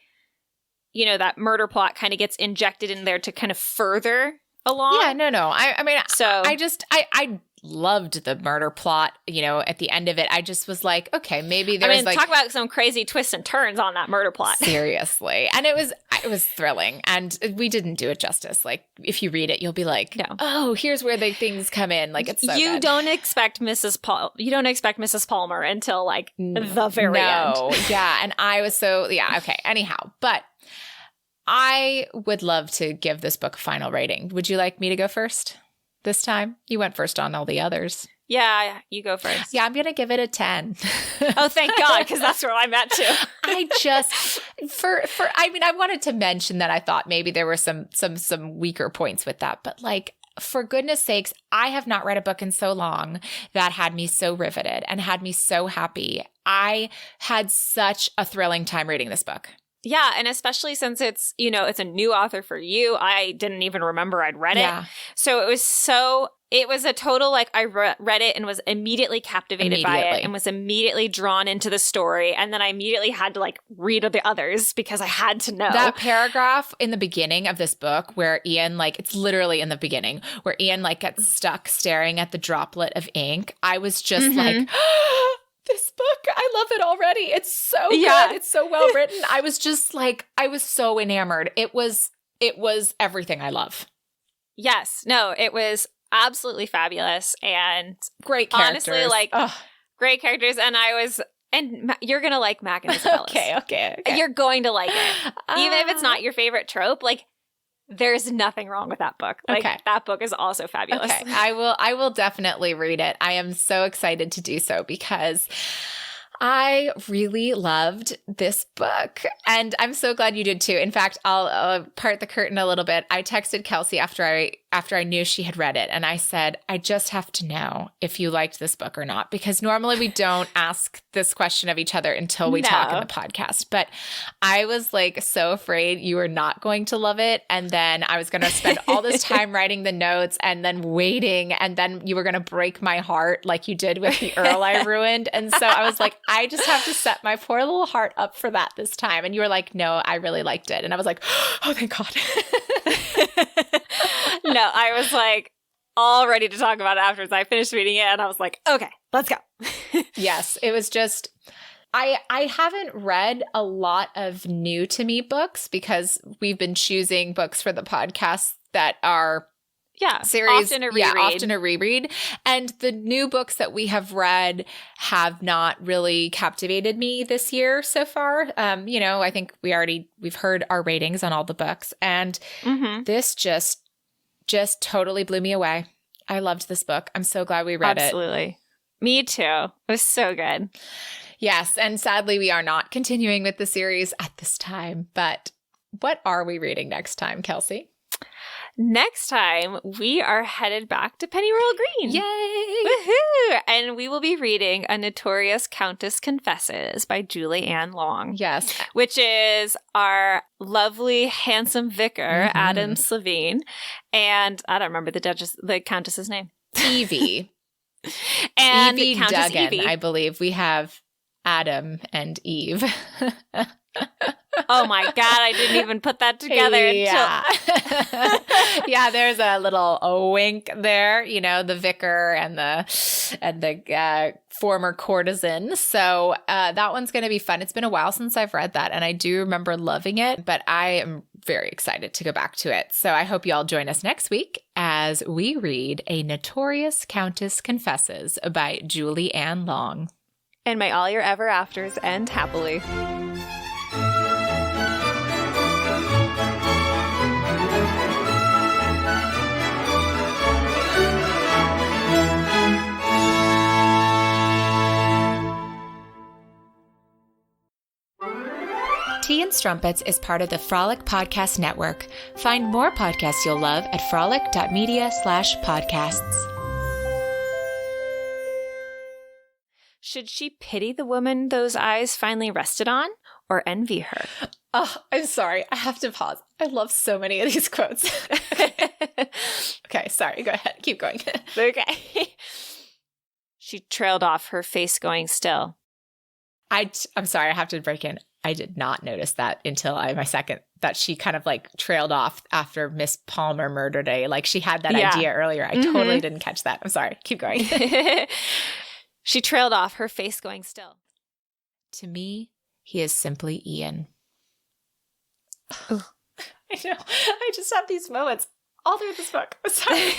Speaker 2: that murder plot kind of gets injected in there to kind of further along.
Speaker 1: Yeah, no. I mean, so I loved the murder plot, at the end of it. I just was like, okay, maybe there's
Speaker 2: talk about some crazy twists and turns on that murder plot.
Speaker 1: Seriously. And it was thrilling, and we didn't do it justice. Like, if you read it, you'll be like, oh, here's where the things come in. Like, it's so
Speaker 2: you don't expect Mrs. Palmer until like the very end.
Speaker 1: Yeah. And I was okay. Anyhow, but I would love to give this book a final rating. Would you like me to go first this time? You went first on all the others.
Speaker 2: Yeah, you go first.
Speaker 1: Yeah, I'm going to give it a 10.
Speaker 2: Oh, thank God, because that's where I'm at too.
Speaker 1: I wanted to mention that I thought maybe there were some weaker points with that, but like, for goodness sakes, I have not read a book in so long that had me so riveted and had me so happy. I had such a thrilling time reading this book.
Speaker 2: Yeah, and especially since it's, it's a new author for you. I didn't even remember I'd read it. So it was so it was a total, like, I read it and was immediately captivated by it and was immediately drawn into the story. And then I immediately had to, like, read the others because I had to know.
Speaker 1: That paragraph in the beginning of this book where Ian, like, it's literally in the beginning, where Ian, like, gets stuck staring at the droplet of ink. I was just like, this book, I love it already. It's so good. It's so well written. I was just like, I was so enamored. It was everything I love.
Speaker 2: Yes. No, it was absolutely fabulous and
Speaker 1: great characters.
Speaker 2: Honestly, like, great characters. And you're going to like Mac and Isabella's.
Speaker 1: Okay.
Speaker 2: You're going to like it. Even if it's not your favorite trope, like, there's nothing wrong with that book. Like, that book is also fabulous.
Speaker 1: Okay. I will definitely read it. I am so excited to do so because I really loved this book, and I'm so glad you did too. In fact, I'll part the curtain a little bit. I texted Kelsey after I knew she had read it, and I said, I just have to know if you liked this book or not, because normally we don't ask this question of each other until we talk in the podcast. But I was like so afraid you were not going to love it, and then I was going to spend all this time writing the notes and then waiting, and then you were going to break my heart like you did with the Earl I ruined. And so I was like, I just have to set my poor little heart up for that this time. And you were like, no, I really liked it. And I was like, oh, thank God.
Speaker 2: No, I was like all ready to talk about it afterwards. I finished reading it and I was like, okay, let's go.
Speaker 1: Yes, it was just, I haven't read a lot of new to me books because we've been choosing books for the podcast that are series, often a reread. And the new books that we have read have not really captivated me this year so far. I think we've heard our ratings on all the books, and this just totally blew me away. I loved this book. I'm so glad we read it.
Speaker 2: Absolutely. Me too. It was so good.
Speaker 1: Yes, and sadly we are not continuing with the series at this time, but what are we reading next time, Kelsey?
Speaker 2: Next time, we are headed back to Pennyroyal Green.
Speaker 1: Yay!
Speaker 2: Woohoo! And we will be reading A Notorious Countess Confesses by Julie Ann Long.
Speaker 1: Yes.
Speaker 2: Which is our lovely, handsome vicar, Adam Slevine. And I don't remember the countess's name.
Speaker 1: Evie.
Speaker 2: And
Speaker 1: Evie
Speaker 2: Countess
Speaker 1: Duggan,
Speaker 2: Evie.
Speaker 1: I believe. We have Adam and Eve.
Speaker 2: Oh my God, I didn't even put that together until
Speaker 1: Yeah, there's a little wink there, the vicar and the former courtesan. So that one's going to be fun. It's been a while since I've read that, and I do remember loving it, but I am very excited to go back to it. So I hope you all join us next week as we read A Notorious Countess Confesses by Julie Ann Long.
Speaker 2: And may all your ever afters end happily.
Speaker 1: Tea and Strumpets is part of the Frolic Podcast Network. Find more podcasts you'll love at frolic.media/podcasts.
Speaker 2: Should she pity the woman those eyes finally rested on, or envy her?
Speaker 1: Oh, I'm sorry. I have to pause. I love so many of these quotes. Okay, sorry. Go ahead. Keep going.
Speaker 2: Okay. She trailed off, her face going still.
Speaker 1: I'm sorry. I have to break in. I did not notice that until my second, that she kind of like trailed off after Miss Palmer murder day. Like she had that idea earlier. I totally didn't catch that. I'm sorry. Keep going.
Speaker 2: She trailed off, her face going still.
Speaker 1: To me, he is simply Ian.
Speaker 2: Ooh.
Speaker 1: I know. I just have these moments all through this book. I'm sorry.